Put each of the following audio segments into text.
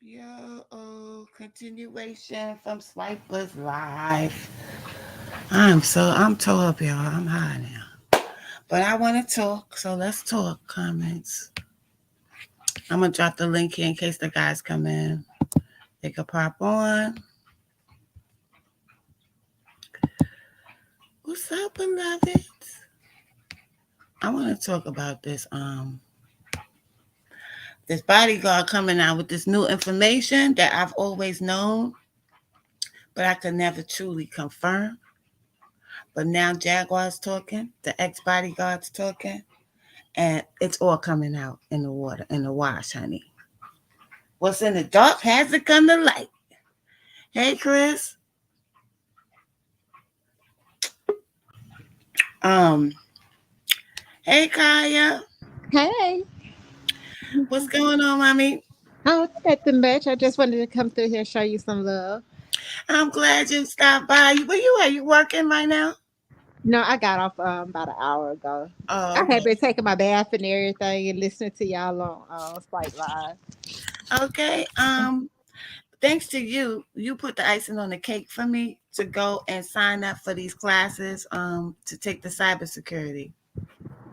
Yo, continuation from Swipers Live. I'm tore up, y'all. I'm high now. But I want to talk, so let's talk comments. I'm going to drop the link here in case the guys come in. They could pop on. What's up, beloveds? I want to talk about this bodyguard coming out with this new information that I've always known, but I could never truly confirm. But now Jaguar's talking, the ex-bodyguard's talking, and it's all coming out in the water, in the wash, honey. What's in the dark has to come to light. Hey, Chris. Um, hey, Kaya. Hey. What's going on, mommy? Oh, nothing much. I just wanted to come through here and show you some love. I'm glad you stopped by. Where you at? You working right now? No, I got off about an hour ago. Oh, I okay. had been taking my bath and everything and listening to y'all on Spike Live. Okay. Thanks to you, you put the icing on the cake for me to go and sign up for these classes to take the cybersecurity.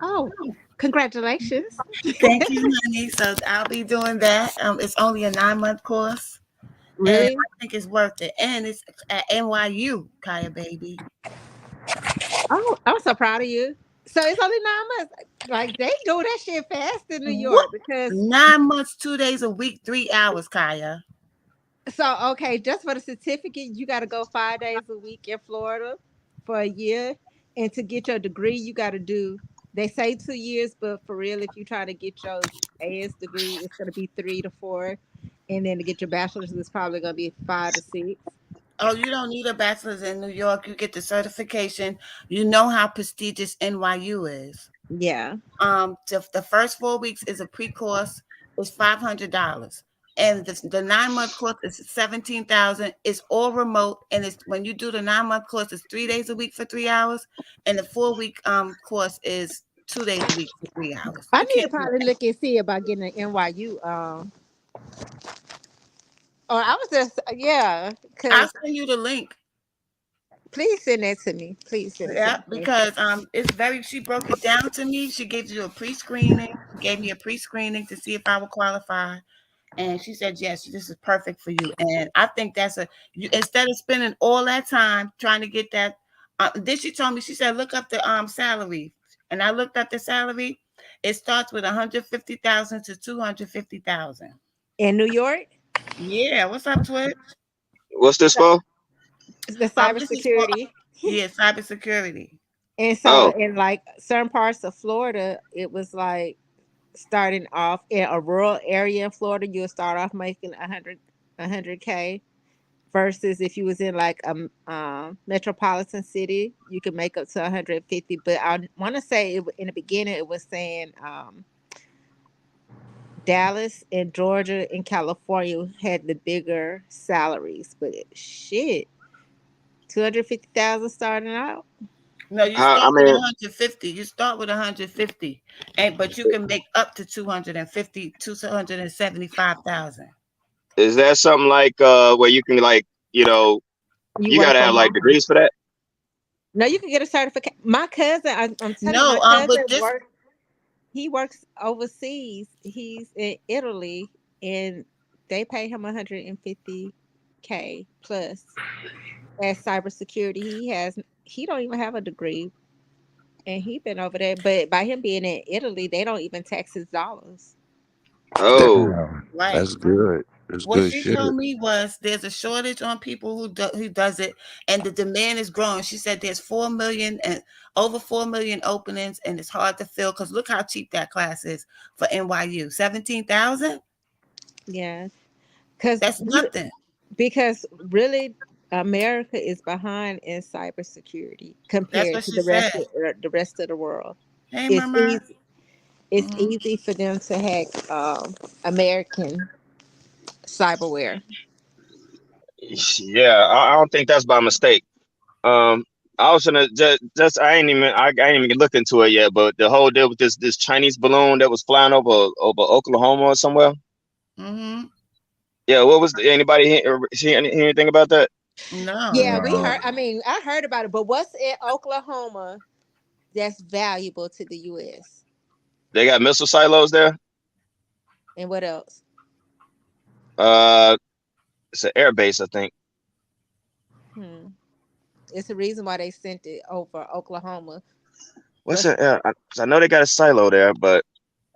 Oh, congratulations. Thank you, honey. So I'll be doing that. It's only a 9-month course, and Really? I think it's worth it. And it's at NYU, Kaya baby. Oh, I'm so proud of you. So it's only 9 months. Like they do that shit fast in New What? York because 9 months, 2 days a week, 3 hours, Kaya. so okay, just for the certificate, you got to go 5 days a week in Florida for a year, and to get your degree, you got to do. They say 2 years, but for real, if you try to get your AS degree, it's gonna be 3 to 4, and then to get your bachelor's, it's probably gonna be 5 to 6. Oh, you don't need a bachelor's in New York. You get the certification. You know how prestigious NYU is. Yeah. The first 4 weeks is a pre-course. It's $500, and the 9-month course is 17,000. It's all remote, and it's when you do the 9-month course, it's 3 days a week for 3 hours, and the 4 week course is 2 days a week for 3 hours. I You need can't to beat probably that. look and see about getting an NYU. Or I was just yeah, I'll because send you the link. please send that to me. Please send it to Yeah, me. because it's very. She broke it down to me. She gave you a pre-screening. She gave me a pre-screening to see if I would qualify, and she said yes, this is perfect for you. And I think that's instead of spending all that time trying to get that. Then she told me, she said look up the salary, and I looked up the salary. It starts with 150,000 to 250,000. In New York, Yeah, what's up, Twitch? What's this for? the This is for cybersecurity. cybersecurity. And so Oh, in like certain parts of Florida, it was like starting off in a rural area in Florida, you'll start off making 100K versus if you was in like a metropolitan city, you could make up to 150. But I want to say in the beginning, it was saying Dallas and Georgia and California had the bigger salaries, but shit, 250,000 starting out. No, you how? start I with mean, 150. You start with 150, and but you can make up to 250, 275,000. is that something like where you can like You you work gotta from have like home. degrees for that? No, you can get a certificate. My cousin, I'm telling you, No, my with cousin this, works. He works overseas. He's in Italy, and they pay him 150K plus as cybersecurity. He don't even have a degree, and he been over there. But by him being in Italy, they don't even tax his dollars. Oh, Damn, right. that's good. That's What good she shit. told me was there's a shortage on people who does it, and the demand is growing. She said there's 4 million and over 4 million openings, and it's hard to fill because look how cheap that class is for NYU, 17,000. Yeah, because That's nothing. because really America is behind in cybersecurity That's compared what to she said. the rest of the world. Hey, It's mama. easy. It's Mhm. easy for them to hack American cyberware. yeah. I don't think that's by mistake. Um, I was gonna just I ain't even looked into it yet, but the whole deal with this Chinese balloon that was flying over Oklahoma or somewhere. Mhm. Yeah, what was anybody see anything about that? No. Yeah, we heard. No. I mean, I heard about it, but what's in Oklahoma that's valuable to the U.S. They got missile silos there. and what else? Uh, it's an air base, I think. Hmm. It's the reason why they sent it over Oklahoma. What's What's an air? I know they got a silo there, but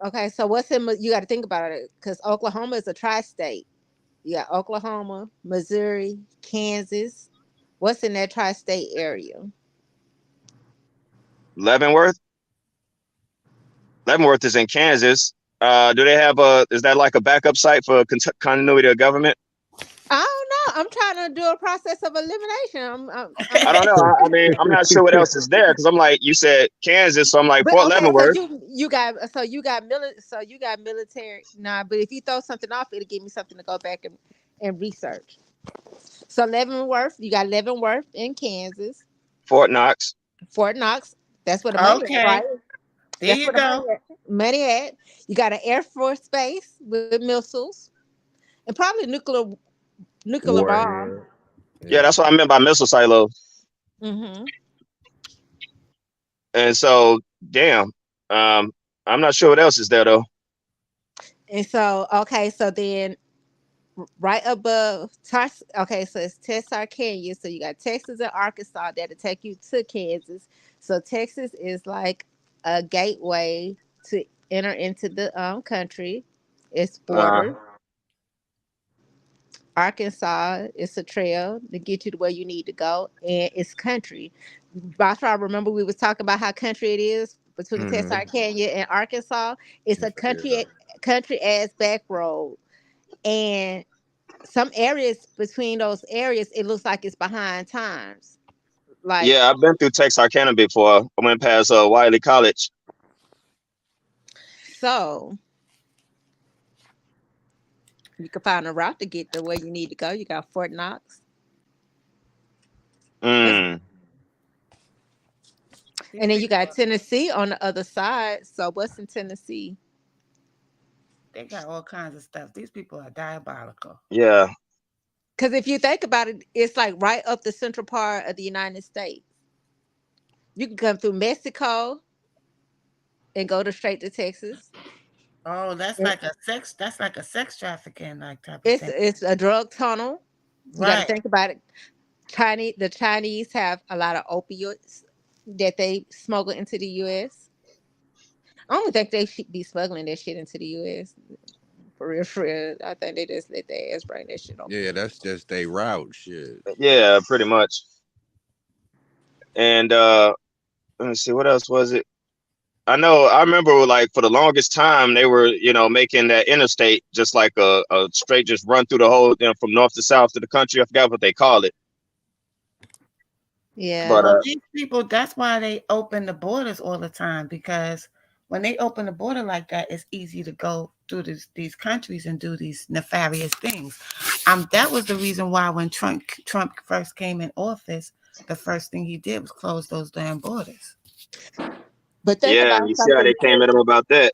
okay? So what's in? You got to think about it because Oklahoma is a tri-state. You got Oklahoma, Missouri, Kansas. What's in that tri-state area? Leavenworth. Leavenworth is in Kansas. Do they have a? Is that like a backup site for continuity of government? I don't know. I'm trying to do a process of elimination. I don't know. I mean, I'm not sure what else is there because I'm like, you said Kansas, so I'm like But Fort okay, so Leavenworth. you got military. Nah, but if you throw something off, it'll give me something to go back and research. So Leavenworth, you got Leavenworth in Kansas, Fort Knox. Fort Knox. That's where the money at, Okay. right? There That's you where the go. money at. You got an Air Force base with missiles and probably nuclear bomb. Warhead. Yeah, Yeah. that's what I meant by missile silo. Hmm. And so, damn, um, I'm not sure what else is there though. And so, okay, so then right above okay, so it's Texarkana. So you got Texas and Arkansas that'll take you to Kansas. So Texas is like a gateway to enter into the country. It's Uh, border. Arkansas is a trail to get you to where you need to go, and it's country. I remember we was talking about how country it is between Mm-hmm. Texarkana and Arkansas. It's a Yeah. country ass back road, and some areas between those areas, it looks like it's behind times. Like, yeah, I've been through Texarkana before. I went past Wiley College. so you can find a route to get to where you need to go. You got Fort Knox. That's, Mm. These and then you people, got Tennessee on the other side. So what's in Tennessee? they got all kinds of stuff. These people are diabolical. Yeah, Because if you think about it, it's like right up the central part of the United States. You can come through Mexico and go to straight to Texas. Oh, It- that's like a sex trafficking like type of It's thing. it's a drug tunnel. You got to Right. think about it. The Chinese have a lot of opioids that they smuggle into the U.S. I don't think they should be smuggling that shit into the U.S. For real, for real. I think they just let their ass bring that shit over Yeah, here. that's just they route shit. yeah, pretty much. And let me see, what else was it? I remember like for the longest time they were, making that interstate just like a straight just run through the whole, from north to south to the country. I forgot what they called it. But Yeah. Well, these people, that's why they open the borders all the time because when they open the border like that, it's easy to go through these countries and do these nefarious things. That was the reason why when Trump first came in office, the first thing he did was close those damn borders. But think yeah, and about you see how they something came too. at him about that.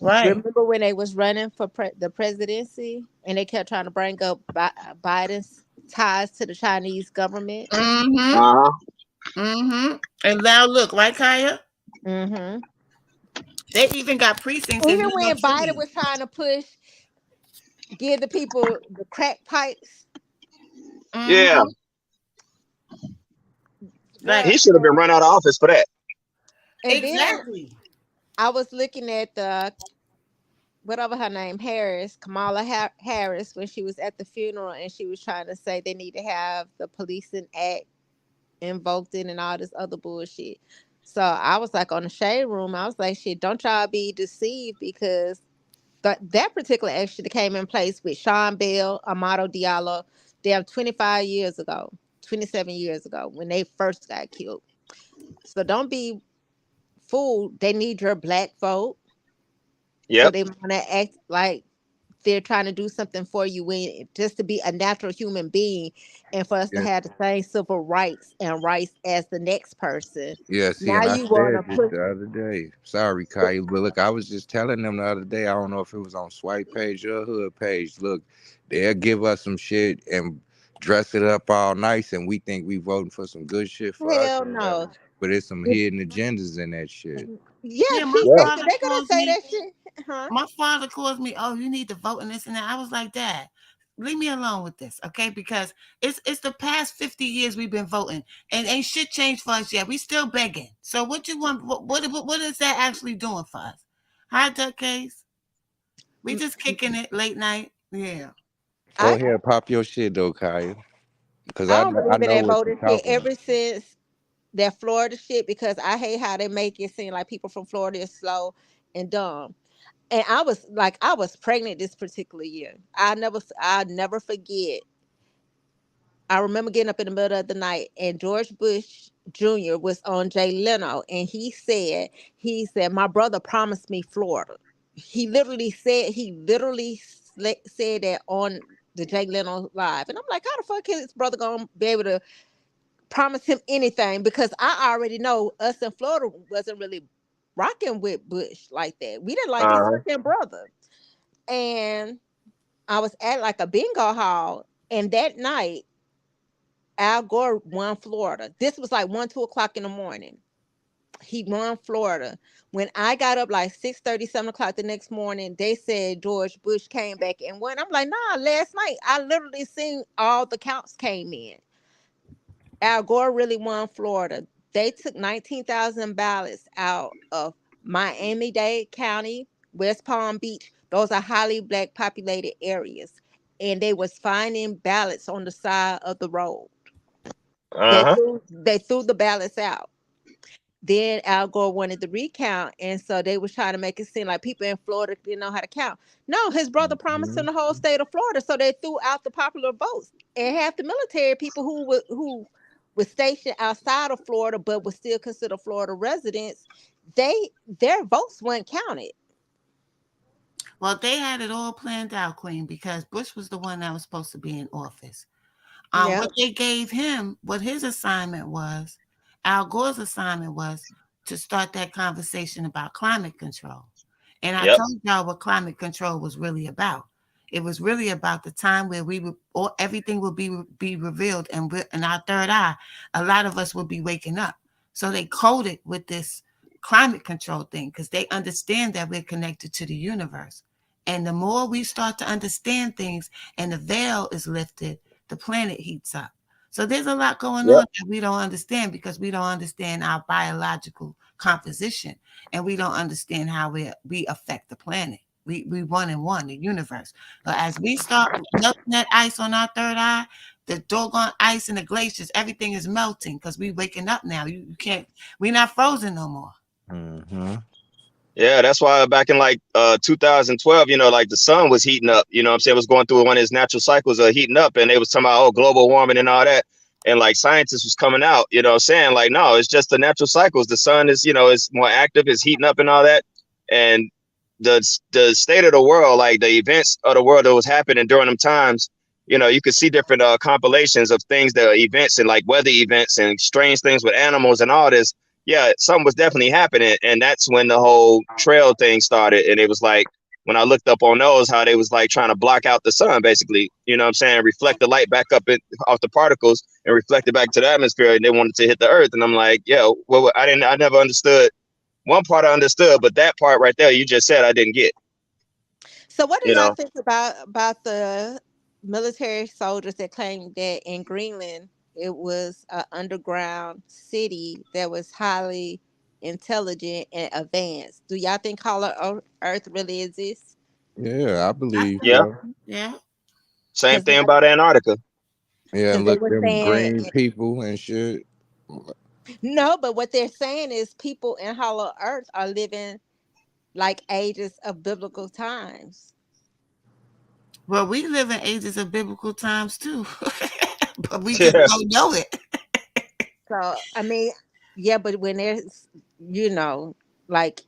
Right. Remember when they was running for the presidency and they kept trying to bring up Biden's ties to the Chinese government? Mm-hmm. Uh-huh. Mm-hmm. And now look, right, Kaya? Hmm. They even got precincts in Even New York when Biden City. was trying to give the people the crack pipes, Yeah, Mm-hmm. Like girl. he should have been run out of office for that. And then exactly. I was looking at the whatever her name, Kamala Harris, when she was at the funeral and she was trying to say they need to have the Policing Act invoked in and all this other bullshit. So I was like on the shade room, I was like, shit, don't y'all be deceived because that particular act should have came in place with Sean Bell, Amado Diallo, damn 25 years ago, 27 years ago when they first got killed. So don't be fooled. They need your black vote. So Yep. they want to act like they're trying to do something for you when just to be a natural human being and for us to Yeah, have the same civil rights and rights as the next person. yeah. See, Now and I you want said to this push. the other day. Sorry, Kyle, but look, I was just telling them the other day. I don't know if it was on Swipe page or Hood page. Look, they'll give us some shit and dress it up all nice, and we think we voting for some good shit for us Hell or whatever. no. But it's some hidden agendas in that shit. Yeah, Yeah, my she Yeah. they, father they're gonna calls say me. that shit. Huh? My father calls me. Oh, you need to vote and this and that. I was like, Dad, leave me alone with this, okay? Because it's the past 50 years we've been voting, and ain't shit changed for us yet. We still begging. So what you want? What is that actually doing for us? Hi, Duck Case. We just kicking it late night. Yeah. Go I ahead, pop your shit though, Kyle, because I don't I believe in know that what you're voting shit talking about. ever since that Florida shit because I hate how they make it seem like people from Florida is slow and dumb. And I was pregnant this particular year. I never forget. I remember getting up in the middle of the night and George Bush Jr. was on Jay Leno and he said my brother promised me Florida. He literally said that on the Jay Leno live. And I'm like, how the fuck is his brother gonna be able to promise him anything? Because I already know us in Florida wasn't really rocking with Bush like that. We didn't like his Uh-huh. fucking brother. And I was at like a bingo hall, and that night Al Gore won Florida. This was like 1, 2 o'clock in the morning. He won Florida. When I got up like 6:30, 7 o'clock the next morning, they said George Bush came back and won. I'm like, nah, last night I literally seen all the counts came in. Al Gore really won Florida. They took 19,000 ballots out of Miami-Dade County, West Palm Beach. Those are highly black populated areas. And they was finding ballots on the side of the road. Uh-huh. They threw the ballots out. Then Al Gore wanted the recount, and so they was trying to make it seem like people in Florida didn't know how to count. No, his brother promised him Mhm. the whole state of Florida, so they threw out the popular votes. And half the military people who was stationed outside of Florida but was still considered Florida residents, their votes weren't counted. Well, they had it all planned out, Queen, because Bush was the one that was supposed to be in office. Yeah, What they gave him, what his assignment was, Al Gore's assignment was to start that conversation about climate control. And I Yep. told y'all what climate control was really about. It was really about the time where we would, or everything would be revealed, and in our third eye, a lot of us would be waking up. So they coded with this climate control thing because they understand that we're connected to the universe. And the more we start to understand things, and the veil is lifted, the planet heats up. So there's a lot going Yep. on that we don't understand because we don't understand our biological composition, and we don't understand how we affect the planet. We one and one, the universe. But as we start melting that ice on our third eye, the doggone ice in the glaciers, everything is melting because we waking up now. You can't. We're not frozen no more. Mhm. Yeah, that's why back in like 2012, like the sun was heating up, what I'm saying, it was going through one of its natural cycles of heating up, and they was talking about, oh, global warming and all that. And like scientists was coming out, what I'm saying, like, no, it's just the natural cycles. The sun is, is more active, is heating up and all that. And the state of the world, like the events of the world that was happening during them times, you could see different compilations of things, the events and like weather events and strange things with animals and all this. Yeah, something was definitely happening, and that's when the whole trail thing started. And it was like when I looked up on those, how they was like trying to block out the sun, basically. You know what I'm saying? Reflect the light back up off the particles and reflect it back to the atmosphere, and they wanted to hit the earth. And I'm like, yeah, well, I never understood. One part I understood, but that part right there, you just said I didn't get. so what do You y'all know? think about the military soldiers that claim that in Greenland it was an underground city that was highly intelligent and advanced? Do y'all think Hollow Earth really exists? Yeah, I I believe think Yeah. so. yeah. Same Because thing about Antarctica. Yeah, and they look, were them saying green people and shit. no, but what they're saying is people in Hollow Earth are living like ages of biblical times. Well, we live in ages of biblical times too, but we just Yeah. don't know it. So I mean, yeah, but when there's, you know, like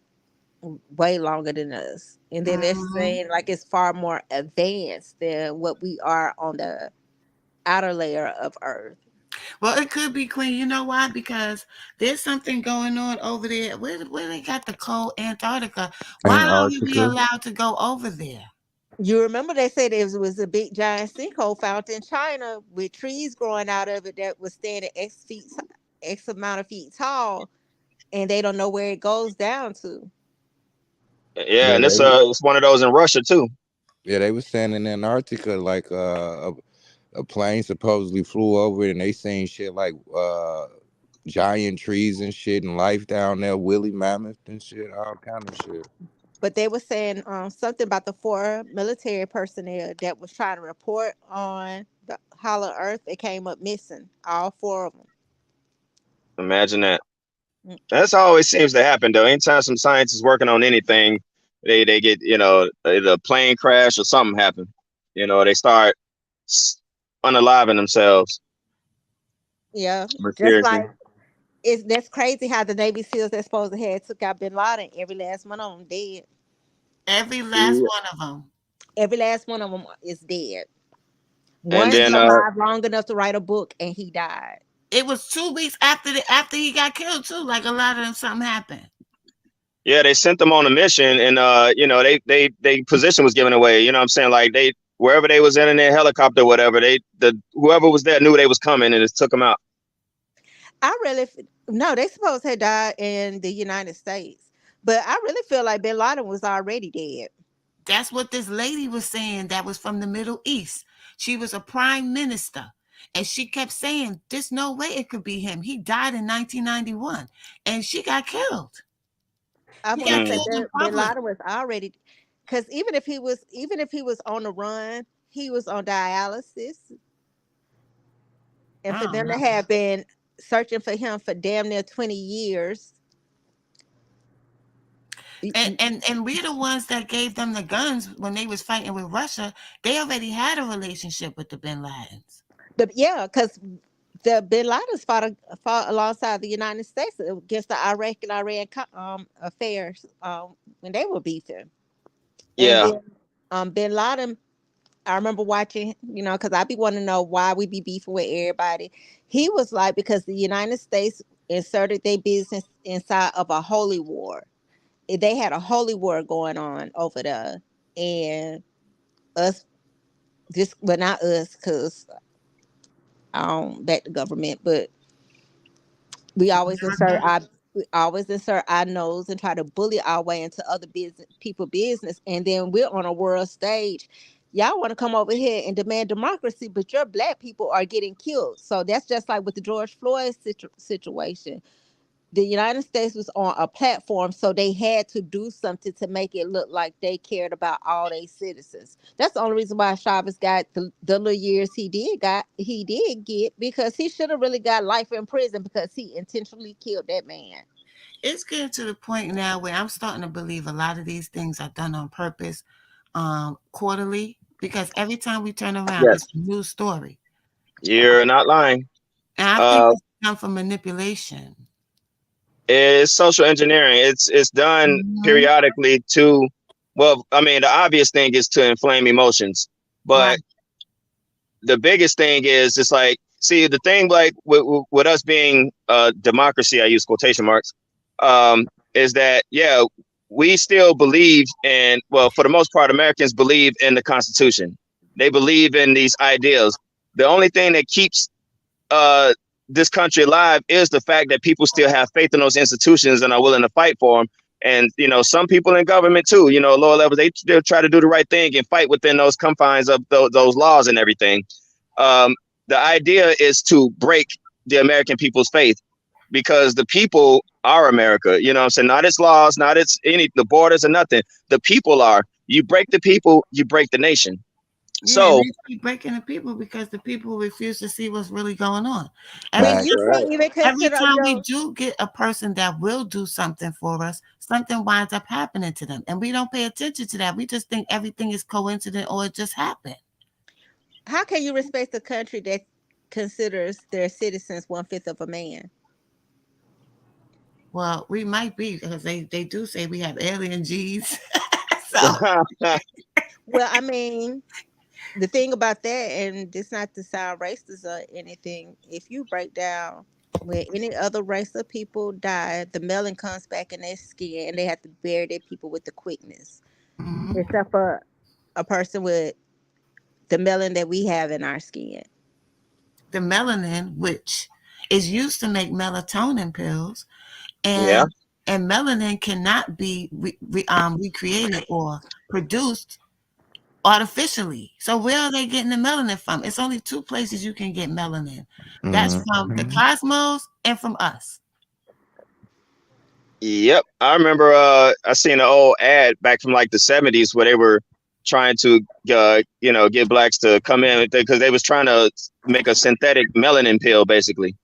way longer than us. And then they're Mhm. saying like it's far more advanced than what we are on the outer layer of Earth. Well, it could be Queen. You know why? Because there's something going on over there. Where they got the cold Antarctica? Why are we Antarctica. allowed to go over there? You remember they said it was a big giant sinkhole found in China with trees growing out of it that was standing X amount of feet tall, and they don't know where it goes down to. Yeah, Yeah, and they it's one of those in Russia too. yeah they was saying in Antarctica like a plane supposedly flew over it and they seen shit like giant trees and shit and life down there, woolly mammoth and shit, all kind of shit. But they were saying something about the four military personnel that was trying to report on the Hollow Earth. They came up missing, all four of them. Imagine that. Mm. That's always seems to happen though. Anytime some science is working on anything, they get either a plane crash or something happen. They start s- unaliving themselves Yeah, just mysteriously. like it's that's crazy how the Navy SEALs that supposed to have took out Bin Laden. Every last one of them dead. Every last Yeah. one of them. Every last one of them is dead. And One then survived long enough to write a book, and he died. It was 2 weeks after he got killed too. Like a lot of them, something happened. yeah, they sent them on a mission, and they position was given away. You know what I'm saying? Like they wherever they was in their helicopter, or whatever whoever was there knew they was coming, and it took them out. I really no, they supposed to have died in the United States, but I really feel like Bin Laden was already dead. That's what this lady was saying. That was from the Middle East. She was a prime minister, and she kept saying, "There's no way it could be him. He died in 1991, and she got killed. I He want to got say Mm. killed in Bin public." Laden was already, because even if he was on the run, he was on dialysis, and I for don't them to know. have been searching for him for damn near 20 years. And we're the ones that gave them the guns when they was fighting with Russia. They already had a relationship with the Bin Ladens. Yeah, because the Bin Ladens fought alongside the United States against the Iraq and Iran affairs when they were beefing. And Yeah, then Bin Laden, I remember watching, because I be wanting to know why we be beefing with everybody. He was like, because the United States inserted their business inside of a holy war. They had a holy war going on over there. And us, well, not us, because I don't back the government, but we always insert America. our we always insert our nose and try to bully our way into other business, and then we're on a world stage. Y'all want to come over here and demand democracy, but your black people are getting killed. So that's just like with the George Floyd situation. The United States was on a platform, so they had to do something to make it look like they cared about all their citizens. That's the only reason why Chavez got the little years he did get, because he should have really got life in prison because he intentionally killed that man. It's getting to the point now where I'm starting to believe a lot of these things are done on purpose, quarterly, because every time we turn around, it's yes, a new story. you're not lying. And I think Uh, it's done for manipulation. it's social engineering. It's done Mhm. periodically to, well, I mean, the obvious thing is to inflame emotions, Right. but the biggest thing is it's like, see, the thing like with us being democracy, I use quotation marks, is that yeah, we still believe in, well, for the most part, Americans believe in the Constitution. They believe in these ideals. The only thing that keeps uh, this country alive is the fact that people still have faith in those institutions and are willing to fight for them. And some people in government too, lower levels, they still try to do the right thing and fight within those confines of those laws and everything. Um, the idea is to break the American people's faith because the people are America. You know what I'm saying? Not its laws, not its the borders or nothing. The people are. You break the people, you break the nation. Yeah, and So they keep breaking the people because the people refuse to see what's really going on. Every When time, you Facts. right. can't even every consider time we your do get a person that will do something for us, something winds up happening to them, and we don't pay attention to that. We just think everything is coincident or it just happened. how can you respect a country that considers their citizens one fifth of a man? Well, we might be because they do say we have alien genes. So Well, I mean, the thing about that, and it's not to sound racist or anything, if you break down when any other race of people die, the melanin comes back in their skin and they have to bury their people with the quickness. mhm. Except for a person with the melanin that we have in our skin. The melanin, which is used to make melatonin pills, Yeah. and melanin cannot be recreated or produced artificially. So where are they getting the melanin from? It's only two places you can get melanin. That's from the Mhm. cosmos and from us. Yep. I remember I seen an old ad back from like the 70s where they were trying to get blacks to come in because they was trying to make a synthetic melanin pill basically.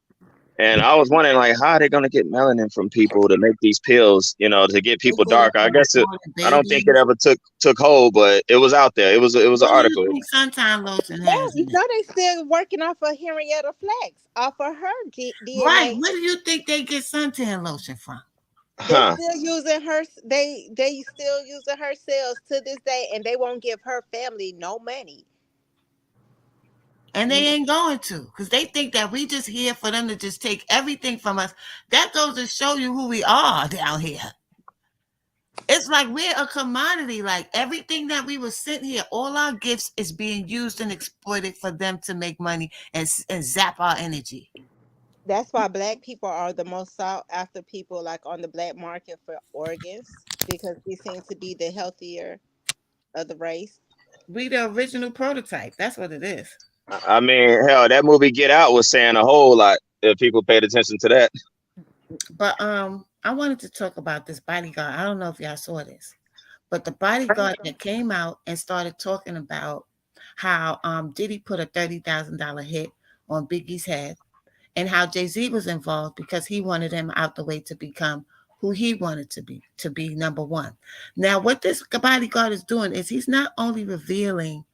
And I was wondering like how are they gonna get melanin from people to make these pills, to get They people did it darker. I on guess aborted I don't think it babies. ever took hold, but it was out there. It was an What do you article. think suntan lotion Yeah, has you in it? know they still working off of Henrietta Flax, off of her Right. DNA. Where do you think they get suntan lotion from? They Huh. still using her. They still using her cells to this day, and they won't give her family no money. And they ain't going to because they think that we just here for them to just take everything from us. That goes to show you who we are down here. It's like we're a commodity. Like everything that we were sent here, all our gifts is being used and exploited for them to make money and zap our energy. That's why black people are the most sought after people, like on the black market for organs, because we seem to be the healthier of the race. We the original prototype. That's what it is. I mean, hell, that movie Get Out was saying a whole lot if people paid attention to that. But I wanted to talk about this bodyguard. I don't know if y'all saw this, but the bodyguard that came out and started talking about how Diddy put a $30,000 hit on Biggie's head and how Jay-Z was involved because he wanted him out the way to become who he wanted to be number one. Now, what this bodyguard is doing is he's not only revealing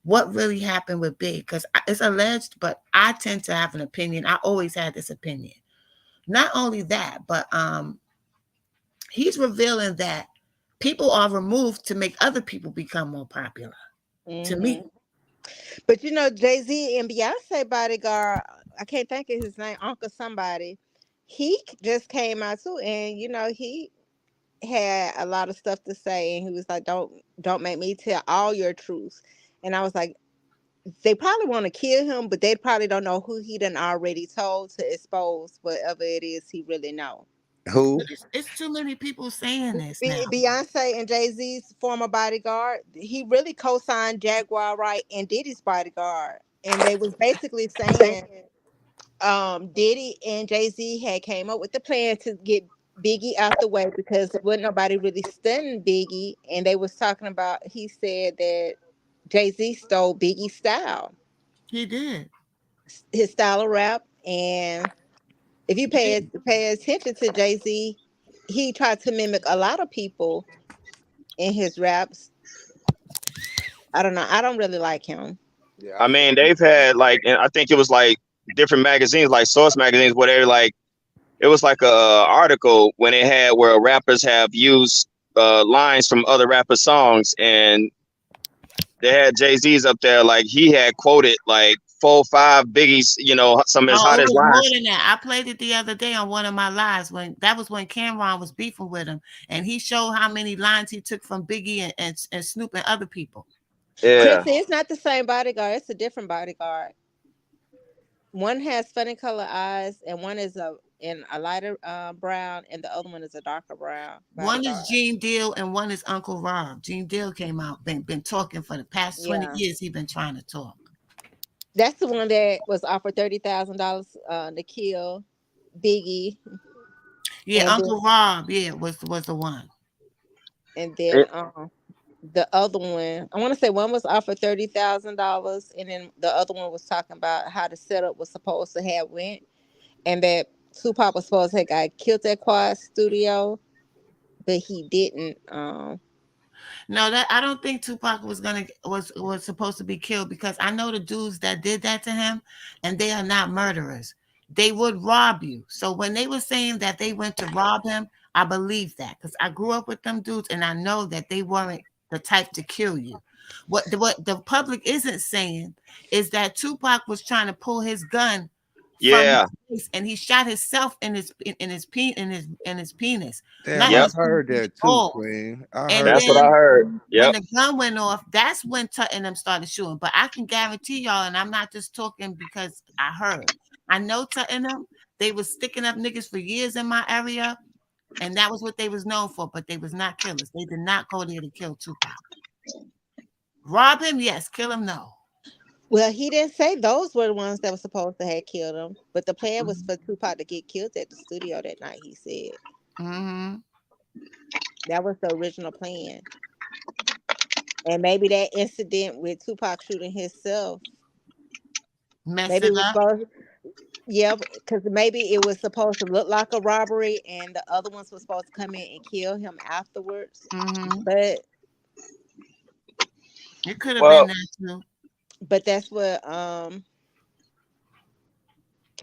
what really happened with Big, because it's alleged, but I tend to have an opinion. I always had this opinion. Not only that, but he's revealing that people are removed to make other people become more popular. To me, Hmm. But you know, Jay Z and Beyonce bodyguard, I can't think of his name, Uncle somebody. Just came out too, and he had a lot of stuff to say, and he was like, "Don't make me tell all your truths." And I was like, they probably want to kill him, but they probably don't know who he done already told to expose whatever it is he really know. but Who? it's too many people saying this now. Beyonce and Jay Z's former bodyguard, he really co-signed Jaguar Wright and Diddy's bodyguard, and they was basically saying, Diddy and Jay Z had came up with the plan to get Biggie out the way because wasn't nobody really studying Biggie, and they was talking about. He said that Jay Z stole Biggie's style, He did. his style of rap, and if you pay attention to Jay Z, he tried to mimic a lot of people in his raps. I don't know. I don't really like him. Yeah, I I feel mean, you. they've had like, and I think it was like different magazines, like Source magazines, where they like it was like a article when they had where rappers have used lines from other rappers' songs, and they had Jay Z's up there, like he had quoted like 4, 5 Biggie's, some of his Oh, it hottest was more lines. than that. I played it the other day on one of my lives when that was when Cameron was beefing with him, and he showed how many lines he took from Biggie and Snoop and other people. Yeah, Chrissy, it's not the same bodyguard. It's a different bodyguard. One has funny color eyes, and one is in a lighter brown, and the other one is a darker brown One is bodyguard. Gene Deal and one is Uncle Rob. Gene Deal came out, been talking for the past 20 Yeah, years. He been trying to talk. that's the one that was offered $30,000 to kill Biggie, Yeah, and then Uncle Rob, yeah, was the one. and it, then the other one, I want to say one was offered $30,000, and then the other one was talking about how the setup was supposed to have went, and that Tupac was supposed to have got killed at Quad Studio, but he didn't. No, that I don't think Tupac was supposed to be killed because I know the dudes that did that to him, and they are not murderers. they would rob you. So when they were saying that they went to rob him, I believe that because I grew up with them dudes and I know that they weren't the type to kill you. What the public isn't saying is that Tupac was trying to pull his gun from Yeah. his face and he shot himself in his penis, Damn, not Yep. I his heard that too, balls. Queen. I And heard That's what I that. then heard. when Yep. the gun went off, that's when Tut and them started shooting. But I can guarantee y'all, and I'm not just talking because I heard. I know Tut and them, they was sticking up niggas for years in my area, and that was what they was known for, but they was not killers. They did not go there to kill Tupac. Rob him, yes. Kill him, no. Well, he didn't say those were the ones that were supposed to have killed him, but the plan was for Tupac to get killed at the studio that night. He said Mm-hmm. that was the original plan, and maybe that incident with Tupac shooting himself, Mess maybe it it was up. supposed, yeah, because maybe it was supposed to look like a robbery, and the other ones were supposed to come in and kill him afterwards. Mm-hmm. But It could have been Well, that too. that's what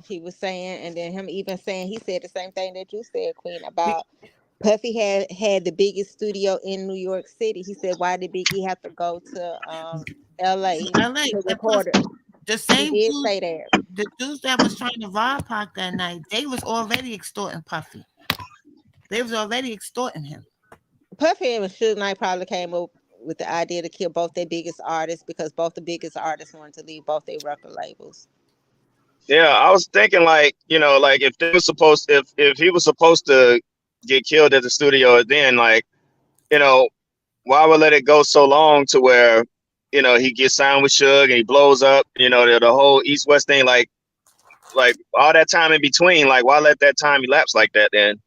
he was saying, and then him even saying he said the same thing that you said, Queen, Be- about Puffy had the biggest studio in New York City. He said, "Why did Biggie have to go to L.A. LA. to And plus, record it?" the He same did dudes, say that. the dudes that was trying to rob Pac that night, they was already extorting Puffy. They was already extorting him. Puffy and Suge Knight probably came up with the idea to kill both their biggest artists because both the biggest artists wanted to leave both their record labels. yeah, I was thinking like, like if they were supposed if he was supposed to get killed at the studio, then like, you know, why would let it go so long to where, he gets signed with Suge and he blows up, the whole East West thing, like all that time in between, like why let that time elapse like that then?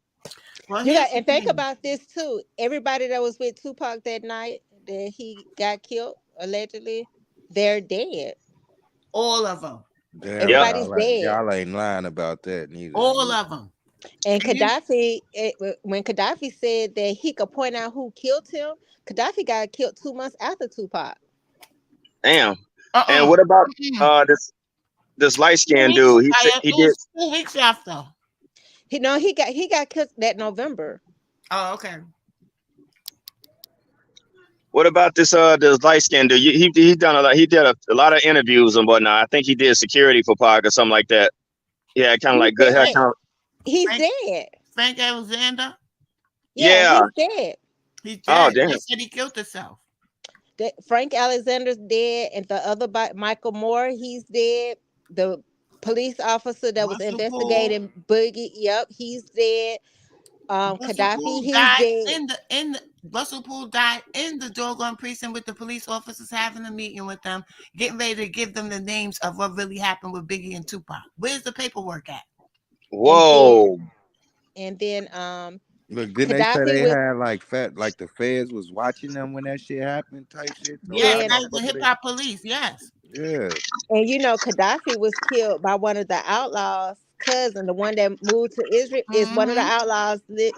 Well, You here's got the and think thing. about this too. Everybody that was with Tupac that night that he got killed allegedly, they're dead. All of them. Damn, Yep. Everybody's dead. y'all ain't lying about that neither. All of them. And And you, Gaddafi, when Gaddafi said that he could point out who killed him, Gaddafi got killed 2 months after Tupac. Damn. And uh-uh. what about Mm-mm. this light Two skinned weeks. dude? He said It he did. was 2 weeks after. He got killed that November. Oh, okay. What about this light skinned dude? He done a lot. He did a lot of interviews and whatnot. I think he did security for Pac or something like that. Yeah, kind of He's like good hair. dead. Kind of. He's Frank, dead. Frank Alexander, Yeah, Yeah. he's dead. he's Oh dead. damn. They said he killed himself. Frank Alexander's dead, and the other Michael Moore, he's dead. The police officer that was Russell Poole. investigating Boogie, yep, he's dead. Russell Gaddafi, Poole he's died dead. in the Russell Poole died in the doggone precinct with the police officers having a meeting with them, getting ready to give them the names of what really happened with Biggie and Tupac. Where's the paperwork at? And Whoa. then Look, didn't they say Gaddafi they was had like the feds was watching them when that shit happened type shit? So Yes, how then the that's the fuck are hip they? hop police. Yes. Yeah. and Gaddafi was killed by one of the outlaws' cousin. The one that moved to Israel is one of the Mm-hmm. outlaws. The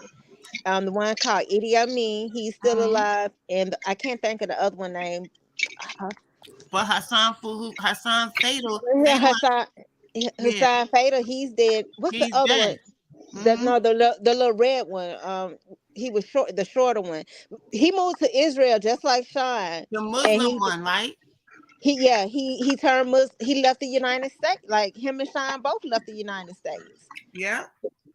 one called Idi Amin. He's still Mm-hmm. alive, and I can't think of the other one name. But Hassan Fatal, Hassan yeah, Hussein Fatal. He's dead. What's the he's other one? dead. Mm-hmm. The little red one. He was short, the shorter one. He moved to Israel just like Sean, The and Muslim one, right? he turned Muslim. He left the United States. Like him and Sean both left the United States. Yeah.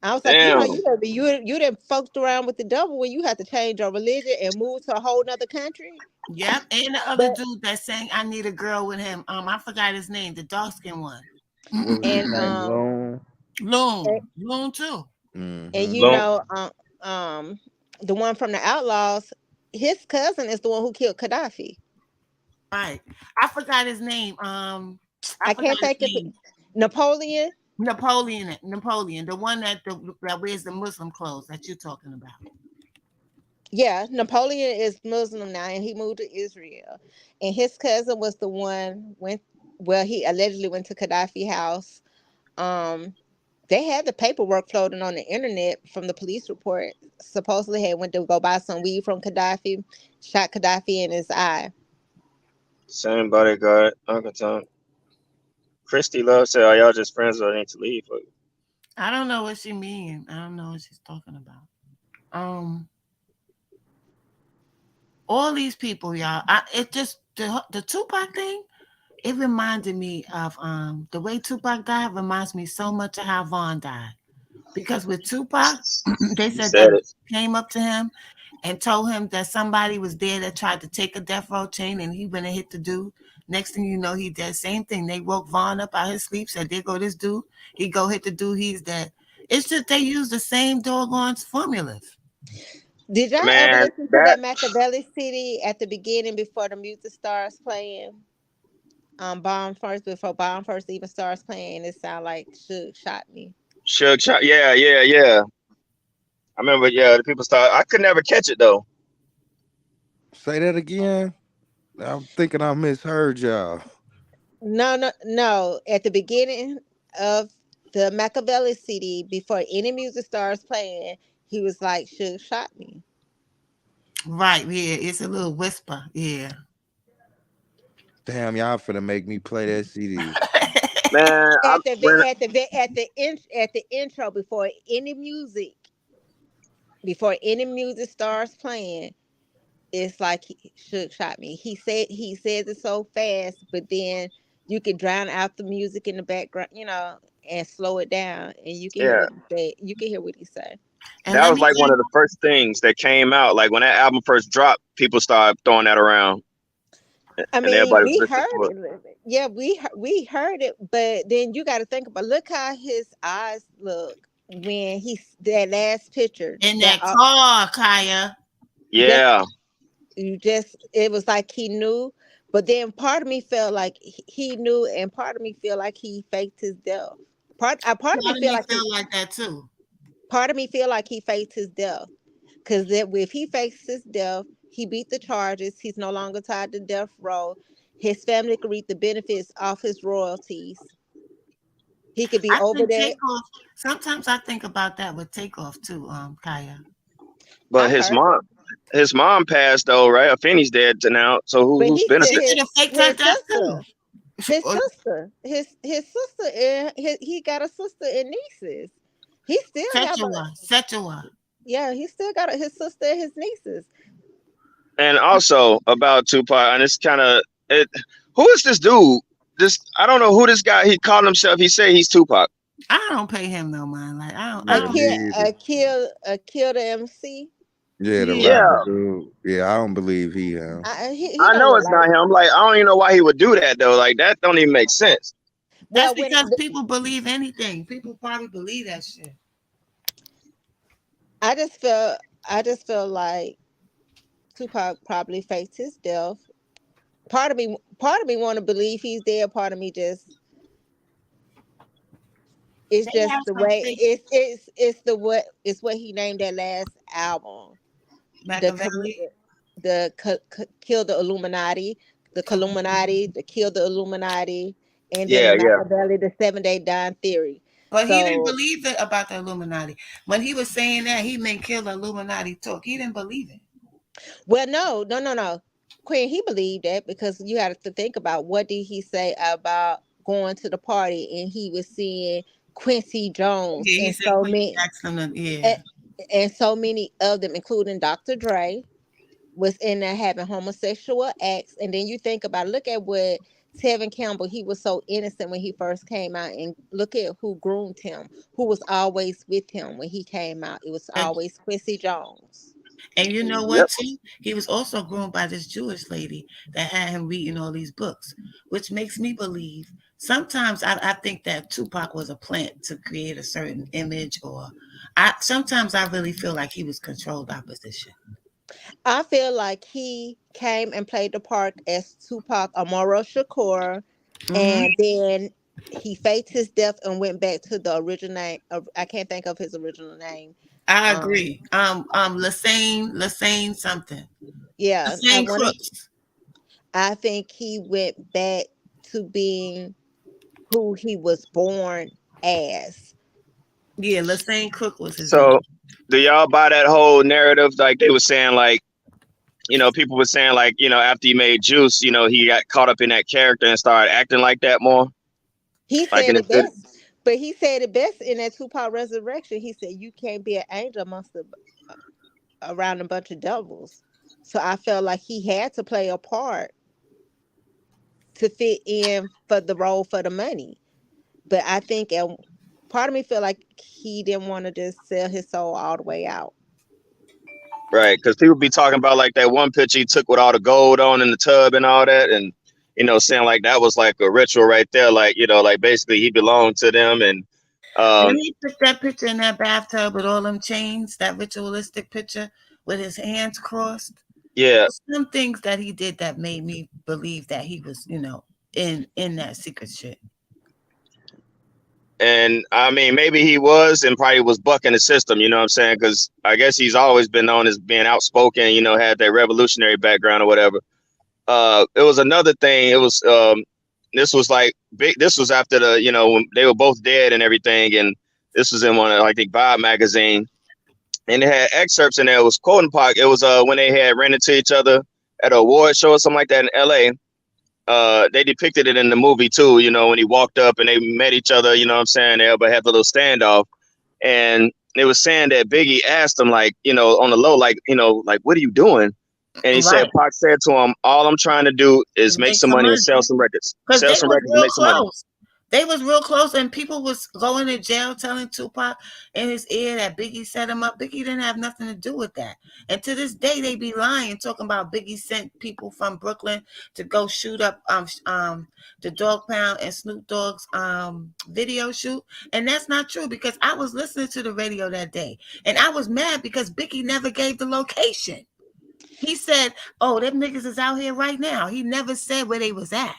I was like, Damn. you didn't fucked around with the devil when you had to change your religion and move to a whole nother country. Yep. And the other But dude that sang I Need a Girl with him. I forgot his name, the dark skinned one. What was his and name? Loon. Loon too. and Mm-hmm. Long. um the one from the Outlaws, his cousin is the one who killed Gaddafi. Right. I forgot his name. I I forgot can't his think of name. Napoleon. Napoleon, the one that wears the Muslim clothes that you're talking about. Yeah, Napoleon is Muslim now, and he moved to Israel. And his cousin was the one went. Well, he allegedly went to Gaddafi house. Um, they had the paperwork floating on the internet from the police report. Supposedly, had went to go buy some weed from Gaddafi, shot Gaddafi in his eye. Same bodyguard. Uncle Tom. Christy Love said, "Are y'all just friends or I need to leave?" I don't know what she mean. I don't know what she's talking about. Um, all these people, y'all. It just the Tupac thing. It reminded me of the way Tupac died. Reminds me so much of how Vaughn died. Because with Tupac, they You said said that it. came up to him and told him that somebody was there that tried to take a death row chain, and he went and hit the dude. Next thing you know, he did same thing. They woke Vaughn up out his sleep, said, "There go this dude." He go hit the dude. He's dead. It's just they use the same doggone formulas. Did y'all ever Man, listen to that that Machiavelli CD at the beginning before the music starts playing? Bomb first before Bomb first even starts playing. It sound like Suge shot me. Suge shot. Yeah, yeah, yeah. I remember. Yeah, the people start. I could never catch it though. Say that again. I'm thinking I misheard y'all. No, no, no. At the beginning of the Machiavelli CD, before any music starts playing, he was like, "Suge shot me." Right? Yeah, it's a little whisper. Yeah. Damn, y'all finna make me play that CD. Man, I At the when at the intro before any music starts playing, it's like Suge shot me. He says it so fast, but then you can drown out the music in the background, and slow it down, and you can hear yeah, what he say. You can hear what he say. And that let was me like tell one you, of the first things that came out. Like when that album first dropped, people started throwing that around, I and mean, everybody was we listening heard to it. it. Yeah, we heard it, but then you got to think about look how his eyes look when he's that last picture in that that car, Kaya. just Yeah, it was like he knew, but then part of me felt like he knew, and part of me feel like he faked his death. Part of me Part of feel me like feel like that too. he faked his death, because if he fakes his death, he beat the charges. He's no longer tied to death row. His family could reap the benefits off his royalties. He could be I over think there. Takeoff. Sometimes I think about that with Takeoff too, Kaya. but I heard it, his mom passed though, right? Afeni's dead to now. So but who's he still She benefit? could have faked her his death too. sister, his Or sister, his sister, and he got a sister and nieces. He still have a Setua, Setua. Yeah, he still got his sister and his nieces. And also about Tupac, and it's kind of it. Who is this dude? This I don't know who this guy. He called himself. He said he's Tupac. I don't pay him no mind. Like I don't. I A Yeah, don't. kill, me either. a kill the MC. Yeah, the Yeah. Yeah, rapper dude. Yeah, I don't believe he him. He I don't know look it's not like. him. Like I don't even know why he would do that though. Like that don't even make sense. That's Well, because people believe anything. People probably believe that shit. I just feel like Tupac probably faked his death. Part of me want to believe he's dead. Part of me just it's They just have the some way fake it's what he named that last album. The com- Machiavelli. kill the Illuminati, the Illuminati, the kill the Illuminati, and then the Yeah, yeah. Machiavelli, the 7 Day Dying Theory. But he didn't So, believe it about the Illuminati. When he was saying that, he meant kill the Illuminati talk. He didn't believe it. well, no, no, no, no. Queen, he believed that because you had to think about what did he say about going to the party and he was seeing Quincy Jones Yeah, he said Quincy asked him to, yeah. and, and so many of them, including Dr. Dre, was in there having homosexual acts. And then you think about look at what Tevin Campbell, he was so innocent when he first came out, and look at who groomed him, who was always with him when he came out. It was And, always Quincy Jones. and you know what, Yep. too? He was also groomed by this Jewish lady that had him reading all these books, which makes me believe. Sometimes I think that Tupac was a plant to create a certain image, or sometimes I really feel like he was controlled opposition. I feel like he came and played the part as Tupac Amaro Shakur, Hmm. and then he faked his death and went back to the original name. I can't think of his original name. I Um, agree. Lassane something. yeah, Lassane Crooks. I think he went back to being who he was born as. Yeah, Lassane Crook was his name. So do y'all buy that whole narrative? Like they were saying, like people were saying, like after he made Juice, he got caught up in that character and started acting like that more. He Like said in his it video. best. But he said it best in that Tupac Resurrection. He said you can't be an angel amongst around a bunch of devils. So I felt like he had to play a part to fit in for the role for the money. But I think part of me feel like he didn't want to just sell his soul all the way out. Right, because people be talking about like that one picture he took with all the gold on in the tub and all that, and saying like that was like a ritual right there, like like basically he belonged to them, and Then um, he took that picture in that bathtub with all them chains, that ritualistic picture with his hands crossed. yeah, Some things that he did that made me believe that he was, in that secret shit. and I mean maybe he was and probably was bucking the system, you know what I'm saying? Because I guess he's always been known as being outspoken, had that revolutionary background or whatever. It was another thing. It was this was like big. This was after the when they were both dead and everything, and this was in one of I think Vibe magazine, and it had excerpts in there. It was quoting Pac. It was when they had ran into each other at an award show or something like that in L.A. They depicted it in the movie too. When he walked up and they met each other. You know what I'm saying? They had the little standoff, and they was saying that Biggie asked him like on the low like what are you doing? And he said, Right. Pac said to him, all I'm trying to do is To make make some some money and sell money. some records. Because Sell they some was records and real make some money. close. They was real close, and people was going to jail telling Tupac in his ear that Biggie set him up. Biggie didn't have nothing to do with that. And to this day, they be lying, talking about Biggie sent people from Brooklyn to go shoot up the Dog Pound and Snoop Dogg's video shoot. And that's not true, because I was listening to the radio that day, and I was mad because Biggie never gave the location. He said, "Oh, them niggas is out here right now." He never said where they was at.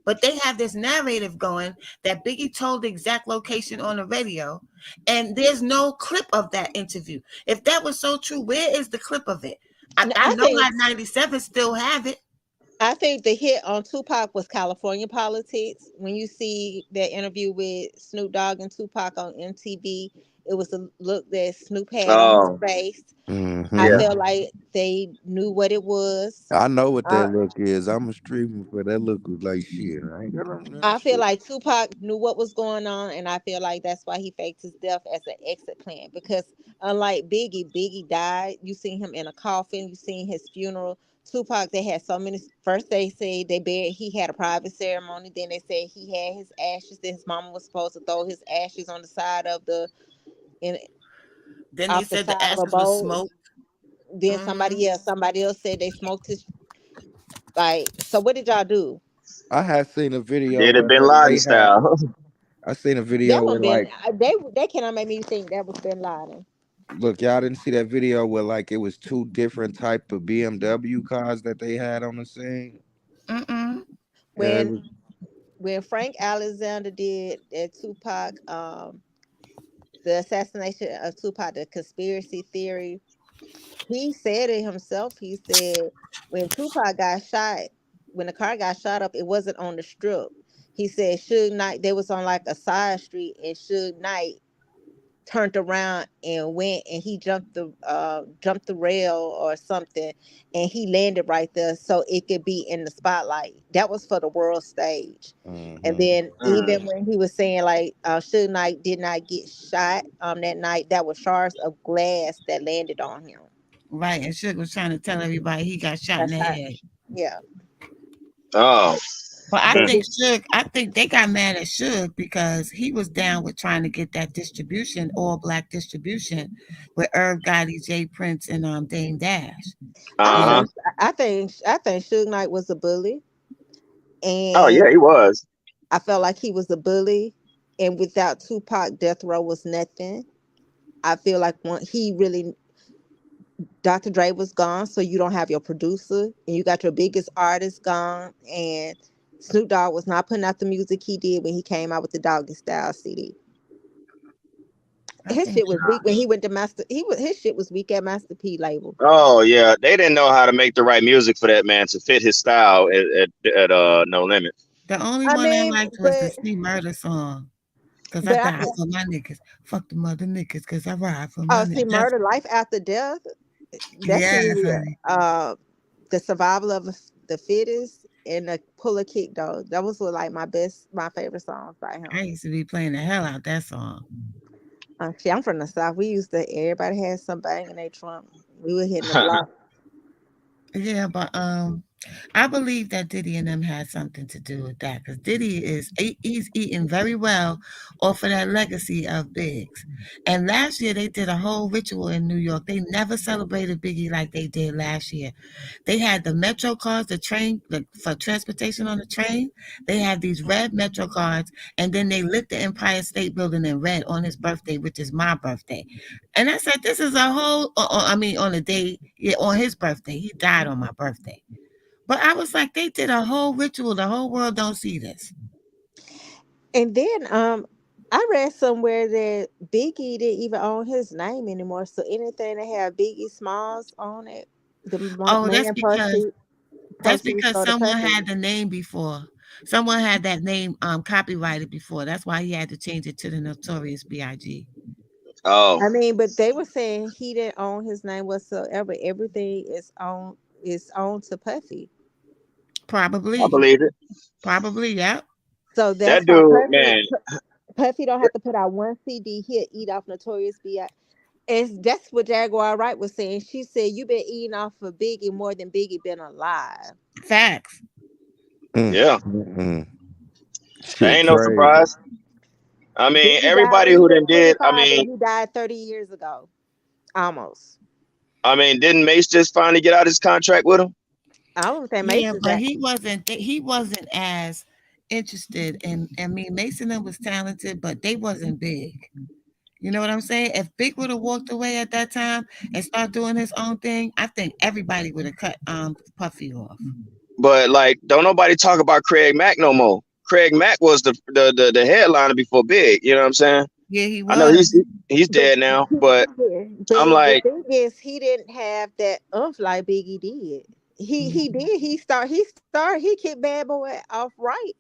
But they have this narrative going that Biggie told the exact location on the radio, and there's no clip of that interview. If that was so true, where is the clip of it? I I know think Hot 97 still have it. I think the hit on Tupac was California politics. When you see that interview with Snoop Dogg and Tupac on MTV, it was a look that Snoop had on his Oh, face. I yeah. Hmm. felt like they knew what it was. I know what Uh, that look is. I'm a streamer for that look was like shit. I ain't got no I feel shit. like Tupac knew what was going on, and I feel like that's why he faked his death as an exit plan. Because unlike Biggie, Biggie died. You seen him in a coffin. You seen his funeral. Tupac, they had so many. First, they say they buried. He had a private ceremony. Then they said he had his ashes. Then his mama was supposed to throw his ashes on the side of in Then they off the said the side of a ashes was boat. smoke. Then Hmm. somebody else said they smoked his. Like, so what did y'all do? I had seen a video Did it where Bin Laden they had. style. I seen a video That where one been like, they cannot make me think that was Bin Laden. look, y'all didn't see that video where like it was two different type of BMW cars that they had on the scene. Mm-mm. Yeah, it When was. Frank Alexander did that Tupac, the assassination of Tupac, the conspiracy theory, he said it himself. He said when Tupac got shot, when the car got shot up, it wasn't on the strip. He said Suge Knight, they was on like a side street, and Suge Knight turned around and went, and he jumped the rail or something, and he landed right there so it could be in the spotlight. That was for the world stage. And Hmm. then Mm. even when he was saying like Suge Knight did not get shot that night, that was shards of glass that landed on him. Right. And Suge was trying to tell everybody he got shot in That's the how, head. yeah. Oh. But Mm. I think they got mad at Suge because he was down with trying to get that distribution, all black distribution, with Irv Gotti, Jay Prince, and Dame Dash. I And Uh-huh. think I think Suge Knight was a bully, Oh and yeah, he was. I felt like he was a bully, and without Tupac, Death Row was nothing. I feel like he really, Dr. Dre was gone, so you don't have your producer, and you got your biggest artist gone, and Snoop Dogg was not putting out the music he did when he came out with the Doggy Style CD. I His think shit was weak when he went to Master. His shit was weak at Master P label. Oh yeah, they didn't know how to make the right music for that man to fit his style at No Limit. the only I one I mean, liked was the C Murder song. Cause I but I die can. for my niggas. Fuck the mother niggas, cause I ride for my Oh, see, niggas. That's Murder, Life After Death. That yes, shit, honey. the survival of the fittest. and a pull a kick though. That was like my favorite songs by I him. used to be playing the hell out that song. See, I'm from the South. We used to everybody had some bang in their trunk. We were hitting the block. Yeah, but I believe that Diddy and them had something to do with that because Diddy he's eating very well off of that legacy of Biggs. And last year they did a whole ritual in New York. They never celebrated Biggie like they did last year. They had the Metro cards, the train for transportation on the train. They had these red Metro cards, and then they lit the Empire State Building in red on his birthday, which is my birthday. And I said, this is a whole. I mean, on the day, yeah, on his birthday, he died on my birthday. But I was like, they did a whole ritual. The whole world don't see this. And then I read somewhere that Biggie didn't even own his name anymore. So anything that had Biggie Smalls on it, the Oh, main that's proceeds because go to someone Puffy. had the name before. Someone had that name copyrighted before. That's why he had to change it to the Notorious B.I.G. Oh, I mean, but they were saying he didn't own his name whatsoever. Everything is owned to Puffy. I Probably, believe it. probably, yeah. So That that's why dude, man. Puffy don't have to put out one CD. He'll eat off Notorious B.I. And that's what Jaguar Wright was saying. She said, "You been eating off of Biggie more than Biggie been alive." Facts. Mm, Yeah, mm, that shit, ain't no crazy. surprise. I mean, Biggie died everybody when he who was then did. 25, and he died 30 years ago, almost. I mean, didn't Mace just finally get out his contract with him? I don't think Yeah, Mason's but that. he wasn't as interested in. I mean, Mason was talented, but they wasn't big. You know what I'm saying? If Big would have walked away at that time and started doing his own thing, I think everybody would have cut Puffy off. But like, don't nobody talk about Craig Mack no more. Craig Mack was the headliner before Big. You know what I'm saying? Yeah, he I know was. he's But dead now, but but I'm the like, thing is, he didn't have that oomph like Biggie did. He Mhm. did. He kicked Bad Boy off right.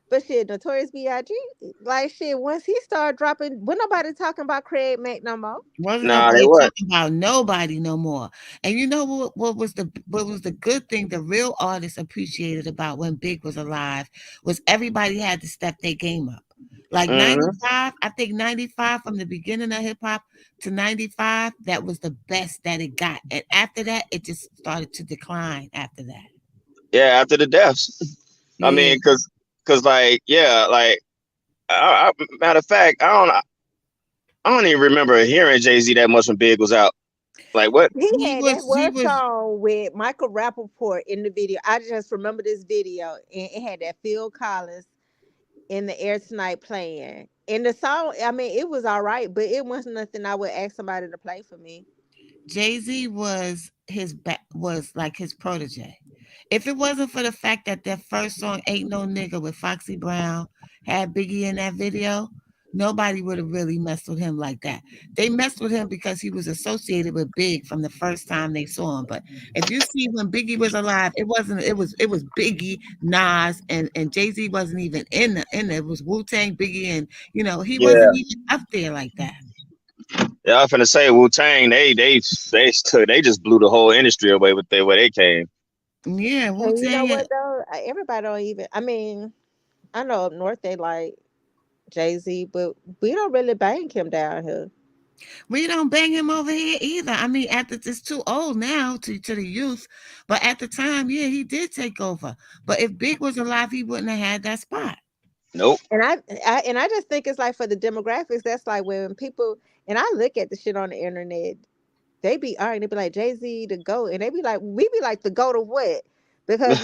But shit, Notorious B.I.G. Like shit, once he started dropping, when nobody talking about Craig Mack no more. Wasn't nah, they nobody what? talking about nobody no more. And you know what was the good thing the real artists appreciated about when Big was alive was everybody had to step their game up. Like Hmm. 95, I think 95 from the beginning of hip hop to 95, that was the best that it got. And after that, it just started to decline after that. Yeah, after the deaths. I Yeah. mean, cause like, yeah, like, matter of fact, I don't even remember hearing Jay Z that much when Big was out. Like, what? He He had that was he one was song with Michael Rappaport in the video. I just remember this video, and it had that Phil Collins in the air tonight playing. And the song, I mean, it was all right, but it wasn't nothing I would ask somebody to play for me. Jay-Z was like his protege. If it wasn't for the fact that their first song "Ain't No Nigga" with Foxy Brown had Biggie in that video, nobody would have really messed with him like that. They messed with him because he was associated with Big from the first time they saw him. But if you see when Biggie was alive, it wasn't. It was Biggie, Nas, and Jay Z wasn't even in the. It was Wu Tang, Biggie, and he Yeah, wasn't even up there like that. yeah. I was finna say Wu Tang. They just blew the whole industry away with where they came. Yeah, Wu And you know Tang. what though? Everybody don't even. I mean, I know up north they like Jay-Z, but we don't really bang him down here. We don't bang him over here either. I mean, it's too old now to the youth, but at the time, yeah, he did take over. But if Big was alive, he wouldn't have had that spot. Nope. And I just think it's like for the demographics. That's like when people and I look at the shit on the internet. They be arguing. They be like Jay Z the goat, and they be like we be like the goat of what? Because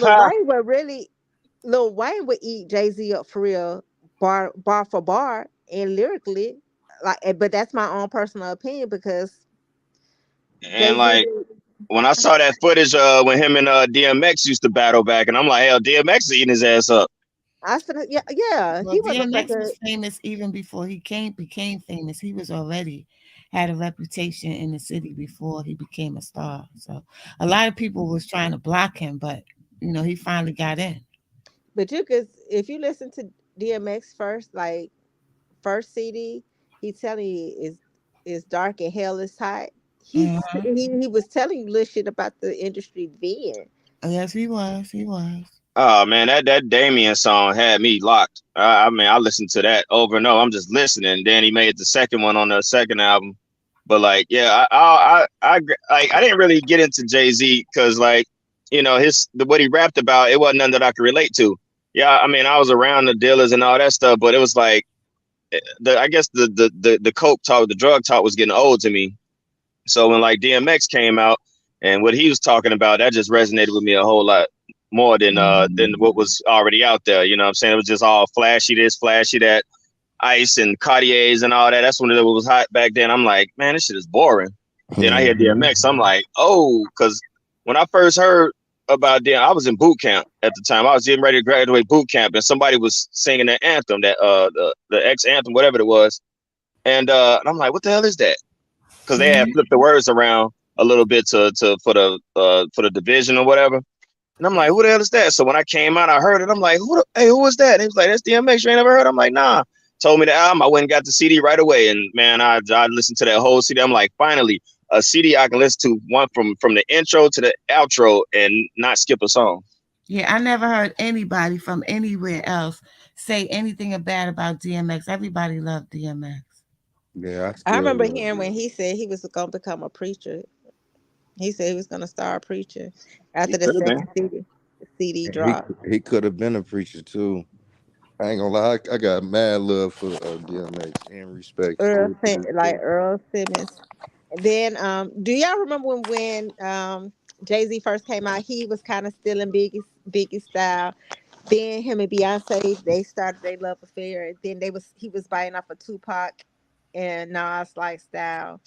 Lil Wayne would eat Jay Z up for real, bar for bar, and lyrically, like. But that's my own personal opinion because And Jay Z. like, when I saw that footage, when him and DMX used to battle back, and I'm like, hell, DMX is eating his ass up. I said, yeah, yeah, Well, he wasn't such DMX a. was famous even before he became famous. He was already had a reputation in the city before he became a star. So a lot of people was trying to block him, but he finally got in. But you could, if you listen to DMX first, like first CD, he telling you is dark and hell is hot. Mhm. He was telling you little shit about the industry then. Yes, he was. He was. Oh man, that Damien song had me locked. I mean, I listened to that over and over. I'm just listening. Then he made the second one on the second album. But like, yeah, like I didn't really get into Jay-Z because like, you know, what he rapped about, it wasn't nothing that I could relate to. Yeah, I mean, I was around the dealers and all that stuff, but it was like I guess the coke talk, the drug talk was getting old to me. So when like DMX came out and what he was talking about, that just resonated with me a whole lot more than what was already out there. You know what I'm saying? It was just all flashy this, flashy that, ice and Cartiers and all that. That's when it was hot back then. I'm like, man, this shit is boring. Then I hear Mhm. DMX. I'm like, oh, because when I first heard about DM, I was in boot camp at the time. I was getting ready to graduate boot camp, and somebody was singing that anthem, that the X anthem, whatever it was. And I'm like, what the hell is that? Because they had flipped the words around a little bit to for the division or whatever. And I'm like, who the hell is that? So when I came out, I heard it. I'm like, hey, who was that? And he was like, that's DMX. You ain't never heard? I'm like, nah. Told me the album. I went and got the CD right away. And man, I listened to that whole CD. I'm like, finally, a CD I can listen to one from the intro to the outro and not skip a song. Yeah, I never heard anybody from anywhere else say anything bad about DMX. Everybody loved DMX. Yeah, I I still remember love hearing it. when he said he was going to become a preacher. He said he was going to start preaching He after the could have been. second CD And dropped. he could have been a preacher too. I ain't gonna lie, I got mad love for DMX and respect still to this Like day. Earl Simmons. And then, do y'all remember when Jay Z first came out? He was kind of still in Biggie style. Then him and Beyonce, they started their love affair. Then he was biting off of Tupac and Nas like style.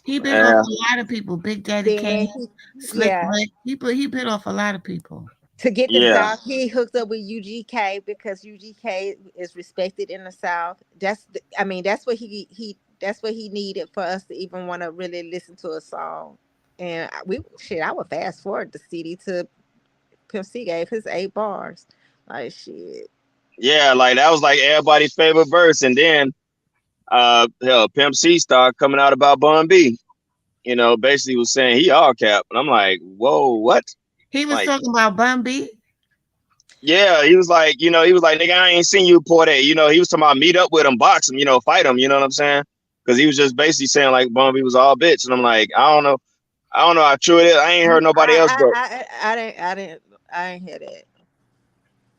He bit off Yeah, a lot of people. Big Daddy Then Kane, Slick yeah, Rick. He bit off a lot of people. to get the yeah, South, he hooked up with UGK because UGK is respected in the South. I mean, that's what that's what he needed for us to even want to really listen to a song. And I would fast forward the CD to Pimp C gave his 8 bars. Like shit. yeah. Like that was like everybody's favorite verse. And then hell, Pimp C started coming out about Bun B. You know, basically was saying he all cap. And I'm like, whoa, what? He was Like, talking about Bun B. yeah, he was like, nigga, I ain't seen you pour that. You know, he was talking about meet up with him, box him, fight him. You know what I'm saying? Because he was just basically saying like Bumby was all bitch, and I'm like, I don't know how true it is. I ain't heard nobody else, but I didn't hear that.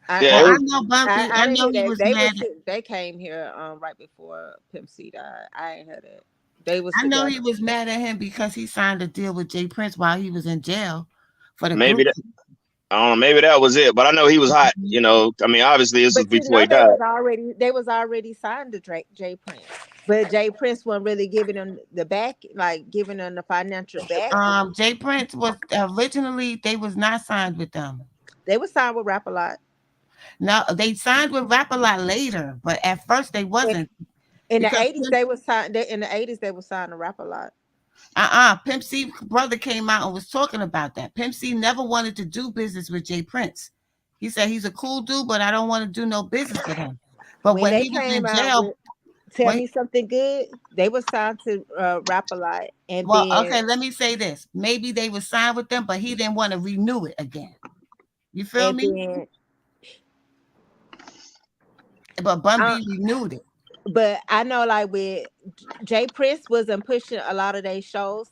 I yeah, Well, it I I was. know Bun B. I I didn't know hear he that. was mad. They came here right before Pimp C died. I ain't heard that. They was I know together. he was mad at him because he signed a deal with Jay Prince while he was in jail for the Maybe group. that, I don't know. Maybe that was it, but I know he was hot. You know, I mean, obviously this was But you before know he died. they was already signed to Jay Prince. But Jay Prince wasn't really giving them the back, like giving them the financial backing. Jay Prince was originally they was not signed with them. They was signed with Rap a Lot. No, they signed with Rap a lot later, but at first they In, wasn't in the because 80s, they was signed. In the 80s, they was signed to Rap a Lot. Pimp C brother came out and was talking about that. Pimp C never wanted to do business with Jay Prince. He said he's a cool dude, but I don't want to do no business with him. But When when they he was came in out jail, with Tell when Me Something Good, they was signed to Rap a Lot, and well, then okay, let me say this. Maybe they were signed with them, but he didn't want to renew it again. You feel and me? then But Bun uh, B renewed it. but I know like with Jay Prince wasn't pushing a lot of their shows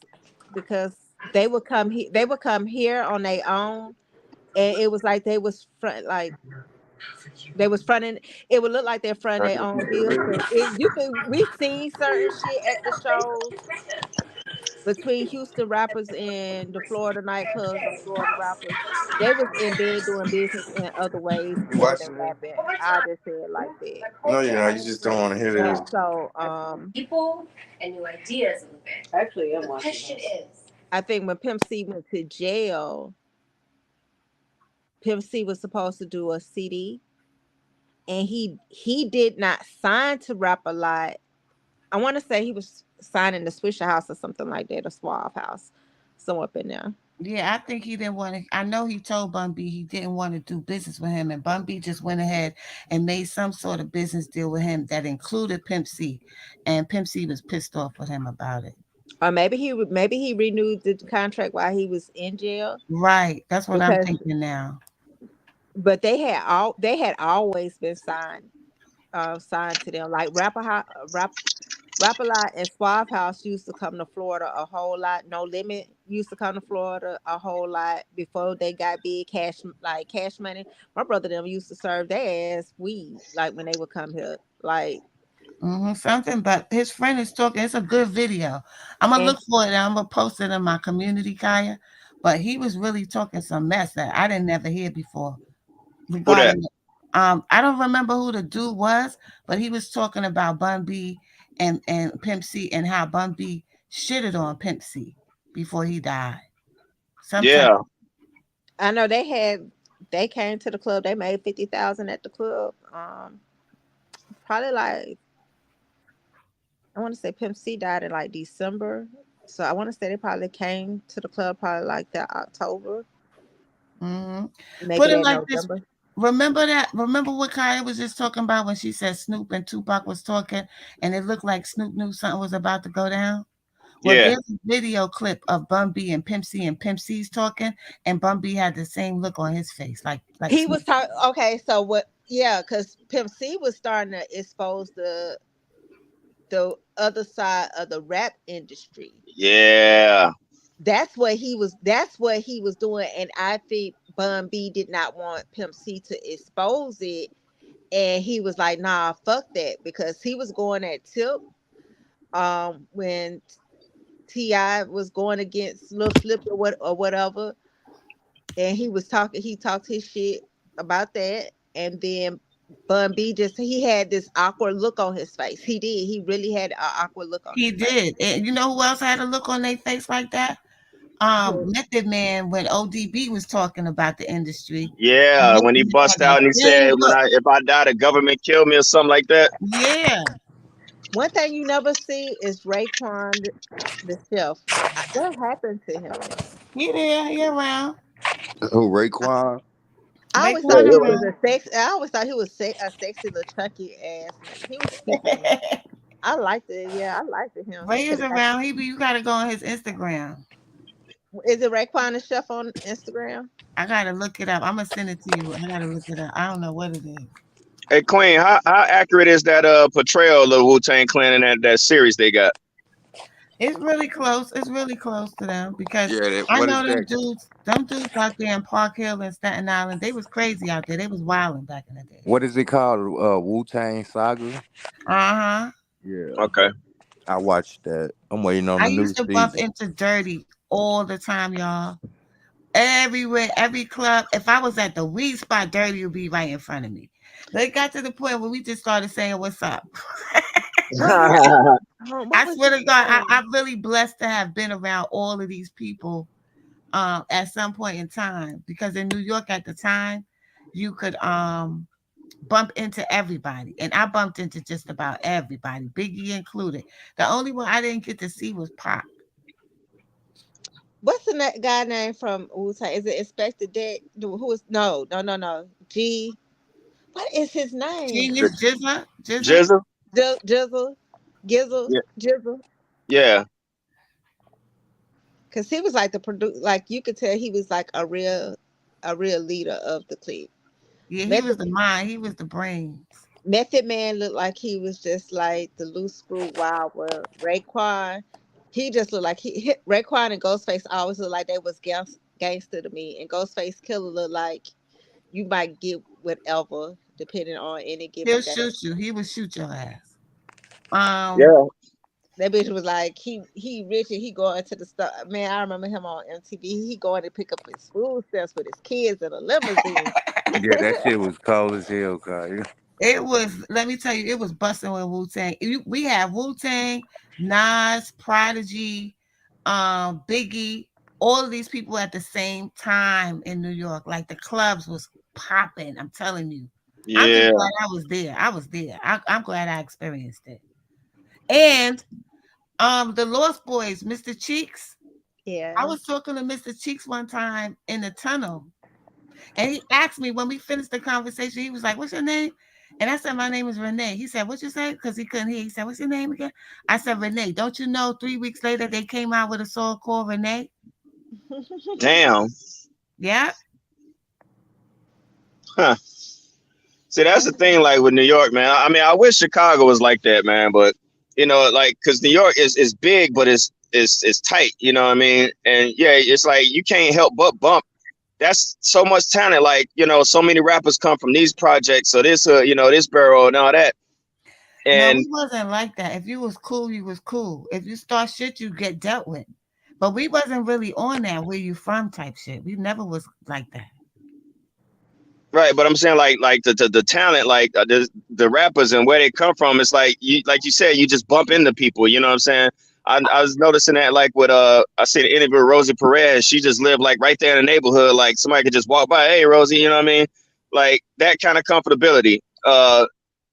because they would come here on their own, and it was like they was fronting. It would look like they're fronting their own deals because we've seen certain shit at the shows between Houston rappers and the Florida nightclubs or Florida rappers. They was in bed doing business in other ways You before they watching it? happened. I just say it like that. No, you're not. You just don't want to hear And this. so I think when Pimp C went to jail, Pimp C was supposed to do a CD, and he did not sign to Rap a Lot. I want to say he was signing the Swisher House or something like that, or Suave House, somewhere up in there. Yeah, I think he didn't want to. I know he told Bun B he didn't want to do business with him, and Bun B just went ahead and made some sort of business deal with him that included Pimp C, and Pimp C was pissed off with him about it. Or maybe he renewed the contract while he was in jail Right, that's what I'm because thinking now. but they had always been signed to them. Like Rap a Lot and Suave House used to come to Florida a whole lot. No Limit used to come to Florida a whole lot before they got big Cash Money. My brother them used to serve their ass weed like when they would come here. Like Something, but his friend is talking. It's a good video. I'm gonna and look for it. I'm gonna post it in my community, Kaya. But he was really talking some mess that I didn't never hear before Who that? regarding. I don't remember who the dude was, but he was talking about Bun B and Pimp C and how Bun B shitted on Pimp C before he died. Sometime. Yeah, I know they came to the club. They made 50,000 at the club. Probably like I want to say Pimp C died in like December, so I want to say they probably came to the club probably like that October, hmm maybe Put it that like this. November. Remember that? Remember what Kaya was just talking about when she said Snoop and Tupac was talking, and it looked like Snoop knew something was about to go down. Well, yeah. there's a video clip of Bun B and Pimp C's talking, and Bun B had the same look on his face, like He was Snoop. talking. Okay, so what? Yeah, because Pimp C was starting to expose the other side of the rap industry. Yeah. That's what he was doing, and I think Bun B did not want Pimp C to expose it, and he was like, "Nah, fuck that," because he was going at Tip when Ti was going against Lil Flip or whatever, and he talked his shit about that, and then Bun B just he had this awkward look on his face. He really had an awkward look on He his face. did, and you know who else had a look on their face like that? Who? Method Man when ODB was talking about the industry. Yeah. When he Had bust that out and he same said, "When look. if I die, the government kill me" or something like that. Yeah, One thing you never see is Raekwon the chef. What happened to him? he there, he around. Who, Raekwon? I always Yeah, thought Raekwon he yeah. was around. I always thought he was a sexy little chunky ass nigga. He was cute to me. I liked it. Yeah, I liked him. He Ray could is have got. around. You gotta go on his Instagram. Is it Raekwon the chef on Instagram? I gotta look it up. I'm gonna send it to you. I gotta look it up. I don't know what it is. Hey, Queen, how accurate is that portrayal of Wu Tang Clan in that series they got? It's really close. It's really close to them because Yeah, I what is know them that? dudes. Them dudes out there in Park Hill and Staten Island, they was crazy out there. They was wilding back in the day. What is it called? Wu-Tang Saga? Uh huh. Yeah, Okay. I watched that. I'm waiting on I the new used to bump season. into Dirty all the time, y'all. Everywhere, every club. If I was at the weed spot, Dirty would be right in front of me. They got to the point where we just started saying, "What's up?" What was what I was swear his to God, name? I'm really blessed to have been around all of these people at some point in time because in New York at the time, you could bump into everybody, and I bumped into just about everybody, Biggie included. The only one I didn't get to see was Pop. What's the guy name from Wu Tang? Is it Inspector Deck? Who is no. G. What is his name? Genius Jizza, Jizza. Jizza? Jizzle, Gizzle, Yeah. Jizzle. Yeah. Cause he was like the like you could tell he was like a real leader of the clique. Yeah, he was Method the mind. He was the brains. Method Man looked like he was just like the loose screw wild one. Raekwon, he just looked like Raekwon and Ghostface always looked like they was gangster to me, and Ghostface Killer looked like you might get whatever depending on any He'll given day. shoot you. He would shoot your ass. Um, Yeah. That bitch was like he rich and he going to the stuff. Man, I remember him on MTV. He going to pick up his food stamps with his kids in a limousine. Yeah, that shit was cold as hell, Kyle. it was. Let me tell you, it was busting with Wu Tang. We have Wu Tang, Nas, Prodigy, Biggie, all of these people at the same time in New York. Like the clubs was popping. I'm telling you. I'm just Yeah. glad I was there. I was there. I'm glad I experienced it. And the Lost Boys, Mr. Cheeks. I Yeah. was talking to Mr. Cheeks one time in the tunnel, and he asked me when we finished the conversation. He was like, "What's your name?" And I said, "My name is Renee." He said, "What you say?" Because he couldn't hear. He said, "What's your name again?" I said, "Renee." Don't you know? 3 weeks later, they came out with a song called Renee. Damn. Yeah, Huh. See, that's the thing. Like with New York, man. I mean, I wish Chicago was like that, man. But like, cause New York is big, but it's tight. You know what I mean? And yeah, it's like you can't help but bump. That's so much talent. Like so many rappers come from these projects, so this this borough and all that. No, And we wasn't like that. If you was cool, you was cool. If you start shit, you get dealt with. But we wasn't really on that where you from type shit. We never was like that. right, but I'm saying like the talent, like the rappers and where they come from. It's like you said, you just bump into people. You know what I'm saying? I was noticing that like with I seen an interview with Rosie Perez. She just lived like right there in the neighborhood. Like somebody could just walk by, hey Rosie, you know what I mean? Like that kind of comfortability.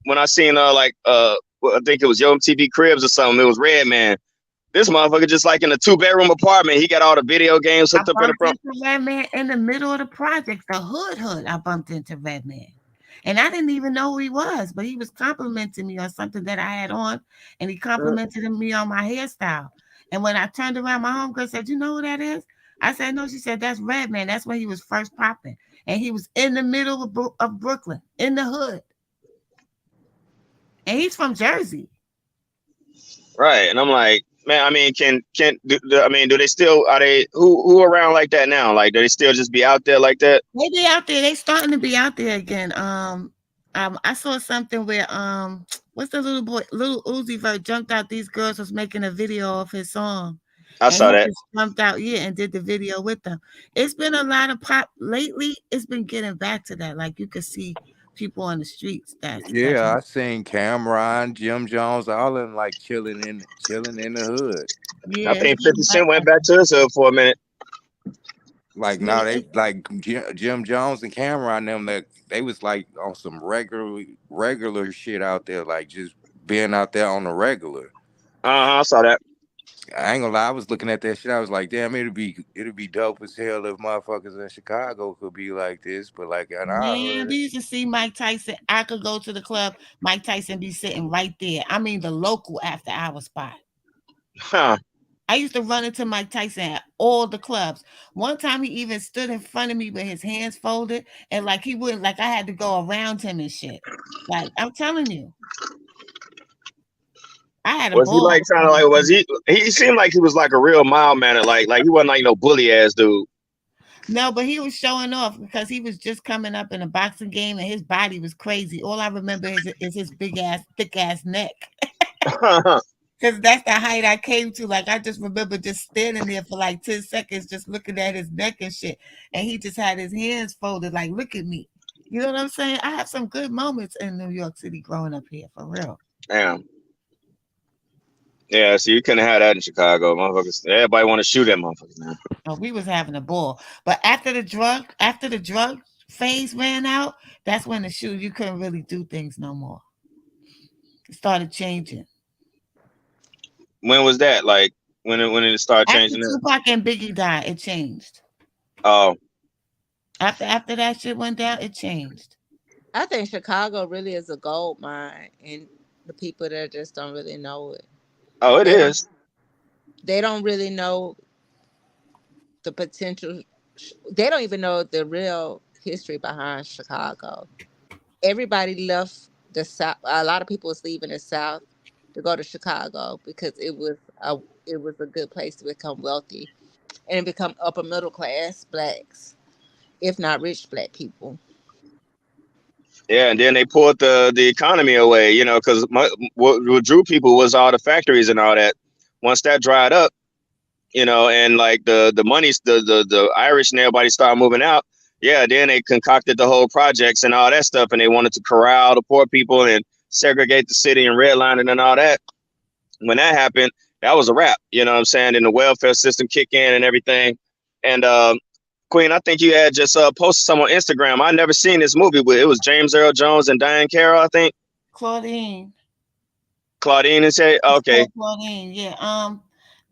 When I seen I think it was Yo MTV Cribs or something. It was Redman. This motherfucker just like in a 2-bedroom apartment. He got all the video games I hooked up in the bumped front. into Redman in the middle of the projects, the hood. I bumped into Redman. And I didn't even know who he was, but he was complimenting me on something that I had on, and he complimented me on my hairstyle. And when I turned around, my homegirl said, "You know who that is?" I said, "No." She said, "That's Redman. That's when he was first popping." And he was in the middle of Brooklyn, in the hood. And he's from Jersey. Right, and I'm like, man, I mean, I mean, do they still are they who around like that now? Like, do they still just be out there like that? They be out there. They starting to be out there again. I saw something where what's the little boy, little Uzi Vert jumped out. These girls was making a video of his song, I and saw he that. just jumped out, yeah, and did the video with them. It's been a lot of pop lately. It's been getting back to that. Like you could see people on the streets that's Yeah, I seen Cameron, Jim Jones, all of them like chilling in the hood. I yeah, it's think getting 50 back Cent went like back that. to his hood for a minute. Like Yeah, now they like Jim Jones and Cameron them that they was like on some regular shit out there, like just being out there on the regular. I saw that. I ain't gonna lie, I was looking at that shit. I was like, damn, it'd be dope as hell if motherfuckers in Chicago could be like this. But like in our Man, we hood, used to see Mike Tyson. I could go to the club. Mike Tyson be sitting right there. I mean, the local after hour spot. Huh. I used to run into Mike Tyson at all the clubs. One time he even stood in front of me with his hands folded and like he wouldn't like I had to go around him and shit. Like I'm telling you, I had a Was he ball like with kind of Mike like was Tyson. he seemed like he was like a real mild mannered, like he wasn't like no bully ass dude. No, but he was showing off because he was just coming up in a boxing game and his body was crazy. All I remember is his big ass, thick ass neck. Because that's the height I came to. Like, I just remember just standing there for like 10 seconds, just looking at his neck and shit. And he just had his hands folded, like, look at me. You know what I'm saying? I have some good moments in New York City growing up here, for real. Damn. Yeah, so you couldn't have that in Chicago, motherfuckers. Everybody want to shoot that motherfucker, man. Oh, we was having a ball. But after the drug phase ran out, that's when you couldn't really do things no more. It started changing. When was that? Like when it started After changing that? Tupac and Biggie died, it changed. Oh, After that shit went down, it changed. I think Chicago really is a gold mine, and the people there just don't really know it. oh, it They don't. is. They don't really know the potential. They don't even know the real history behind Chicago. Everybody left the South. A lot of people was leaving the South to go to Chicago because it was a good place to become wealthy and become upper middle class blacks, if not rich black people. Yeah, and then they pulled the economy away, because what drew people was all the factories and all that. Once that dried up, and like the money's the Irish and everybody started moving out. Yeah, then they concocted the whole projects and all that stuff, and they wanted to corral the poor people and segregate the city and redline it and all that. When that happened, that was a wrap. You know what I'm saying? And the welfare system kick in and everything. And Queen, I think you had just posted some on Instagram. I never seen this movie, but it was James Earl Jones and Diane Carroll, I think. Claudine. Claudine and say, It's okay. called Claudine. Yeah.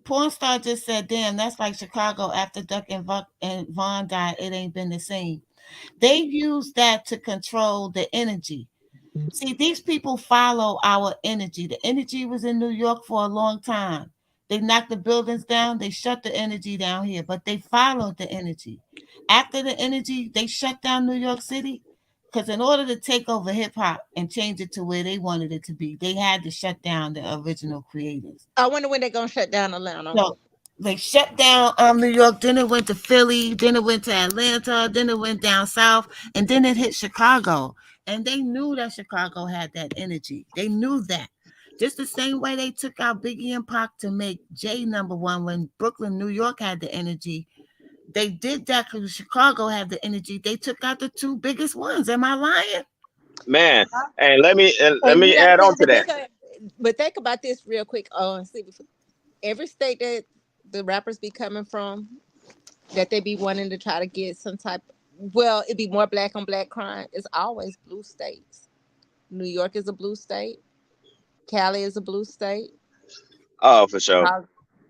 Porn star just said, "Damn, that's like Chicago after Duck and Vaughn died. It ain't been the same." They use that to control the energy. See, these people follow our energy. The energy was in New York for a long time. They knocked the buildings down. They shut the energy down here, but they followed the energy. After the energy, they shut down New York City. because in order to take over hip hop and change it to where they wanted it to be, they had to shut down the original creators. I wonder when they're gonna shut down Atlanta. So they shut down New York, then it went to Philly, then it went to Atlanta, then it went down south, and then it hit Chicago. And they knew that Chicago had that energy. They knew that. Just the same way they took out Biggie and Pac to make Jay number one when Brooklyn, New York had the energy. They did that because Chicago had the energy. They took out the two biggest ones. Am I lying? Man, and let And you me gotta add on think to the that. bigger, but think about this real quick. See, every state that the rappers be coming from, that they be wanting to try to get some type. Well, it'd be more black on black crime. It's always blue states. New York is a blue state. Cali is a blue state. Oh, for sure.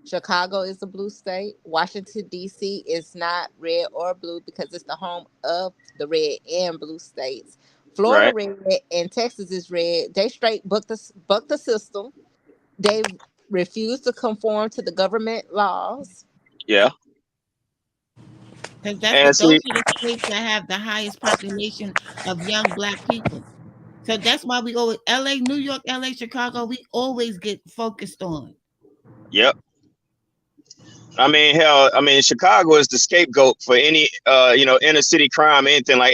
Chicago is a blue state. Washington, D.C. is not red or blue because it's the home of the red and blue states. Florida Right. red and Texas is red. They straight buck the system. They refuse to conform to the government laws. Yeah. Because that's And what those see, are the states that have the highest population of young black people. So that's why we always LA, New York, LA, Chicago, we always get focused on. yep. I mean, hell, I mean, Chicago is the scapegoat for any, inner city crime, anything like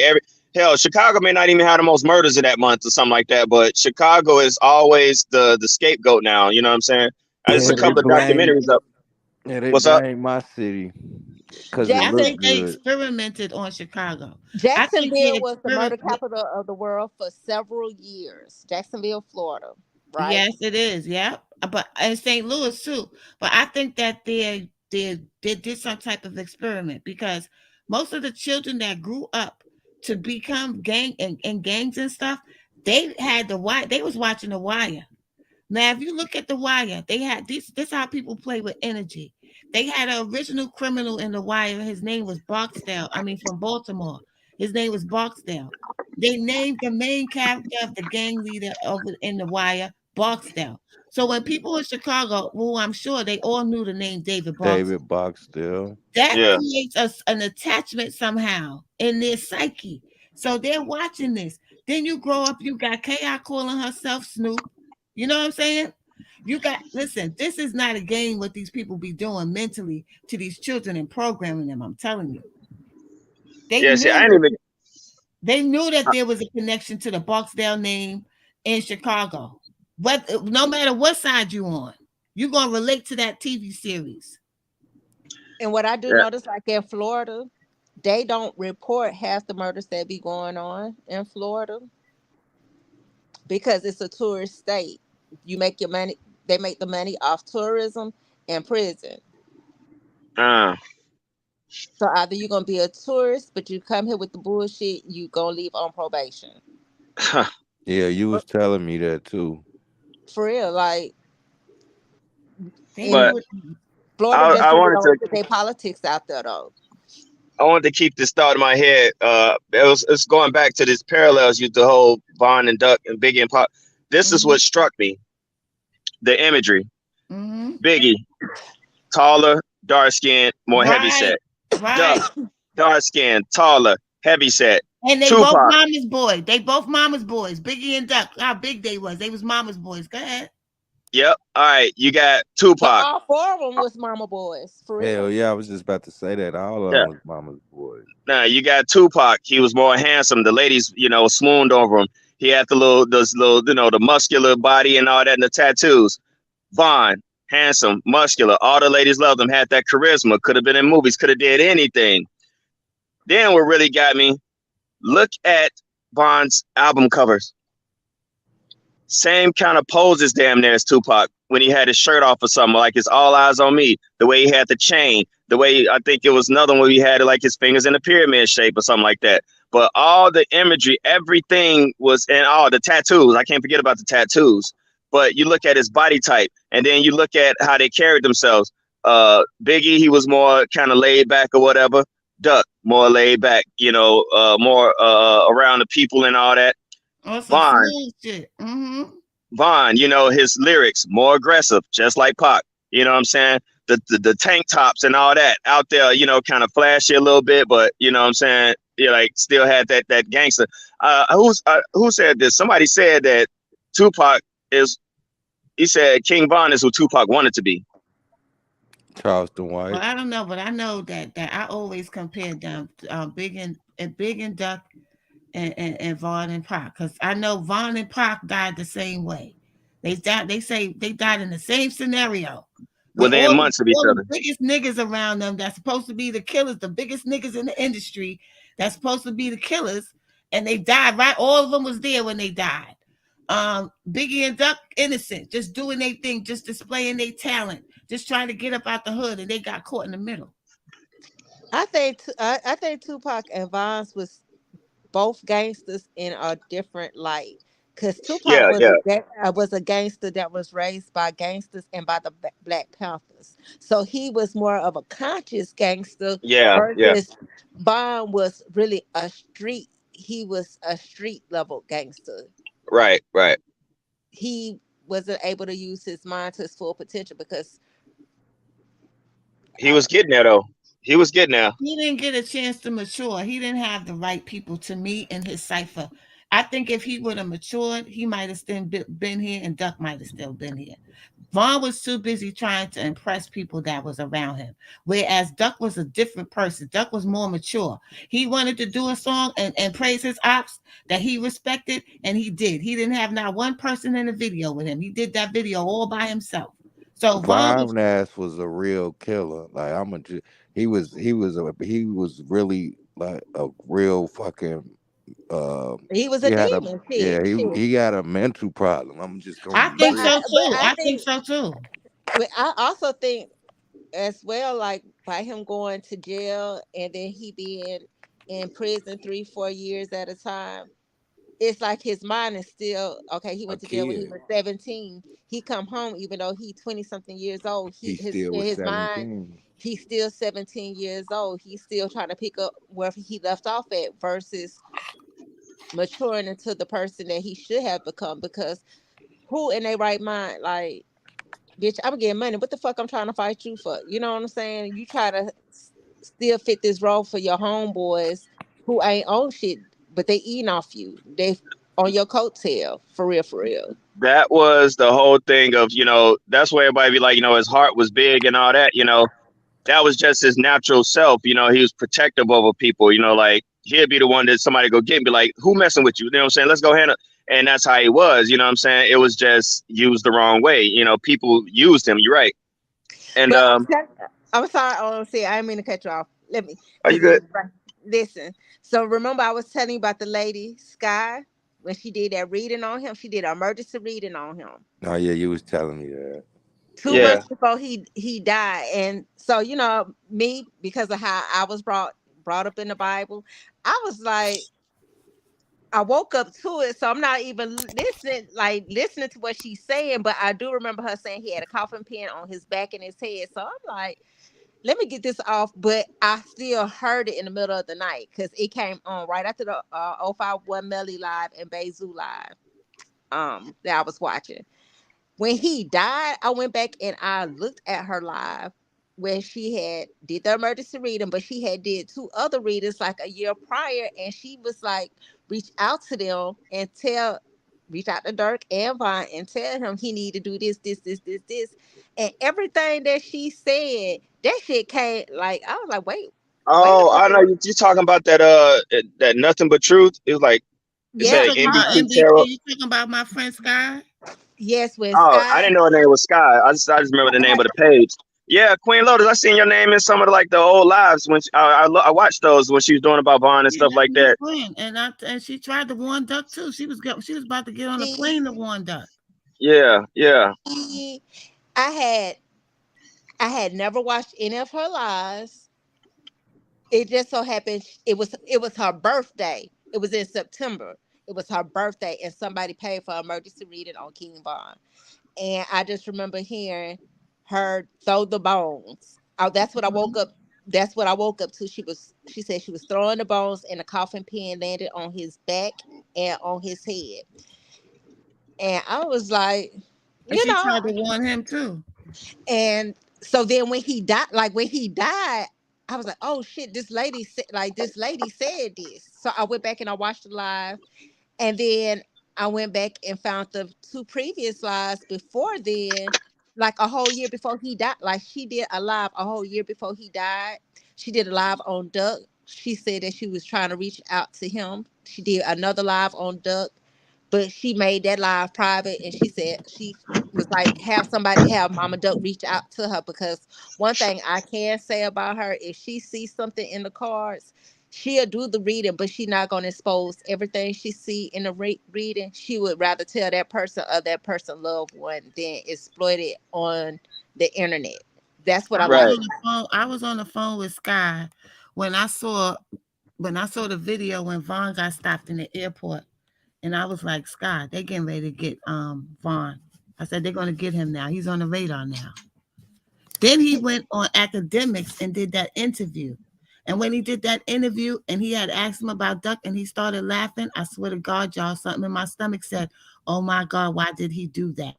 hell, Chicago may not even have the most murders in that month or something like that, but Chicago is always the scapegoat now. You know what I'm saying? There's Yeah, a they couple of blame. documentaries up. Yeah, they What's up? blame my city because it I look Jackson, think they good. experimented on Chicago. I think they Jacksonville was the murder experiment. capital of the world for several years. Jacksonville, Florida, right? Yes, it is. Yeah, but in St. Louis too. But I think that they did some type of experiment because most of the children that grew up to become gang and gangs and stuff, they had the wire. They was watching the wire. Now, if you look at the wire, they had this. This how people play with energy. They had an original criminal in the wire. His name was Barksdale. I mean, from Baltimore. His name was Barksdale. They named the main character of the gang leader over in the wire Barksdale. So when people in Chicago, well, I'm sure they all knew the name David Barksdale. David Boxdale. That Yeah. creates an attachment somehow in their psyche. So they're watching this. Then you grow up, you got K.I. calling herself Snoop. You know what I'm saying? Listen, this is not a game what these people be doing mentally to these children and programming them. I'm telling you. They Yeah. See, I knew ain't even. they knew that there was a connection to the Barksdale name in Chicago. But no matter what side you on, you're gonna relate to that TV series. And what I do Yeah. notice, like in Florida, they don't report half the murders that be going on in Florida because it's a tourist state. You make your money, they make the money off tourism and prison. Uh, So either you're gonna be a tourist, but you come here with the bullshit, you gonna leave on probation. Yeah, you was telling me that too. For real, like They in but knew it. Florida, I just really wanted to. don't put their politics out there though. I wanted to keep this thought in my head. It's going back to this parallels you the whole Von and Duck and Biggie and Pop. This is Mhm. what struck me: the imagery. Mhm. Biggie, taller, dark skinned, more heavy Right. set. Right. Duck, dark skinned, taller, heavy set. And they both Tupac, mama's boy. They both mama's boys. Biggie and Duck. How big they was. They was mama's boys. Go ahead. yep. All right, you got But Tupac. all four of them was mama boys, for Hell real. yeah, I was just about to say that. All of Yeah. them was mama's boys. Now you got Tupac. He was more handsome. The ladies, swooned over him. He had those little, the muscular body and all that, and the tattoos. Vaughn, handsome, muscular. All the ladies loved him. Had that charisma. Could have been in movies. Could have did anything. Then what really got me? Look at Vaughn's album covers. Same kind of poses, damn near as Tupac when he had his shirt off or something. Like it's all eyes on me. The way he had the chain. The way I think it was another one where he had like his fingers in a pyramid shape or something like that. But all the imagery, everything was, and all the tattoos. I can't forget about the tattoos. But you look at his body type, and then you look at how they carried themselves. Biggie, he was more kind of laid back or whatever. Duck, more laid back, more around the people and all that. On some Vaughn, smooth shit. Mm-hmm. Vaughn, his lyrics more aggressive, just like Pac. You know what I'm saying? The tank tops and all that out there, kind of flashy a little bit, but you know what I'm saying? yeah, like still had that gangster. Who said this? Somebody said that Tupac is. He said King Von is who Tupac wanted to be. Charleston Well, White. I don't know, but I know that I always compared them, Big and Duck and Vaughn and Pac, because I know Vaughn and Pac died the same way. They died. They say they died in the same scenario, with Within months of each all the other. biggest niggas around them that's supposed to be the killers, the biggest niggas in the industry that's supposed to be the killers, and they died. Right, all of them was there when they died. Biggie and Duck innocent, just doing their thing, just displaying their talent, just trying to get up out the hood, and they got caught in the middle. I think Tupac and Vance was both gangsters in a different light. Cause Tupac Yeah, yeah, was a gangster that was raised by gangsters and by the Black Panthers. So he was more of a conscious gangster yeah, yeah. versus Bond was really a street. He was a street level gangster. Right, right. He wasn't able to use his mind to his full potential because He was getting there though. He was getting there. He didn't get a chance to mature. He didn't have the right people to meet in his cipher. I think if he would have matured, he might have still been here, and Duck might have still been here. Vaughn was too busy trying to impress people that was around him, whereas Duck was a different person. Duck was more mature. He wanted to do a song and praise his ops that he respected, and he did. He didn't have not one person in the video with him. He did that video all by himself. So Vaughn was Von Ness was a real killer. Like he was really like a real fucking uh he was a he had a demon. yeah, Shit. he had a mental problem. I'm just gonna I be think real. so too. I I think think, so too. but I also think as well, like by him going to jail and then he being in prison 3 4 years at a time, it's like his mind is still okay. He A went to jail when he kid. was 17. He come home even though he 20 something years old. He His still in was his mind, 17. he's still 17 years old. He's still trying to pick up where he left off at versus maturing into the person that he should have become. Because who in their right mind, like, bitch, I'm getting money. What the fuck I'm trying to fight you for? You know what I'm saying? You try to still fit this role for your homeboys who ain't on shit, but they eating off you. They on your coattail, for real, for real. That was the whole thing of, that's where everybody be like, his heart was big and all that, that was just his natural self. He was protective over people, like he'd be the one that somebody go get and be like, who messing with you? You know what I'm saying? Let's go handle. And that's how he was, you know what I'm saying? It was just used the wrong way. People used him. You're right. And But I'm sorry, see, I didn't mean to cut you off. Let me, are you because good? listen. So remember, I was telling you about the lady Sky when she did that reading on him. She did an emergency reading on him. Oh yeah, you was telling me that. two Yeah. months before he died, and so me, because of how I was brought up in the Bible, I was like, I woke up to it, so I'm not even listening to what she's saying, but I do remember her saying he had a coffin pin on his back and his head. So I'm like, let me get this off, but I still heard it in the middle of the night because it came on right after the 051 Melly Live and Bezu Live that I was watching. When he died, I went back and I looked at her live where she had did the emergency reading, but she had did two other readings like a year prior, and she was like, reach out to them and reach out to Dirk and Vine and tell him he need to do this, and everything that she said, that shit came like I was like, wait a Oh, I know minute, you talking about that nothing but truth. It was like it You yeah, said talking about NBT MBT? Tarot. You talking about my friend Sky? yes, when Oh, I Sky, didn't know her name was Sky. I just remember the name of the page. Yeah, Queen Lotus. I seen your name in some of the old lives when I watched those when she was doing about Vaughn and Yeah, stuff that's like my that. friend, and she tried to warn Duck too. She was about to get on a see, plane to warn Duck. Yeah, yeah. he, I had I had never watched any of her lives. It just so happened it was her birthday. It was in September. It was her birthday, and somebody paid for emergency reading on King Von. And I just remember hearing her throw the bones. Oh, that's what I woke Mhm. up. That's what I woke up to. She said she was throwing the bones, and the coffin pin landed on his back and on his head. And I was like, And you she know, tried to warn him too. and so then when he died, like when he died, I was like, oh shit, this lady said like this lady said this. So I went back and I watched the live, and then I went back and found the two previous lives before then, like a whole year before he died. Like she did a live a whole year before he died. She did a live on Duck. She said that she was trying to reach out to him. She did another live on Duck, but she made that live private, and she said she was like, have Mama Duck reach out to her, because one thing I can say about her, if she sees something in the cards, she'll do the reading, but she's not going to expose everything she see in the reading. She would rather tell that person or that person loved one than exploit it on the internet. That's what I I was like. Right. on the phone. I was on the phone with Sky when I saw the video when Vaughn got stopped in the airport, and I was like, Sky, they getting ready to get Vaughn. I said they're gonna get him now. He's on the radar now. Then he went on academics and did that interview. And when he did that interview and he had asked him about Duck and he started laughing, I swear to God, y'all, something in my stomach said, oh my God, why did he do that?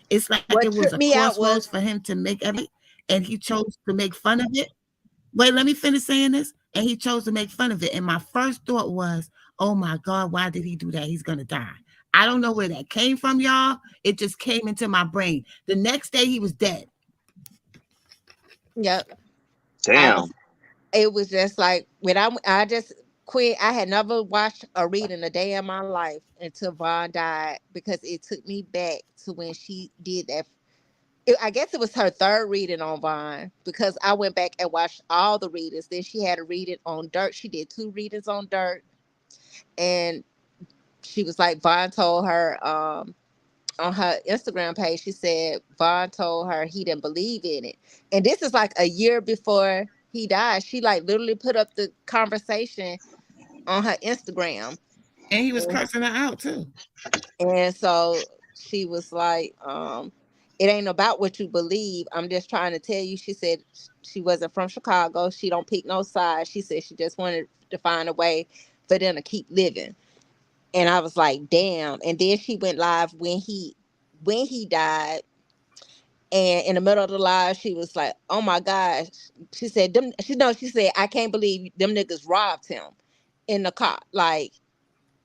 It's like it But was a crossroads what for tripped him me to out make was, everything right, and he chose to make fun of it. Wait, let me finish saying this. And he chose to make fun of it. And my first thought was, oh my God, why did he do that? He's going to die. I don't know where that came from, y'all. It just came into my brain. The next day, he was dead. yeah, I was. Damn. It was just like when I just quit. I had never watched a reading a day in my life until Vaughn died, because it took me back to when she did that. I guess it was her third reading on Vaughn, because I went back and watched all the readings. Then she had a reading on Dirt. She did two readings on Dirt, and she was like, Vaughn told her on her Instagram page, she said Vaughn told her he didn't believe in it. And this is like a year before he died. She like literally put up the conversation on her Instagram. And he was And, cursing her out, too. and so she was like, it ain't about what you believe. I'm just trying to tell you. She said she wasn't from Chicago. She don't pick no sides. She said she just wanted to find a way for them to keep living. And I was like, damn. And then she went live when he died. And in the middle of the live, she was like, "Oh my gosh!" She said, "Them." She said, "I can't believe them niggas robbed him in the car." Like,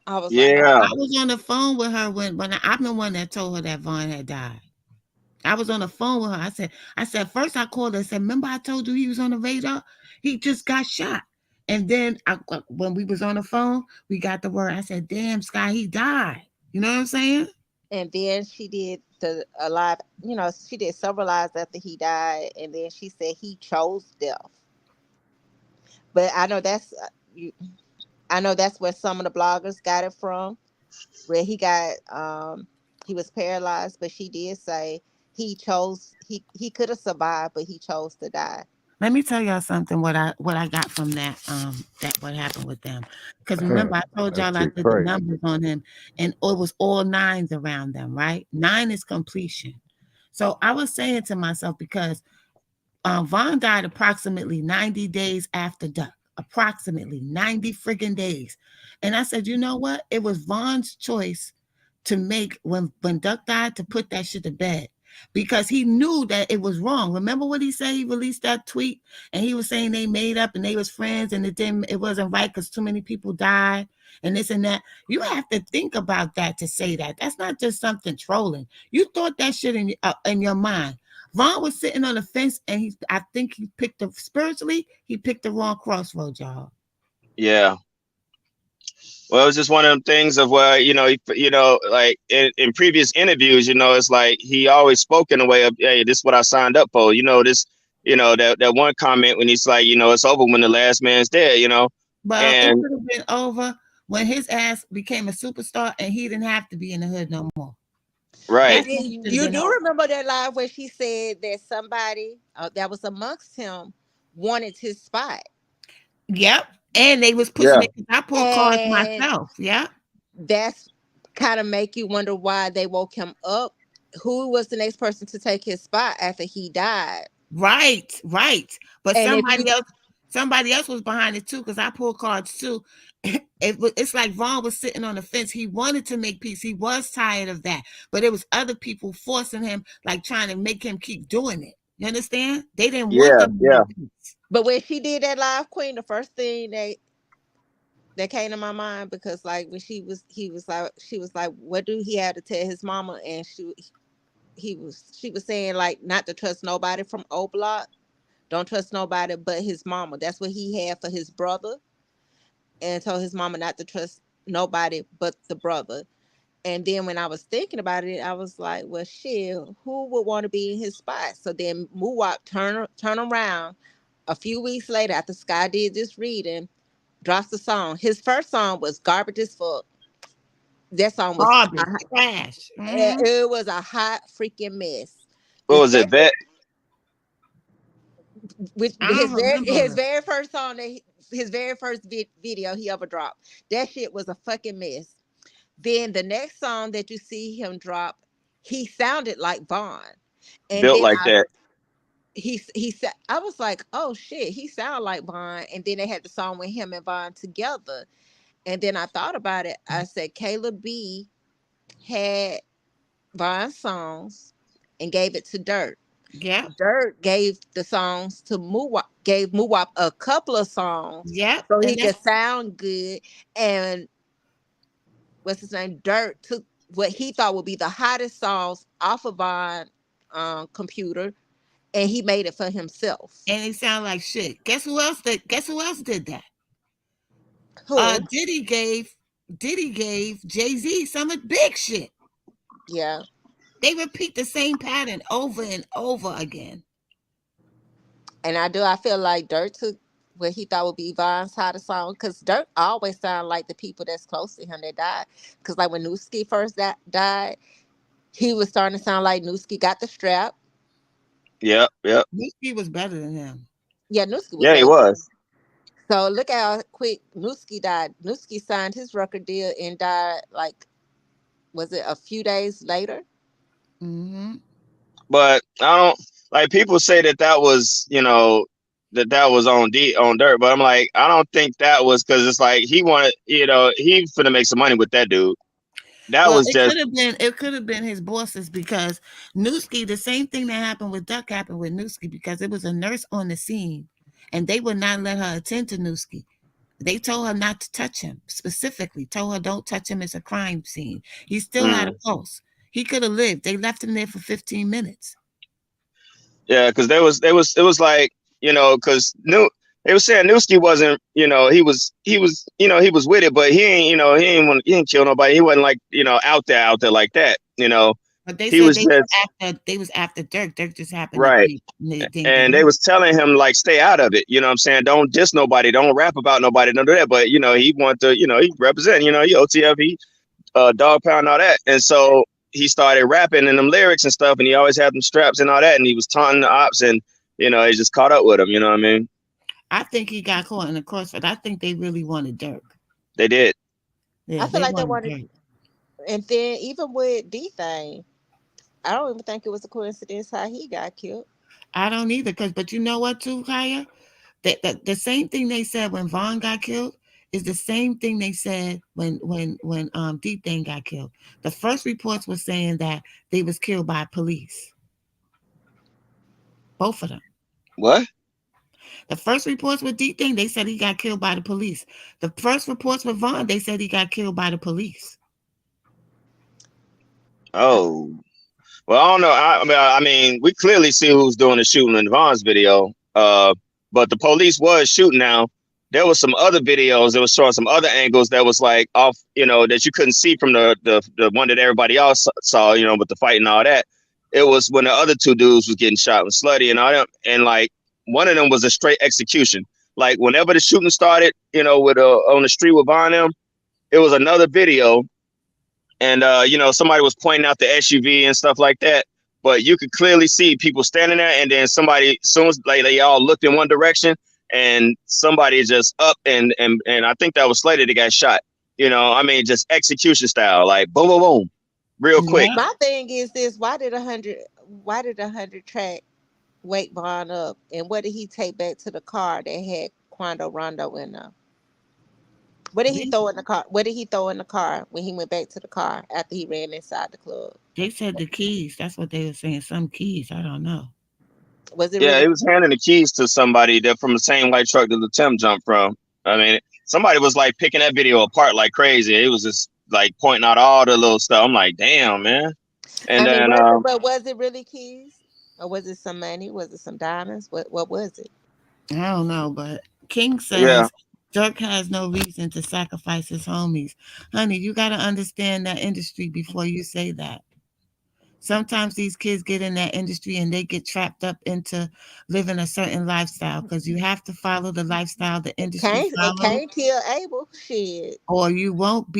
I was like, "Oh." Yeah. I was on the phone with her when I'm the one that told her that Vaughn had died. I was on the phone with her. I said, first I called her and said, remember I told you he was on the radar? He just got shot. And then when we was on the phone, we got the word. I said, damn, Sky, he died. You know what I'm saying? And then she did the a live. She did several lives after he died, and then she said he chose death. But I know that's where some of the bloggers got it from, where he was paralyzed, but she did say he could have survived, but he chose to die. Let me tell y'all something. What I got from that what happened with them. Because remember, I told That y'all I shit did the crazy. numbers on him, and it was all nines around them, right? Nine is completion. So I was saying to myself, because Vaughn died approximately 90 days after Duck, approximately 90 friggin' days. And I said, you know what? It was Vaughn's choice to make when Duck died to put that shit to bed, because he knew that it was wrong. Remember what he said? He released that tweet and he was saying they made up and they was friends and it wasn't right because too many people died and this and that. You have to think about that to say that. That's not just something trolling. You thought that shit in your mind. Vaughn was sitting on the fence, and I think he picked the spiritually. He picked the wrong crossroad, y'all. Yeah. Well, it was just one of them things of where, like in previous interviews, it's like he always spoke in a way of, hey, this is what I signed up for. That one comment when he's like, it's over when the last man's dead. Well, it And would have been over when his ass became a superstar, and he didn't have to be in the hood no more. right. And That's when then it should have you been do over. remember that live where she said that somebody that was amongst him wanted his spot, Yep. And they was pushing Yeah. it 'cause I pulled cards and myself. Yeah. that's kind of make you wonder why they woke him up. Who was the next person to take his spot after he died? Right. Right. But And if you somebody else was behind it too, because I pulled cards too. It's like Vaughn was sitting on the fence. He wanted to make peace. He was tired of that. But it was other people forcing him, like trying to make him keep doing it. You understand? They didn't want Yeah, them to yeah. make peace. But when she did that live queen, the first thing that came to my mind, because like when she was like, what do he have to tell his mama? And she was saying like not to trust nobody from O Block. Don't trust nobody but his mama. That's what he had for his brother, and told his mama not to trust nobody but the brother. And then when I was thinking about it, I was like, well, shit, who would want to be in his spot? So then Muwap turn around a few weeks later after Sky did this reading, drops the song. His first song was garbage as fuck. That song was Garbage, trash. it was a hot freaking mess. What The was it? second, Bet. which I don't his remember. very first song his very first video he ever dropped, that shit was a fucking mess. Then the next song that you see him drop, he sounded like Vaughn. And Built then like that. he said, I was like, oh shit, he sound like Vaughn. And then they had the song with him and Vaughn together. And then I thought about it. I said Caleb B had Vaughn's songs and gave it to Dirt. Yep, Dirt gave the songs to Muwap, gave Muwap a couple of songs yep. so he And could that's sound good. And what's his name? Dirt took what he thought would be the hottest songs off of Vaughn computer, and he made it for himself. and it sound like shit. Guess who else did that? Who? Diddy gave Jay-Z some of big shit. Yeah. They repeat the same pattern over and over again. And I feel like Dirt took what he thought would be Vaughn's hottest song, because Dirt always sound like the people that's close to him that died. Because like when Newski first died, he was starting to sound like Newski got the strap. Yep, yep. Whiskey was better than him. Yeah, Newski was Yeah, he way better. was. So look at how quick Newski died. Newski signed his record deal and died like, was it a few days later? Mm-hmm. But I don't like people say that that was, that was on Dirt. But I'm like, I don't think that was because it's like he wanted, he finna make some money with that dude. That Well, was just it could have been his bosses because Newski, the same thing that happened with Duck happened with Newski because it was a nurse on the scene and they would not let her attend to Newski. They told her not to touch him, specifically told her don't touch him. It's a crime scene. He still had a mm, pulse. He could have lived. They left him there for 15 minutes. yeah, because it was like because new they were saying Newski wasn't he was with it, but he ain't he ain't kill nobody. He wasn't like out there like that. But they He said was just they was after Dirk. Dirk just happened to right. be didn't get And they him. was telling him like stay out of it. You know what I'm saying? Don't diss nobody. Don't rap about nobody. Don't do that. But he want to. He represent. He OTF. He dog pound all that. And so he started rapping in them lyrics and stuff. And he always had them straps and all that. And he was taunting the ops. And it just caught up with him. You know what I mean? I think he got caught in the crossfire. I think they really wanted Dirk. They did. Yeah, I feel they like they wanted wanted, Dirk. and then even with D Thing, I don't even think it was a coincidence how he got killed. I don't either, but you know what too, Kaya? The same thing they said when Vaughn got killed is the same thing they said when Deep Thing got killed. The first reports were saying that they was killed by police. Both of them. What? The first reports with Deep Thing, they said he got killed by the police. The first reports with Vaughn, they said he got killed by the police. Oh. Well, I don't know. I mean, we clearly see who's doing the shooting in Vaughn's video. But the police was shooting. Now there was some other videos that was showing some other angles that was like off, that you couldn't see from the one that everybody else saw, with the fight and all that. It was when the other two dudes was getting shot with Slutty and all that, and like one of them was a straight execution. Like whenever the shooting started, with on the street with Vaughn them, it was another video and somebody was pointing out the SUV and stuff like that. But you could clearly see people standing there, and then somebody, as soon as like they all looked in one direction, and somebody just up and I think that was Slater that got shot. I mean, just execution style, like boom, boom, boom, real quick. Yeah. My thing is this: why did 100 track wake Vaughn up, and what did he take back to the car that had Quando Rondo in there? What did he They, throw in the car? What did he throw in the car when he went back to the car after he ran inside the club? they said the keys. That's what they were saying. Some keys. I don't know. Was it Yeah, really? he was handing the keys to somebody that from the same white truck that the Tim jumped from. I mean, somebody was like picking that video apart like crazy. It was just like pointing out all the little stuff. I'm like, damn, man. And I mean, then, was it really keys, or was it some money? Was it some diamonds? What was it? I don't know, but King yeah, says Dirk has no reason to sacrifice his homies. Honey, you got to understand that industry before you say that. Sometimes these kids get in that industry and they get trapped up into living a certain lifestyle because you have to follow the lifestyle the industry follows, Can't kill Abel. Shit. or you won't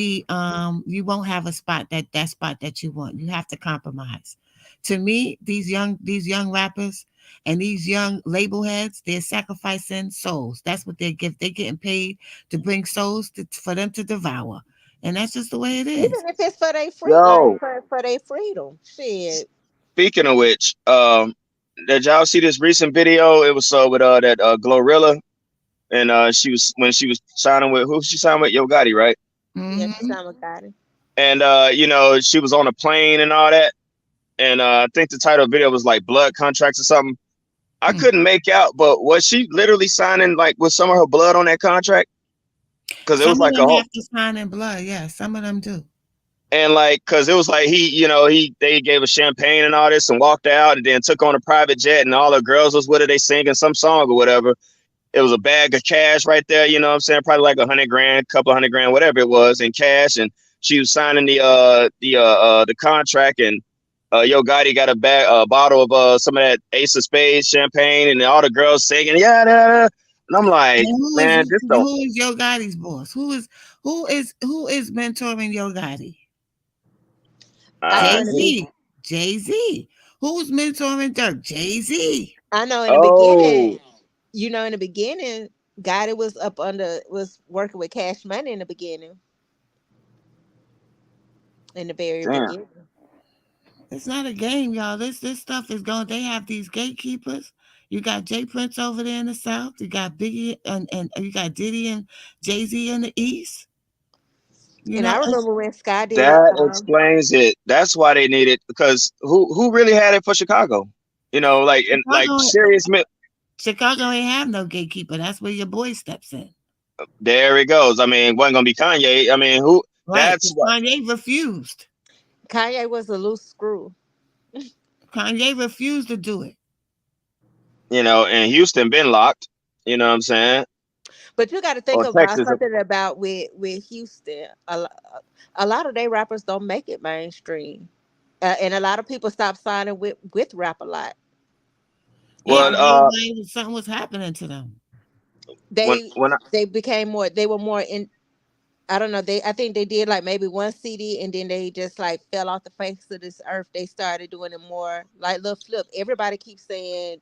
have a spot that spot that you want. You have to compromise. To me, these young rappers and these young label heads, they're sacrificing souls. That's what they're getting paid to bring souls for them to devour, and that's just the way it is. Even if it's for their free, like yo. for their freedom. Shit. Speaking of which, did y'all see this recent video? It was with that Glorilla, and she was when she was signing with who she signed with Yo Gotti, right? Yeah, she Hmm. sound got it. And she was on a plane and all that. And I think the title of the video was like blood contracts or something. I couldn't make out, but was she literally signing like with some of her blood on that contract? Because it Some was of like a them whole have to sign in blood. Yeah, some of them do. and like because it was like they gave a champagne and all this and walked out and then took on a private jet and all the girls was with her. They singing some song or whatever. It was a bag of cash right there. You know what I'm saying? Probably like 100 grand, couple 100 grand, whatever it was in cash. And she was signing the contract and Yo Gotti got a bottle of some of that Ace of Spades champagne and all the girls singing, yeah, yeah, yeah. And I'm And like, man, this don't. who is Yo Gotti's boss? Who is mentoring Yo Gotti? I know I Jay in the see. Z. Jay Z. Who's mentoring Dirk? Jay Z. I know in the beginning, Oh, in the beginning, Gotti was working with Cash Money in the beginning, in the very damn. beginning. It's not a game, y'all. This stuff is going. They have these gatekeepers. You got Jay Prince over there in the South. You got Biggie and you got Diddy and Jay Z in the East. You And know, I it's remember when Sky did That explains it. That's why they need it because who really had it for Chicago? Like and like Chicago. serious. Chicago ain't have no gatekeeper. That's where your boy steps in. There it goes. I mean, it wasn't gonna be Kanye. I mean, who? Right. That's Because what Kanye refused. Kanye was a loose screw. Kanye refused to do it. And Houston been locked. You know what I'm saying? But you got to think Or about Texas. something about with Houston. A lot of their rappers don't make it mainstream, and a lot of people stop signing with Rap a Lot. Yeah, Well, because something was happening to them. when They when I, they became more. They were more in. I don't know. I think they did like maybe one CD, and then they just like fell off the face of this earth. They started doing it more like Lil Flip. Everybody keeps saying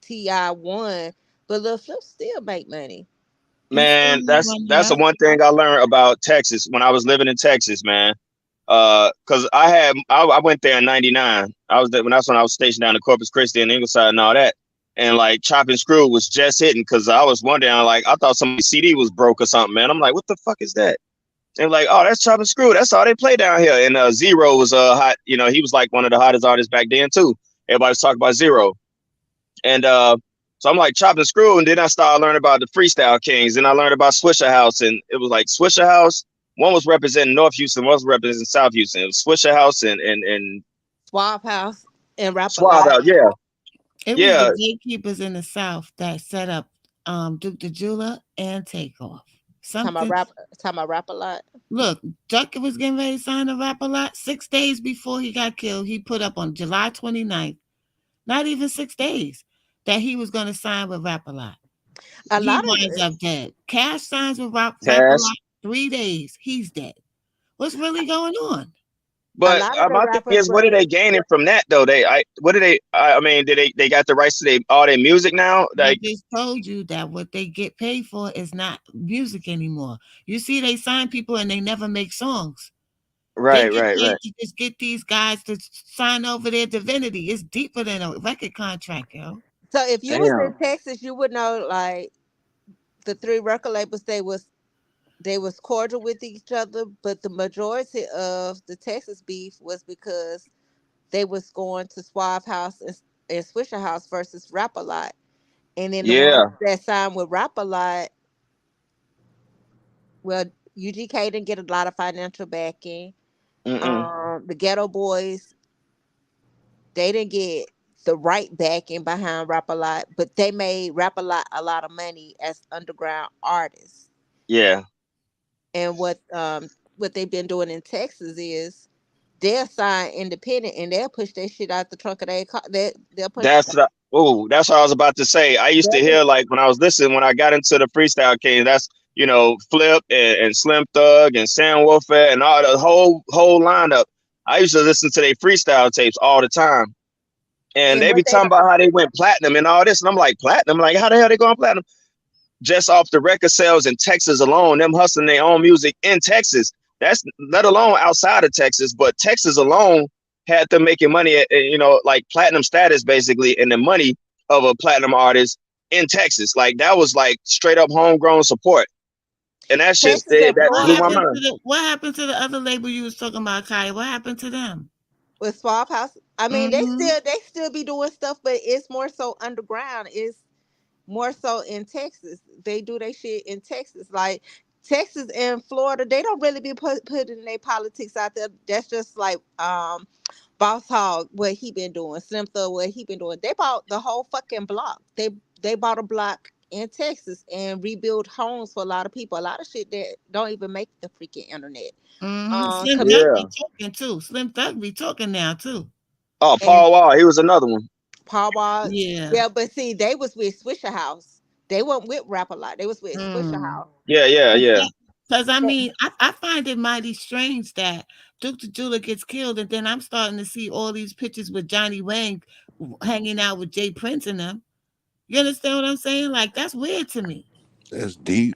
Ti won, but Lil Flip still make money. He still man, has that's money, that's yeah. the one thing I learned about Texas when I was living in Texas, man. Cause I went there in '99. I was there when that's when I was stationed down in Corpus Christi and Ingleside and all that. And like Chop and Screw was just hitting because I was wondering, like, I thought somebody's CD was broke or something, man. I'm like, what the fuck is that? And like, oh, that's Chop and Screw. That's all they play down here. And Zero was hot. He was like one of the hottest artists back then too. Everybody was talking about Zero. And so I'm like Chop and Screw. And then I started learning about the Freestyle Kings. And I learned about Swisher House. And it was like Swisher House. One was representing North Houston, one was representing South Houston. It was Swisher House and Swap House and Rap a Suave Lot. House. Yeah, It was the yeah, gatekeepers in the South that set up Duke the Jeweler and Takeoff. Something. Talking about Rap a Lot. Look, Duck was getting ready to sign a rap a lot. 6 days before he got killed, he put up on July 29th, not even 6 days, that he was going to sign with Rap a Lot. A He lot of winds up dead. Cash signs with Rap a Cash. Lot. 3 days, he's dead. What's really going on? a But lot of the my thing rappers is, what are were they gaining from that though? What do they? I mean, did they got the rights to all their music now? I Like, just told you that what they get paid for is not music anymore. You see, they sign people and they never make songs. They right, get right, paid right. to just get these guys to sign over their divinity. It's deeper than a record contract, yo. so if you was in Damn. Texas, you would know like the three record labels they was cordial with each other, but the majority of the Texas beef was because they was going to Suave House in Swisher House versus Rap a Lot. And then the ones Yeah. that signed with Rap a Lot, well, UGK didn't get a lot of financial backing. Mm-mm. The Ghetto Boys, they didn't get the right backing behind Rap a Lot, but they made Rap a lot of money as underground artists. Yeah. And what they've been doing in Texas is they'll sign independent and they'll push their shit out the trunk of their car. They'll push. That's what I was about to say. I used to They'll, hear like when I was listening when I got into the freestyle case. That's Flip and Slim Thug and Sam Warfare and all the whole lineup. I used to listen to their freestyle tapes all the time, and and they be what they talking about how they went platinum and all this, and I'm like platinum, like how the hell they going platinum? Just off the record sales in Texas alone, them hustling their own music in Texas. That's let alone outside of Texas, but Texas alone had them making money like platinum status basically, and the money of a platinum artist in Texas. Like that was like straight up homegrown support. And that shit Texas stayed, and that blew my Florida mind. What happened to the other label you was talking about, Kai? What happened to them? with Swab House, I mean, Mm-hmm. they still be doing stuff, but it's more so underground. It's more so in Texas. They do their shit in Texas. Like Texas and Florida, they don't really be putting their politics out there. That's just like Boss Hog, what he been doing, Slim Thug, what he been doing. They bought the whole fucking block. They bought a block in Texas and rebuild homes for a lot of people. A lot of shit that don't even make the freaking internet. Mm-hmm. Slim Commu- Thug Yeah. be talking too. Slim Thug be talking now too. Oh, and Paul Wall, he was another one. Paul Wall, Yeah. yeah, but see, they was with Swisher House. They weren't with Rap a Lot. They was with Swisher Mm. House. Yeah, yeah, yeah. Because I mean, I find it mighty strange that Duke the Jeweler gets killed, and then I'm starting to see all these pictures with Johnny Wang hanging out with Jay Prince and them. You understand what I'm saying? Like that's weird to me. That's deep.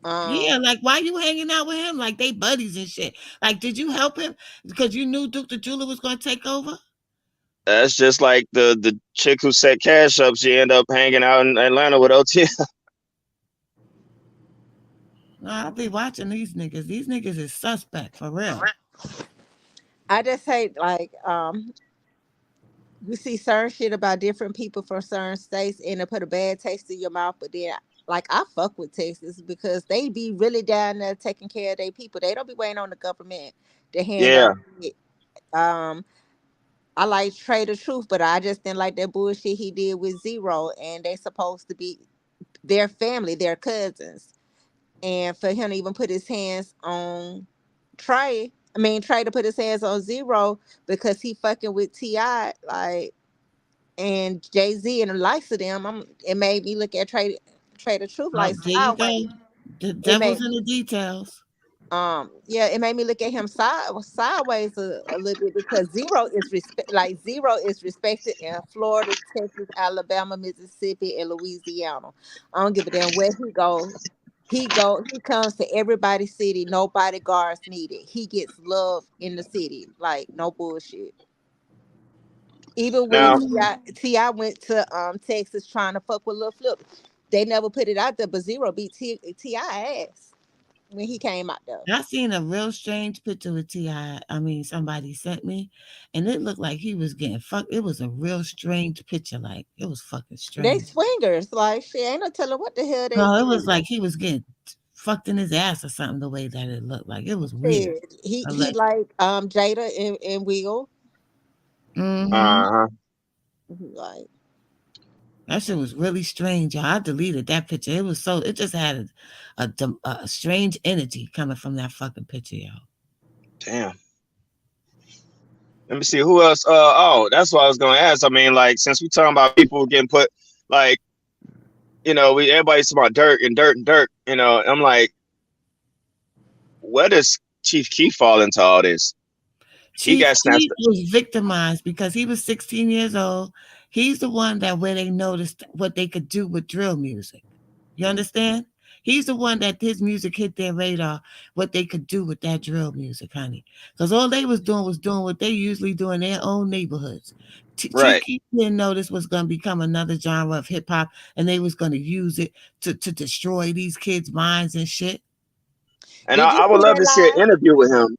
Yeah, Um, like why you hanging out with him? Like they buddies and shit. Like, did you help him because you knew Duke the Jeweler was going to take over? That's just like the chick who set cash up. She ended up hanging out in Atlanta with OT. No, I'll be watching these niggas. These niggas is suspect for real. I just hate like you see certain shit about different people from certain states and it put a bad taste in your mouth, but then like I fuck with Texas because they be really down there taking care of their people. They don't be waiting on the government to hand Yeah. out shit. Um, I like Trader Truth, but I just didn't like that bullshit he did with Zero, and they supposed to be their family, their cousins, and for him to even put his hands on Trey. I mean, Trey to put his hands on Zero because he fucking with Ti, like and Jay Z and the likes of them. It made me look at Trader Truth Oh, like there you go. sideways. The It made devil's in the details. yeah, it made me look at him sideways a little bit because Zero is respected in Florida, Texas, Alabama, Mississippi, and Louisiana. I don't give a damn where he go. He comes to everybody's city, no bodyguards needed. He gets love in the city. Like no bullshit. Even when Now, Mm, Ti went to Texas trying to fuck with Lil Flip, they never put it out there. But Zero beat Ti ass when he came out there. I seen a real strange picture with T.I. I mean, somebody sent me, and it looked like he was getting fucked. It was a real strange picture. Like, it was fucking They strange. swingers, like she ain't no telling what the hell they No, it do. was like he was getting fucked in his ass or something, the way that it looked like. It was weird. Shit. He Allegedly. like Jada and Will. Mm-hmm. uh-huh. Like That shit was really strange, y'all. I deleted that picture. It was so, it just had a strange energy coming from that fucking picture, y'all. Damn. Let me see who else. Oh, that's what I was gonna ask. I mean, like, since we talking about people getting put, like, we everybody's talking about dirt and dirt and dirt. I'm like, where does Chief Keef fall into all this? He Chief got snatched. Keef was victimized because he was 16 years old. He's the one that where they noticed what they could do with drill music. You understand? He's the one that his music hit their radar, what they could do with that drill music, honey. Because all they was doing what they usually do in their own neighborhoods. Chief Right. Keef didn't know this was going to become another genre of hip hop, and they was going to use it to destroy these kids' minds and shit. And did you I would see love that to see an live? interview with him.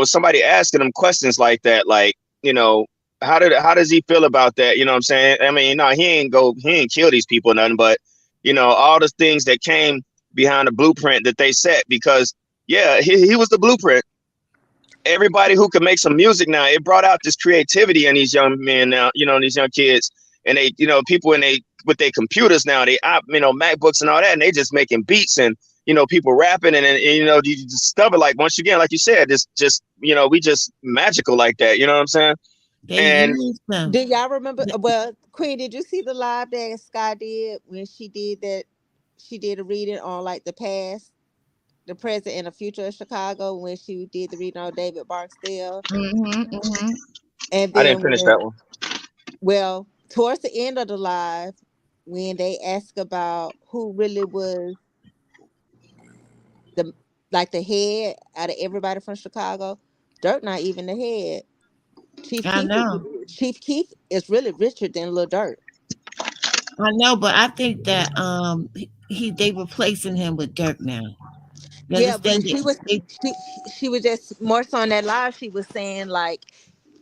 Somebody asking him questions like that, like, you know, how does he feel about that? You know what I'm saying? I mean, no, he ain't kill these people or nothing, but all the things that came behind the blueprint that they set, because yeah, he was the blueprint. Everybody who could make some music now, it brought out this creativity in these young men now, these young kids, and they, people in they with their computers now, they MacBooks and all that, and they just making beats, and people rapping, and you just discover, like, once again, like you said, this just we just magical like that, you know what I'm saying? They And use them. Do y'all remember? Well, Queen, did you see the live that Sky did when she did that? She did a reading on like the past, the present, and the future of Chicago when she did the reading on David Barksdale. Mm-hmm, mm-hmm. And I didn't then finish that one. well, towards the end of the live, when they ask about who really was the like the head out of everybody from Chicago, Dirk not even the head. I know. Chief Keef is really richer than Lil Durk. I know, but I think that they replacing him with Dirk now. You Yeah, but understand it? They, she was just more so on that live. She was saying like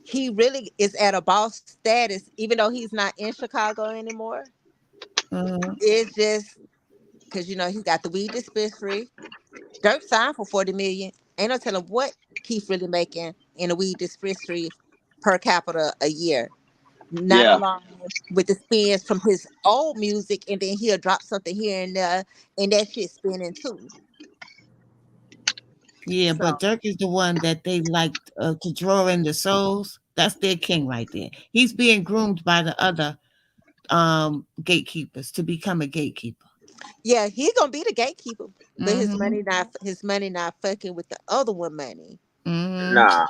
he really is at a boss status, even though he's not in Chicago anymore. uh, It's just because he got the weed dispensary. Dirk signed for 40 million. Ain't no telling what Keith really making in a weed dispensary per capita a year. Not Yeah, along with the spins from his old music, and then he'll drop something here and there, and that shit's spinning too. yeah, So but Dirk is the one that they like to draw in the souls. That's their king right there. He's being groomed by the other gatekeepers to become a gatekeeper. yeah, he's gonna be the gatekeeper, but Mm-hmm. his money not fucking with the other one money. Mm-hmm. nah.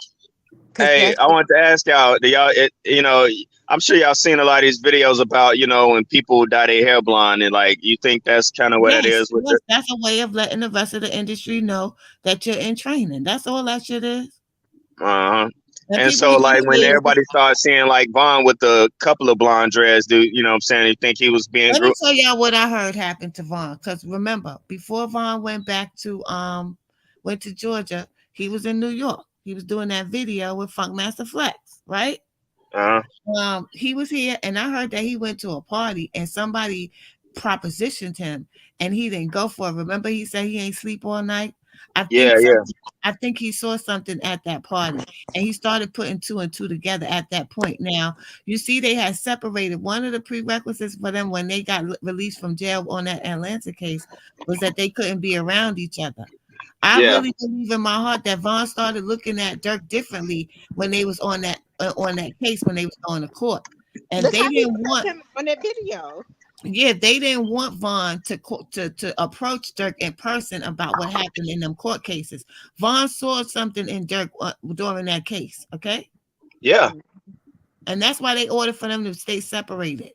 Cause Hey, that's I want to ask y'all, do y'all, I'm sure y'all seen a lot of these videos about, when people dye their hair blonde, and like, you think that's kind of what it Yes, is with yes, the, that's a way of letting the rest of the industry know that you're in training. That's all that shit is. uh-huh. And And people so, with like, good when hair. everybody started seeing, like, Vaughn with a couple of blonde dreads, you know what I'm saying? You think he was being Let me tell y'all what I heard happened to Vaughn. Because remember, before Vaughn went to Georgia, he was in New York. He was doing that video with Funkmaster Flex, right? uh He was here, and I heard that he went to a party and somebody propositioned him, and he didn't go for it. Remember, he said he ain't sleep all night. I yeah, think yeah, something. I think he saw something at that party, and he started putting two and two together at that point. Now, you see, they had separated. One of the prerequisites for them when they got released from jail on that Atlanta case was that they couldn't be around each other. I yeah, really believe in my heart that Vaughn started looking at Dirk differently when they was on that case when they was going to court, and look they how he didn't pressed want. him on that video. Yeah, they didn't want Vaughn to approach Dirk in person about what happened in them court cases. Vaughn saw something in Dirk during that case, okay, yeah. and that's why they ordered for them to stay separated.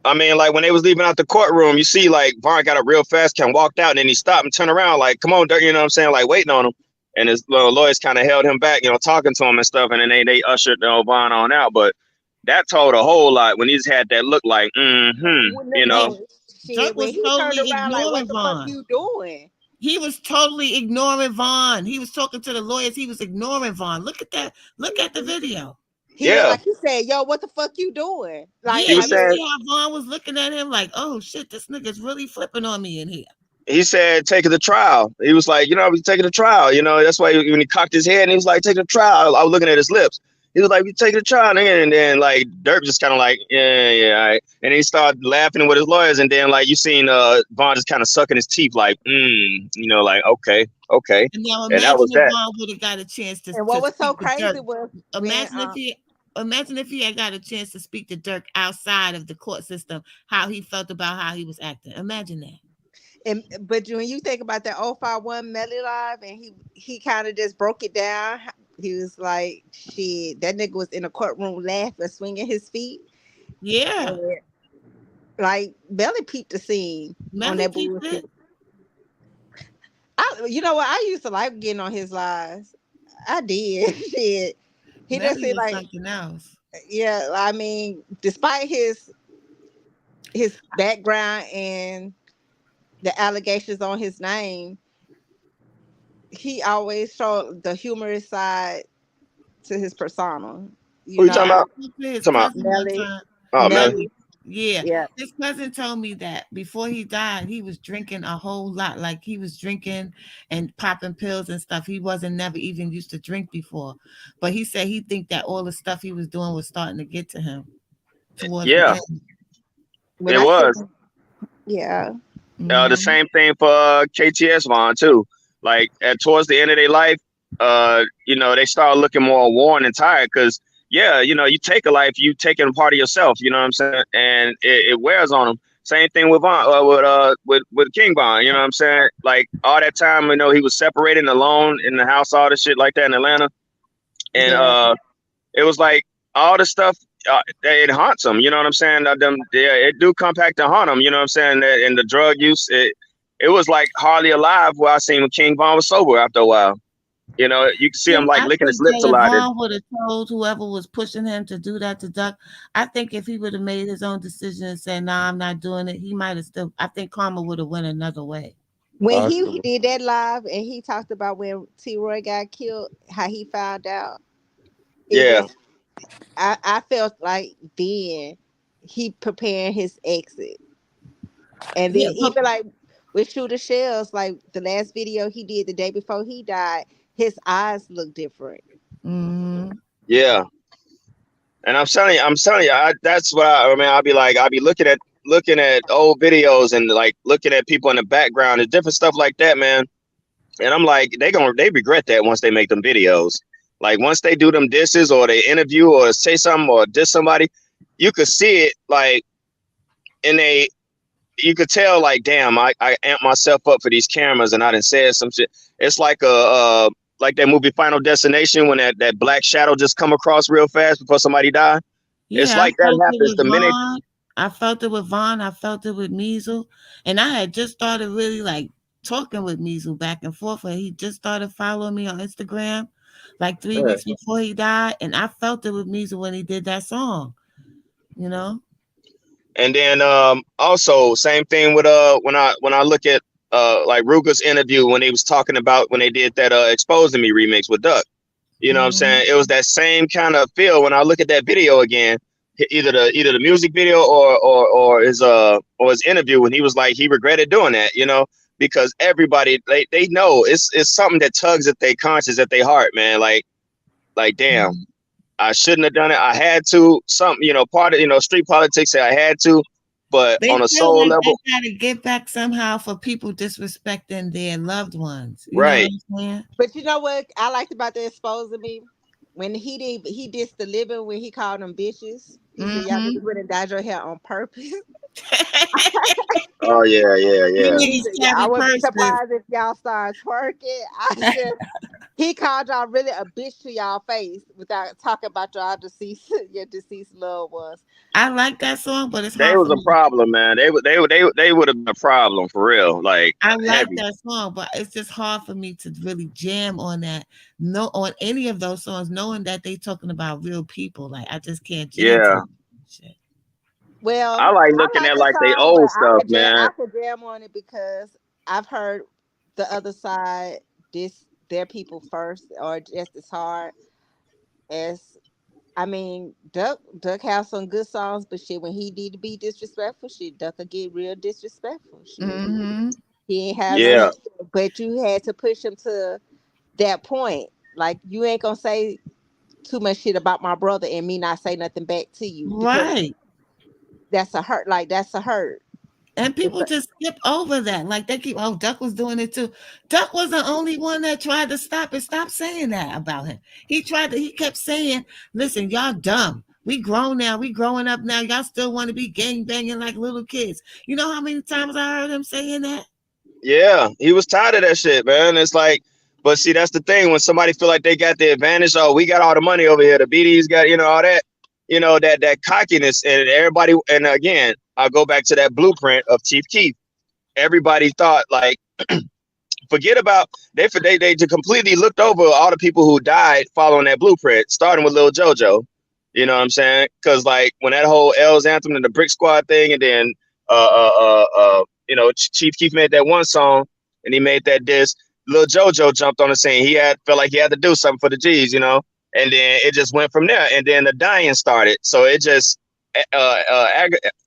I mean, like, when they was leaving out the courtroom, you see, like, Vaughn got up real fast, kind of walked out, and then he stopped and turned around, like, come on, Dirk, you know what I'm saying? Like, waiting on him. And his lawyers kind of held him back, talking to him and stuff, and then they ushered Vaughn on out. But that told a whole lot when he just had that look like, Man, Dirk shit, when was he turned totally around like, what ignoring the fuck Vaughn. you doing? He was totally ignoring Vaughn. He was talking to the lawyers. He was ignoring Vaughn. Look at that. Look at the video. He looked Yeah. like he said, yo, what the fuck you doing? Like, He Yeah, was I you saying, mean, see how Vaughn was looking at him like, oh shit, this nigga's really flipping on me in here. he said, take it to trial. He was like, I was taking a trial. That's why when he cocked his head and he was like, take it to trial. I was looking at his lips. He was like, we take it to trial. And then like Dirk just kind of like, yeah, yeah, all right. And he started laughing with his lawyers. And then like you seen Vaughn just kind of sucking his teeth like, like, okay, okay. And now And that imagine was if that. Vaughn would have got a chance and what to was so speak to Dirk. crazy was when Imagine if he had got a chance to speak to Dirk outside of the court system, how he felt about how he was acting. Imagine that. but when you think about that 051 Melly Live, and he kind of just broke it down. He was like, shit, that nigga was in a courtroom laughing, swinging his feet. Yeah. And like Belly peeped the scene on Melly that peeped it. bullshit. You know what? I used to like getting on his lives. I did. Shit. He just Melly said was like, something else. yeah. I mean, despite his background and the allegations on his name, he always showed the humorous side to his persona. You Who you talking know, I about? spoke to his Talking about? cousin one Nelly, time. Oh, man. Nelly. Nelly. Yeah. Yeah. His cousin told me that before he died, he was drinking a whole lot. Like he was drinking and popping pills and stuff. He wasn't never even used to drink before. But he said he think that all the stuff he was doing was starting to get to him towards the Yeah, end. When it I see, was. yeah, The Hmm. same thing for KTS Vaughn too. Like at towards the end of their life, they start looking more worn and tired because yeah, you take a life, you taking a part of yourself. You know what I'm saying, and it wears on them. Same thing with Vaughn, with King Vaughn. You know what I'm saying? Like all that time, he was separated and alone in the house, all this shit like that in Atlanta, and yeah. it was like all the stuff. It haunts them, you know what I'm saying? It do come back to haunt them, you know what I'm saying? And the drug use, it was like hardly alive. Where I seen when King Von was sober after a while. You can see him like I licking his think lips a that if lot. Vaughn would have told whoever was pushing him to do that to Duck, I think if he would have made his own decision and said, "Nah, I'm not doing it," he might have still. I think karma would have went another way. When he Possible. did that live and he talked about when T. Roy got killed, how he found out, it Yeah, was. I felt like then he preparing his exit, and Yeah, then but even like with Shooter Shells, like the last video he did the day before he died, his eyes look different. mhm. yeah. And I'm telling you, that's what I mean. I'll be looking at old videos and like looking at people in the background and different stuff like that, man. And I'm like, they regret that once they make them videos. Like once they do them disses or they interview or say something or diss somebody, you could see it like in a you could tell like, damn, I amped myself up for these cameras and I done said some shit. It's like that movie Final Destination when that black shadow just come across real fast before somebody died. It's Yeah, I like that felt it happens with the minute. Vaughn. I felt it with Vaughn. I felt it with Measle. And I had just started really like talking with Measle back and forth. And he just started following me on Instagram like three Yeah. weeks before he died. And I felt it with Measle when he did that song, you know? And then also same thing with when I look at like Ruger's interview when he was talking about when they did that Exposing Me remix with Duck. You know what I'm Mhm. saying? It was that same kind of feel when I look at that video again, either the music video or his interview when he was like he regretted doing that, because everybody they know it's something that tugs at their conscience, at their heart, man. Like damn, Mhm. I shouldn't have done it. I had to. Something, part of street politics say I had to, but They on a feel soul like they level, gotta get back somehow for people disrespecting their loved ones. You know what right? I'm saying? But you know what I liked about the Exposing Me? When he dissed the living when he called them bitches. He said y'all Mhm. niggas went and dyed your hair on purpose. Oh yeah, yeah, You yeah. He niggas said, yeah, I carry wouldn't be purses. surprised if y'all start twerking. I said he called y'all really a bitch to y'all face without talking about y'all deceased your deceased loved ones. I like that song, but it's They hard was for a me. problem, man. They would have been a problem for real, like I like heavy. that song, but it's just hard for me to really jam on that. No, on any of those songs, knowing that they talking about real people. Like I just can't jam to Yeah, that shit. I Well, like I looking like at the like they song, but old stuff, man. I could jam on it because I've heard the other side diss their people first or just as hard as I mean, Duck have some good songs, but shit, when he need to be disrespectful, shit, Duck will get real disrespectful. Shit, Mm-hmm. he ain't have no, Yeah, but you had to push him to that point. Like you ain't gonna say too much shit about my brother and me not say nothing back to you because Right. that's a hurt. Like that's a hurt. And It's people a, just skip over that. Like they keep, oh, Duck was doing it too. Duck was the only one that tried to stop it. Stop saying that about him. He kept saying, listen, y'all dumb. We grown now. We growing up now. Y'all still want to be gang banging like little kids. You know how many times I heard him saying that? yeah. He was tired of that shit, man. It's like, but see, that's the thing. When somebody feel like they got the advantage, oh, we got all the money over here. The BD's got, all that, that cockiness, and everybody. And again, I'll go back to that blueprint of Chief Keef. Everybody thought like, forget about they just completely looked over all the people who died following that blueprint, starting with Lil JoJo. You know what I'm saying? Because like when that whole L's anthem and the Brick Squad thing, and then Chief Keef made that one song and he made that diss. Lil JoJo jumped on the scene. Felt like he had to do something for the G's. and then it just went from there. And then the dying started, so it just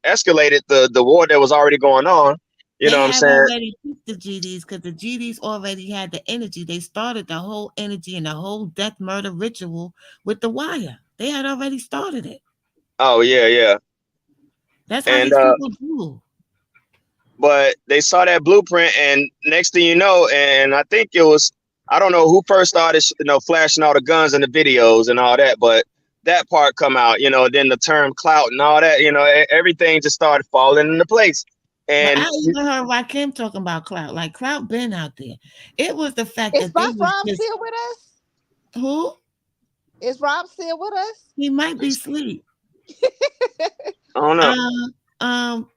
escalated the war that was already going on. You know They what I'm have saying? already picked the GDs because the GDs already had the energy. They started the whole energy and the whole death murder ritual with the wire. They had already started it. Oh yeah, yeah. That's how And these people do. but they saw that blueprint, and next thing you know, and I think it was, I don't know who first started, flashing all the guns in the videos and all that, but that part come out, then the term clout and all that, everything just started falling into place. But I And even heard Rakim talking about Clout. Like Clout been out there. It was the fact Is that they Boss was Rob just still with us? who Is Rob still with us? he might be asleep. I don't know. Um,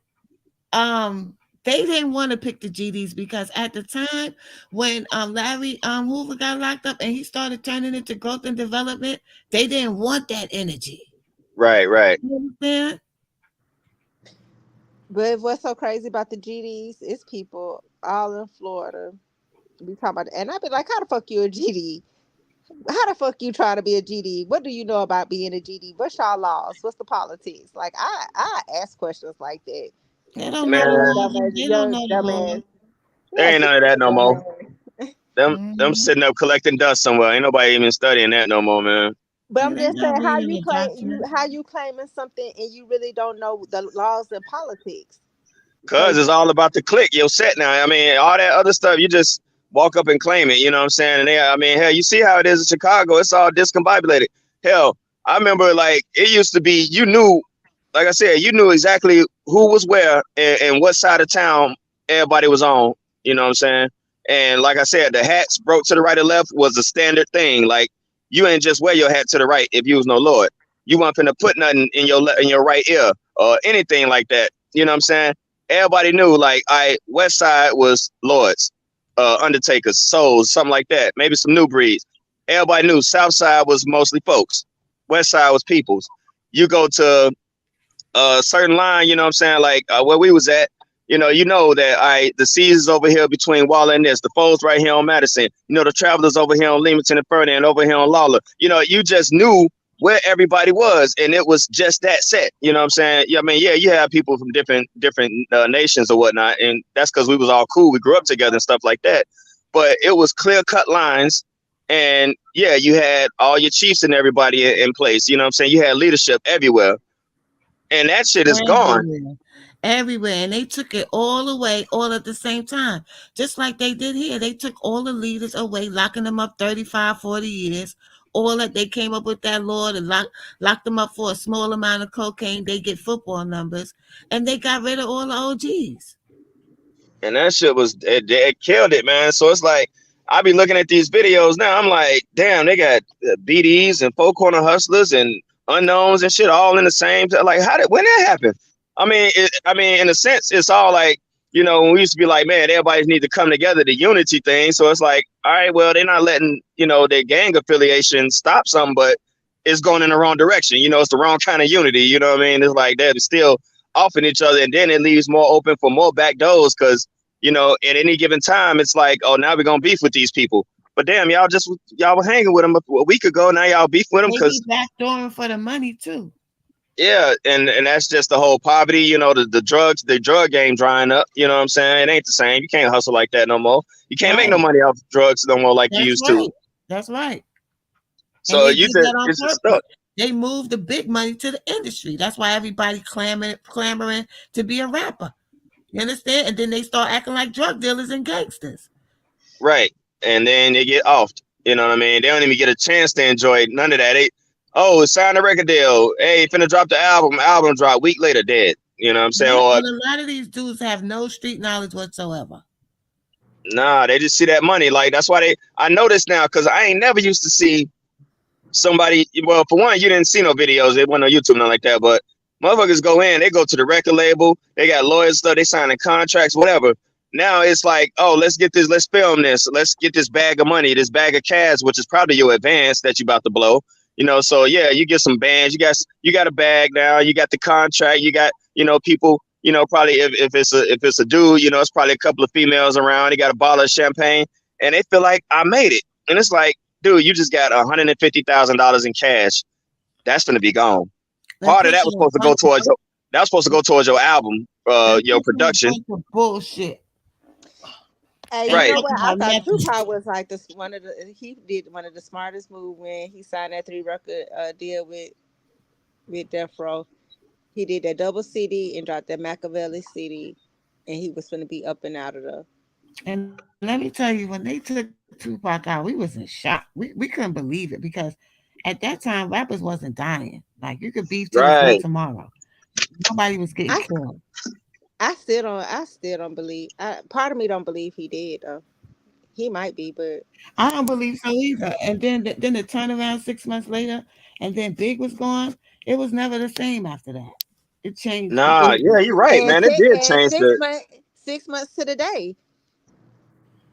um, they didn't want to pick the GDs because at the time when Larry Hoover got locked up and he started turning into growth and development, they didn't want that energy. Right, right. You understand? But what's so crazy about the GDs is people all in Florida. We talking about, and I be like, how the fuck you a GD? How the fuck you trying to be a GD? What do you know about being a GD? What's y'all laws? What's the politics? Like I ask questions like that. They don't know the Young Man, laws. dumbass, They don't young know the laws. dumbass. there Yeah, ain't she none of that no more. dumbass. Them Mhm. sitting up collecting dust somewhere. Ain't nobody even studying that no more, man. But Yeah, I'm they just not saying how reading you the claim you documents. how you claiming something and you really don't know the laws and politics. So Cause it's all about the click. You're set now. I mean, all that other stuff, you just walk up and claim it. You know what I'm saying? And I mean, hell, you see how it is in Chicago. It's all discombobulated. Hell, I remember like it used to be. You knew, like I said, you knew exactly who was where and what side of town everybody was on. You know what I'm saying? And like I said, the hats broke to the right or left was a standard thing. Like you ain't just wear your hat to the right if you was no lord. You weren't finna put nothing in your right ear or anything like that. You know what I'm saying? Everybody knew like West Side was Lords, Undertakers, Souls, something like that. Maybe some new breeds. Everybody knew South Side was mostly folks. West Side was peoples. You go to a certain line, you know what I'm saying, like where we was at, you know that the C's over here between Waller and this, the Foes right here on Madison, the Travelers over here on Leamington and Fernie and over here on Lawler. You just knew where everybody was, and it was just that set. You know what I'm saying? Yeah, I mean, yeah, you have people from different nations or whatnot, and that's because we was all cool. We grew up together and stuff like that. But it was clear cut lines, and yeah, you had all your chiefs and everybody in place. You know what I'm saying? You had leadership everywhere, and that shit is gone. Everywhere. Everywhere. And they took it all away all at the same time. Just like they did here. They took all the leaders away, locking them up 35, 40 years. All that they came up with that law to lock them up for a small amount of cocaine. They get football numbers. And they got rid of all the OGs. And that shit was it killed it, man. So it's like I be looking at these videos now. I'm like, damn, they got BDs and four corner hustlers and unknowns and shit all in the same. Like, when that happened? I mean, in a sense, it's all like when we used to be like, man, everybody need to come together, the unity thing. So it's like, all right, well, they're not letting their gang affiliation stop something, but it's going in the wrong direction. It's the wrong kind of unity. You know what I mean? It's like they're still offing each other, and then it leaves more open for more back doors because at any given time, it's like, oh, now we're gonna beef with these people. But damn, y'all were hanging with them a week ago. Now y'all beef with them They be because backdooring for the money too. yeah, and that's just the whole poverty. The drug game drying up. You know what I'm saying? It ain't the same. You can't hustle like that no more. You can't make Right. no money off drugs no more like you That's used to. right. That's right. And So they did that on it's just purpose. stuck. They moved the big money to the industry. That's why everybody clamoring to be a rapper. You understand? And then they start acting like drug dealers and gangsters. Right. And then they get off. You know what I mean? They don't even get a chance to enjoy none of that. Sign a record deal. Hey, finna drop the album. Album drop. Week later, dead. You know what I'm saying? Yep. Or And a lot of these dudes have no street knowledge whatsoever. nah, they just see that money. Like that's why I noticed now because I ain't never used to see somebody. Well, for one, you didn't see no videos. It wasn't on YouTube, nothing like that. But motherfuckers go in, they go to the record label. They got lawyers stuff. They signing contracts, whatever. Now it's like, oh, let's film this. Let's get this bag of money, this bag of cash, which is probably your advance that you about to blow. So yeah, you get some bands. You got a bag now. You got the contract. You got people. Probably if it's a dude, it's probably a couple of females around. He got a bottle of champagne, and they feel like I made it. And it's like, dude, you just got $150,000 in cash. That's gonna be gone. That Part of that pussy was a supposed to go bunch towards of your album, that your pussy a production, bunch of bullshit. Hey, you Ain't know right? what? talking I about thought nothing. Tupac was like this one of the he did one of the smartest move when he signed that 3 record deal with Death Row. He did that double CD and dropped that Machiavelli CD, and he was gonna be up and out of the. And let me tell you, when they took Tupac out, we was in shock. We couldn't believe it because at that time rappers wasn't dying. Like you could beef till it's no Right. tomorrow. Nobody was getting I killed. I still don't believe. Part of me don't believe he did though. He might be, but I don't believe so either. And then the turnaround 6 months later, and then Big was gone. It was never the same after that. It changed Nah, yeah, completely. you're right, and man. It six did and change six the months 6 months to the day.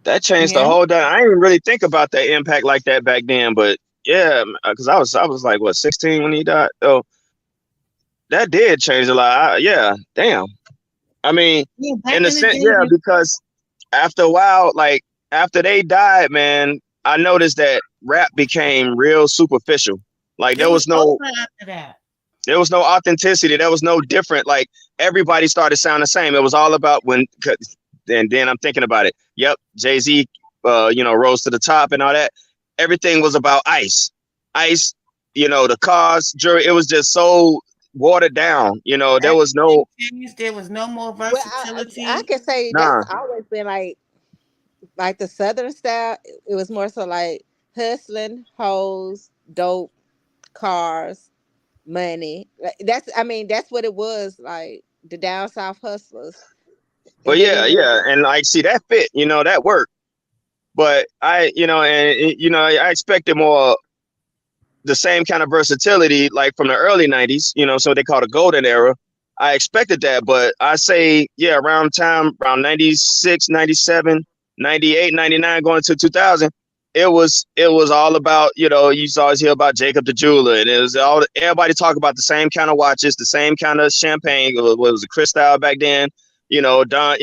that changed the Yeah. whole. I didn't even really think about that impact like that back then, but yeah, because I was like what 16 when he died. Oh, that did change a lot. Yeah, damn. I mean, Yeah, in back a in the sense, day, yeah, because after a while, like after they died, man, I noticed that rap became real superficial. Like it was over after that. there was no authenticity. There was no different. Like everybody started sounding the same. It was all about and then I'm thinking about it. Yep, Jay-Z, rose to the top and all that. Everything was about Ice. The cars, jury. It was just so watered down. There was Everything no changed. There was no more Well, I versatility. can say that's nah. always been like the Southern style. It was more so like hustling, hoes, dope, cars, money. That's what it was like the down south hustlers, Well, and then yeah, it went. yeah, and like, see that fit. That worked. But I expected more the same kind of versatility like from the early 90s, so they call it a golden era. I expected that, but I say, yeah, around 96, 97, 98, 99, going to 2000, it was all about, you always hear about Jacob the jeweler, and it was all everybody talk about the same kind of watches, the same kind of champagne. What was it, Cristal back then? Don,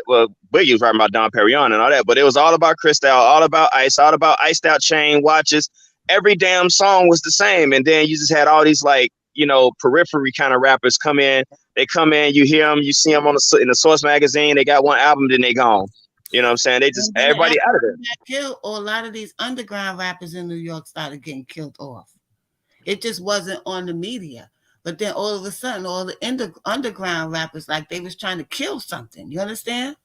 well, Biggie was writing about Don Perignon and all that, but it was all about Cristal, all about ice, all about iced out chain watches. Every damn song was the same, and then you just had all these like periphery kind of rappers come in. They come in, you hear them, you see them in the Source magazine. They got one album, then they gone. You know what I'm saying? They just And then everybody after out of he there. got killed, or a lot of these underground rappers in New York started getting killed off. It just wasn't on the media. But then all of a sudden, all the underground rappers, like they was trying to kill something. You understand?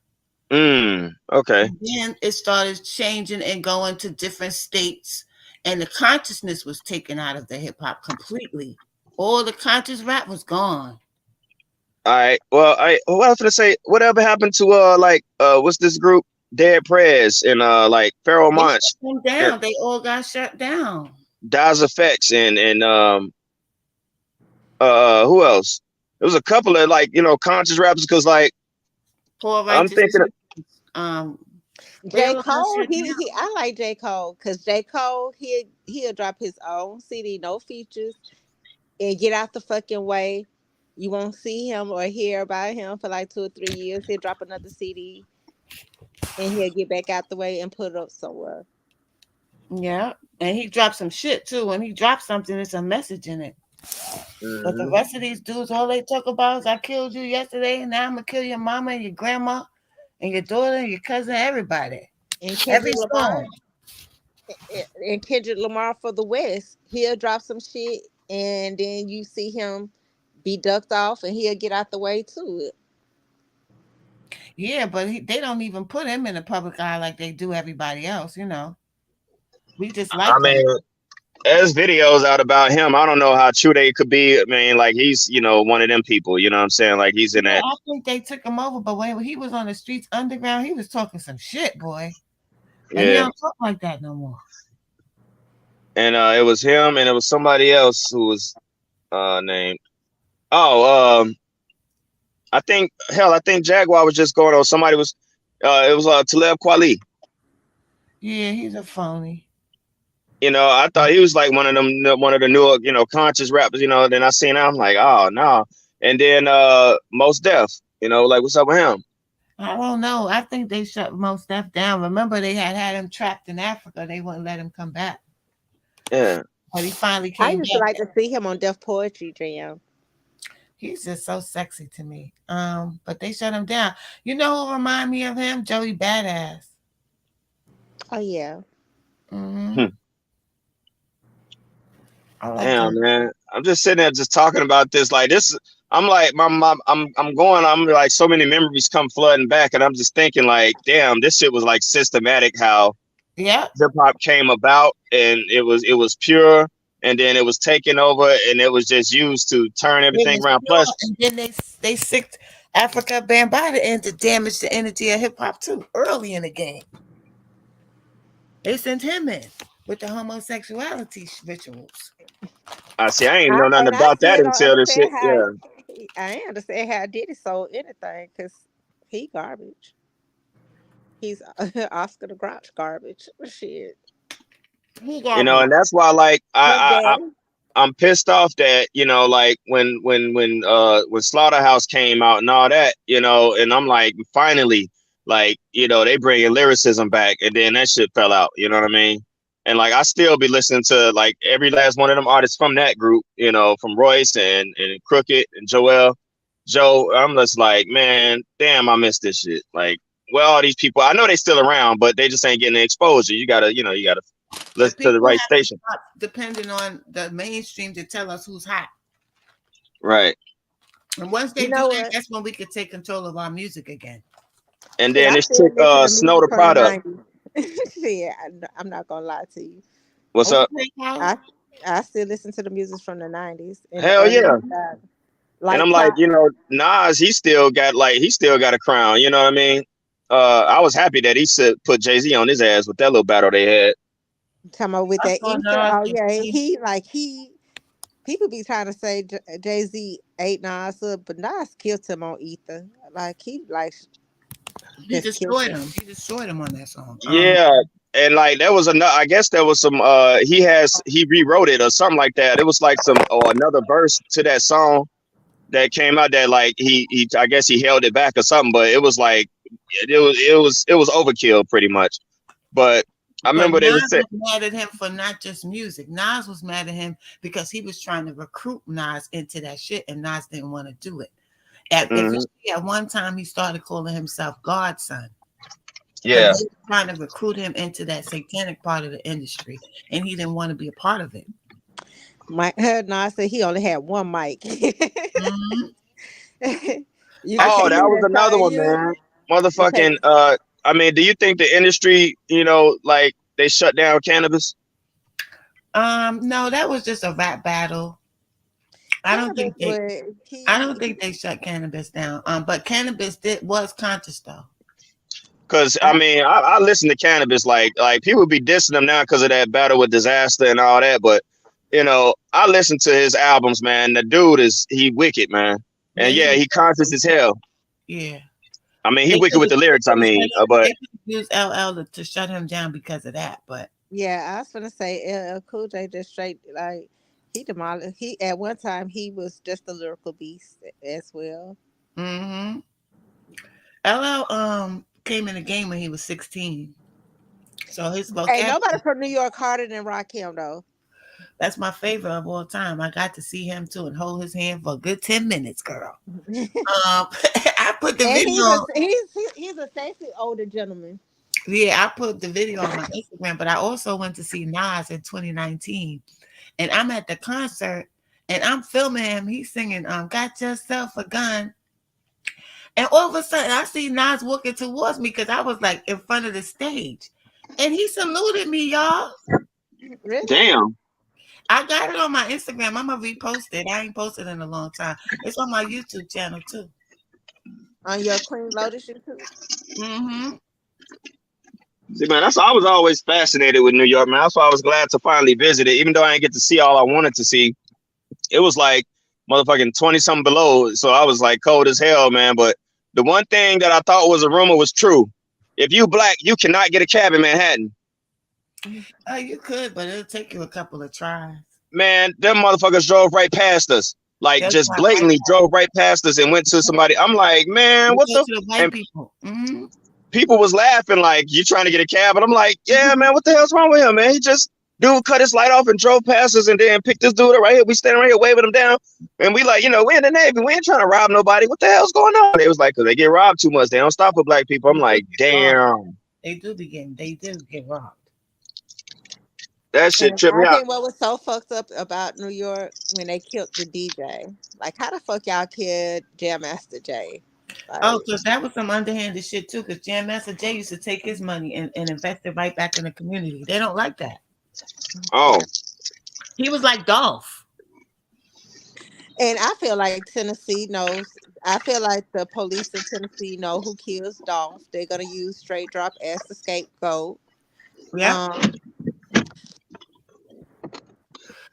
Okay. And then it started changing and going to different states, and the consciousness was taken out of the hip hop completely. All the conscious rap was gone. All right. Well, what I was gonna say, whatever happened to what's this group? Dead Prez and like Pharaoh They shut Monch them and down. They all got shut down. Daz Effects and who else? There was a couple of like conscious rappers because like Poor I'm righteous thinking um they J. all got Cole, shut he I like J. Cole because J. Cole he'll drop his own CD, no features, and get out the fucking way. You won't see him or hear about him for like 2 or 3 years. He'll drop another CD and he'll get back out the way and put it up somewhere. down. Yeah. And he dropped some shit too. When he drops something, it's a message in it. But the Mhm. rest of these dudes, all they talk about is I killed you yesterday, and now I'm gonna kill your mama and your grandma and your daughter and your cousin, everybody. And Every Kendrick Lamar song. and Kendrick Lamar for the West, he'll drop some shit and then you see him be ducked off and he'll get out the way too. Yeah, but they don't even put him in the public eye like they do everybody else. We just I like him. mean, there's videos out about him. I don't know how true they could be. I mean, like he's one of them people. You know what I'm saying? Like he's in Yeah, that. I think they took him over, but when he was on the streets underground, he was talking some shit, boy. And he Yeah. don't talk like that no more. And it was him, and it was somebody else who was named. Oh, I think Jaguar was just going on. Somebody was. It was Talib Kweli. Yeah, he's a phony. I thought he was like one of the newer, conscious rappers. Then I seen him, I'm like, oh no. And then Most Def, like what's up with him? I don't know. I think they shut most stuff down. Remember, they had him trapped in Africa. They wouldn't let him come back, Yeah. but he finally I came used to back. like to see him on Def Poetry Jam. He's just so sexy to me. But they shut him down. You know who remind me of him? Joey Badass. Oh yeah. Hmm. Hmm. I like Damn, Joey. man. I'm just sitting there just talking about this. Like this, I'm like, I'm going. I'm like, so many memories come flooding back, and I'm just thinking, like, damn, this shit was like systematic. How Yeah. hip hop came about, and it was pure, and then it was taken over, and it was just used to turn It everything was around. pure, Plus, and then they sicked Africa Bambaataa in to damage the energy of hip hop too. Early in the game, they sent him in with the homosexuality rituals. I see. I ain't know nothing I about that still don't until this shit. understand how Yeah. I ain't understand how Diddy sold anything because he garbage. He's Oscar the Grouch garbage. Shit. Who And garbage? that's why, like, Puff Daddy. I'm pissed off that, like when Slaughterhouse came out and all that, and I'm like, finally, like, they bringing lyricism back, and then that shit fell out. You know what I mean? And like, I still be listening to like every last one of them artists from that group, from Royce and Crooked and Joe. I'm just like, man, damn, I miss this shit. Like, well, all these people, I know they still around, but they just ain't getting the exposure. You gotta The listen to the people right have to station. stop depending on the mainstream to tell us who's hot. Right. And once they You do know that, what? that's when we could take control of our music again. And Shit, then I this still chick, listen to Snow music the from the product. 90s. Shit, I'm not gonna lie to you. What's up? Okay, Kyle. I I still listen to the music from the 90s and the Hell early yeah. 2000s. And Like I'm like, Cloud. Nas, he still got a crown. You know what I mean? I was happy that he said put Jay-Z on his ass with that little battle they had. Talking about with I that saw Ether. Nas Oh and yeah, Steve. he people be trying to say Jay Z ate Nas up, but Nas killed him on Ether. Like he like He just killed destroyed him. him. He destroyed him on that song. Yeah. And like that was another, I guess there was some he rewrote it or something like that. It was like some or another verse to that song that came out that like he I guess he held it back or something, but it was like it was overkill pretty much. But I But remember they was Nas saying, was mad at him for not just music. Nas was mad at him because he was trying to recruit Nas into that shit, and Nas didn't want to do it. If you mhm, see, at one time he started calling himself Godson because yeah, he was trying to recruit him into that satanic part of the industry, and he didn't want to be a part of it. My Nas said he only had one mic. Mhm. You I can oh, say that he think was just another trying one, man. to take. Motherfucking I mean, do you think the industry, like they shut down cannabis? no, that was just a rap battle. I don't Cannabis think they would I don't think they shut cannabis down. But cannabis was conscious though. Because I I, mean, I listen to cannabis, like people be dissing them now because of that battle with Disaster and all that, but I listen to his albums, man. The dude he wicked, man, Yeah, and he yeah, was he conscious as hell. yeah. I mean, he They wicked could with have the lyrics. I mean, but they could have used LL to shut him down because of that, but yeah, I was gonna say LL Cool J just straight like he demolished. He at one time he was just a lyrical beast as well. mm-hmm. LL came in the game when he was 16. So his Ain't nobody vocabulary, from New York harder than Rakim though. that's my favorite of all time. I got to see him too and hold his hand for a good 10 minutes, girl. I put the And video on, he's a sexy older gentleman. yeah, I put the video on my Instagram, but I also went to see Nas in 2019. And I'm at the concert and I'm filming him. He's singing Got Yourself a Gun. And all of a sudden I see Nas walking towards me because I was like in front of the stage. And he saluted me, y'all. Really? damn, I got it on my Instagram. I'm gonna repost it. I ain't posted in a long time. It's on my YouTube channel too. On your Queen Lotus YouTube? Mm-hmm. see, man, I was always fascinated with New York, man. That's why I was glad to finally visit it, even though I didn't get to see all I wanted to see. It was like motherfucking 20 something below, so I was like cold as hell, man. But the one thing that I thought was a rumor was true. If you black, you cannot get a cab in Manhattan. Oh, you could, but it'll take you a couple of tries. Man, them motherfuckers drove right past us. like They'll just drive right blatantly past. drove right past us and went to somebody. I'm like, man, They what go the? to the white And people. people was laughing like, you trying to get a cab? And I'm like, yeah, man, what the hell's wrong with him, man? He just dude cut his light off and drove past us and then picked this dude up right here. We standing right here waving him down. And we like, we in the Navy. We ain't trying to rob nobody. What the hell's going on? They was like, cause they get robbed too much. They don't stop for black people. I'm They do like, get robbed. damn, They do get robbed. that shit And tripped I me out. think what was so fucked up about New York when they killed the DJ, like how the fuck y'all killed Jam Master Jay? Oh, Like because that was some underhanded shit too. Because Jam Master Jay used to take his money and invest it right back in the community. They don't like that. Oh, yeah. He was like Dolph. And I feel like Tennessee knows. I feel like the police in Tennessee know who kills Dolph. They're gonna use Straight Drop as the scapegoat. Yeah. Um,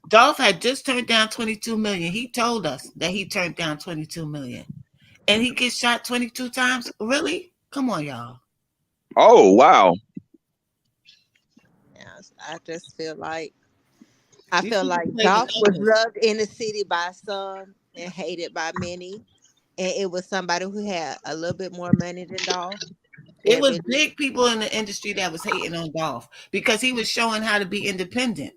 Dolph had just turned down 22 million. He told us that he turned down 22 million. And he gets shot 22 times? Really? Come on, y'all. oh, wow. yeah, I just feel like These people play with Dolph was numbers. loved in the city by some and hated by many, and it was somebody who had a little bit more money than Dolph It that was really. big people in the industry that was hating on Dolph because he was showing how to be independent.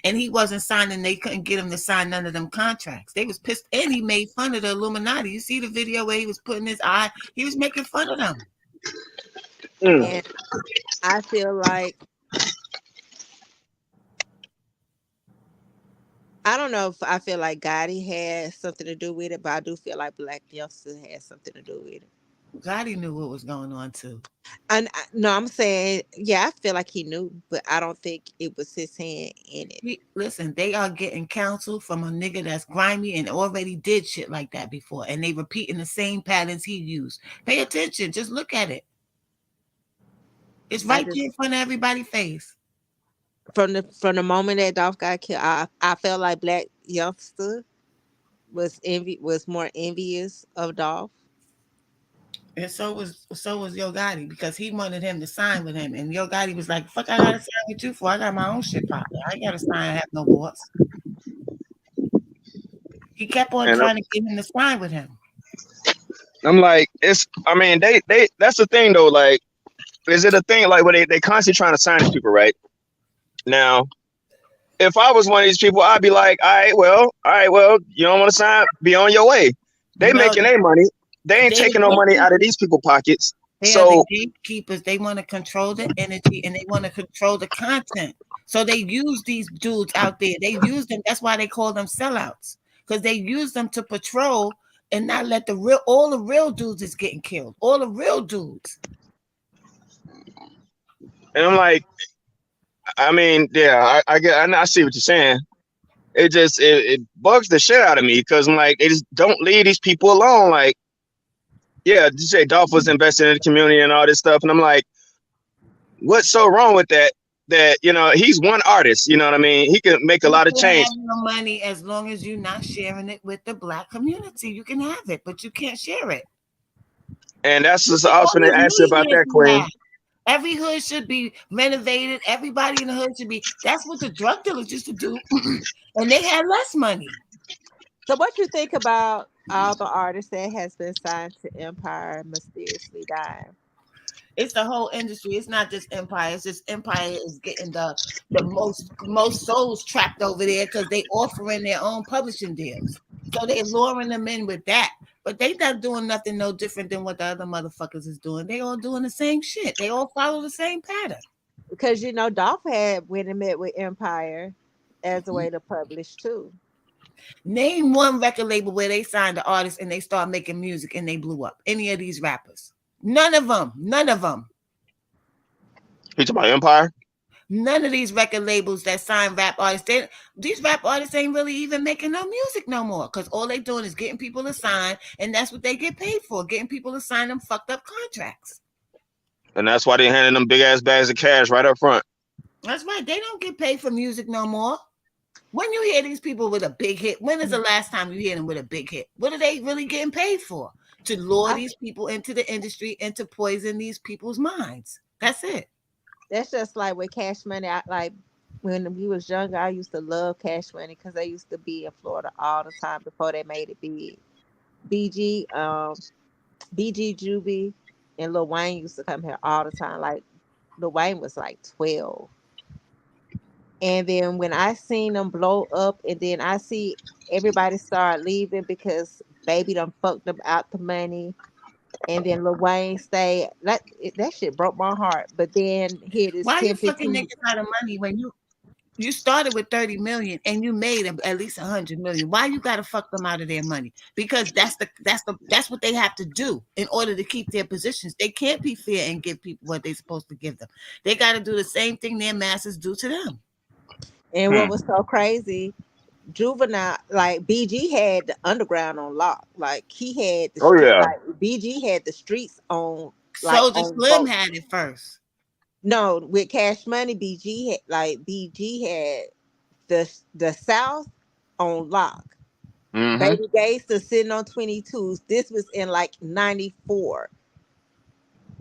And he wasn't signing, they couldn't get him to sign none of them contracts. They was pissed, and he made fun of the Illuminati. You see the video where he was putting his eye, he was making fun of them. Mm. And I feel like I don't know if I feel like Gotti had something to do with it, but I do feel like Black Youngster had something to do with it. Gotti knew what was going on too. And no, I'm saying, yeah, I feel like he knew, but I don't think it was his hand in it. Listen, they are getting counsel from a nigga that's grimy and already did shit like that before, and they repeating the same patterns he used. Pay attention, just look at it. It's I right just there in front of everybody's face. from the moment that Dolph got killed, I felt like Black Youngster was more envious of Dolph. And so was Yo Gotti because he wanted him to sign with him, and Yo Gotti was like, "Fuck, I gotta sign with you for? I got my own shit popping. I ain't gotta sign. I have no boss." He kept on And trying to get him to sign with him. I'm like, I mean, that's the thing though. Like, is it a thing like where they constantly trying to sign these people, right? Now, if I was one of these people, I'd be like, all right, well, you don't want to sign, be on your way. They No, making their money. They ain't they the taking no money out of gatekeepers. these people pockets. They are the So, gatekeepers. They want to control the energy and they want to control the content. So they use these dudes out there. They use them. That's why they call them sellouts because they use them to patrol and not let all the real dudes is getting killed. All the real dudes. and I'm like, I mean, yeah, I get, I see what you're saying. It bugs the shit out of me because I'm like, they just don't leave these people alone. Like, yeah, you say Dolph was invested in the community and all this stuff, and I'm like, what's so wrong with that? That he's one artist. You know what I mean? He can make a You lot of can change, have your money as long as you're not sharing it with the black community. You can have it, but you can't share it. and that's just I Look at was all going to these ask you about millionaires that, you Queen. have. Every hood should be renovated. Everybody in the hood should be. That's what the drug dealers used to do, and they had less money. So what you think about all the artists that has been signed to Empire mysteriously dying? It's the whole industry. It's not just Empire. It's just Empire is getting the most souls trapped over there because they offering their own publishing deals. So they're luring them in with that. But they not doing nothing no different than what the other motherfuckers is doing. They all doing the same shit. They all follow the same pattern. Because Dolph had went and met with Empire as a way to publish too. Name one record label where they signed the artist and they start making music and they blew up. Any of these rappers. None of them. None of them. You talking about Empire? None of these record labels that sign rap artists, these rap artists ain't really even making no music no more because all they doing is getting people to sign, and that's what they get paid for, getting people to sign them fucked up contracts. And that's why they handing them big ass bags of cash right up front. That's right. They don't get paid for music no more. When you hear these people with a big hit, when is the last time you hear them with a big hit? What are they really getting paid for? To lure these people into the industry and to poison these people's minds. That's it. That's just like with Cash Money. when we was younger, I used to love Cash Money because they used to be in Florida all the time before they made it big. BG, BG Juby, and Lil Wayne used to come here all the time. Like Lil Wayne was like 12. And then when I seen them blow up, and then I see everybody start leaving because Baby done fucked them out the money, and then Lil Wayne stayed. That shit broke my heart. But then here it is Why you 10, fucking 15. niggas out of money when you started with 30 million and you made at least 100 million? Why you gotta fuck them out of their money? Because that's what they have to do in order to keep their positions. They can't be fair and give people what they're supposed to give them. They got to do the same thing their masses do to them. And what Hmm. was so crazy, Juvenile, like BG had the underground on lock. Like he had the Oh street, yeah. like BG had the streets on, like Soldier on Slim both. had it first. No, with Cash Money, BG had the South on lock. Hmm. Baby Gangsta sitting on 22s. This was in like 94.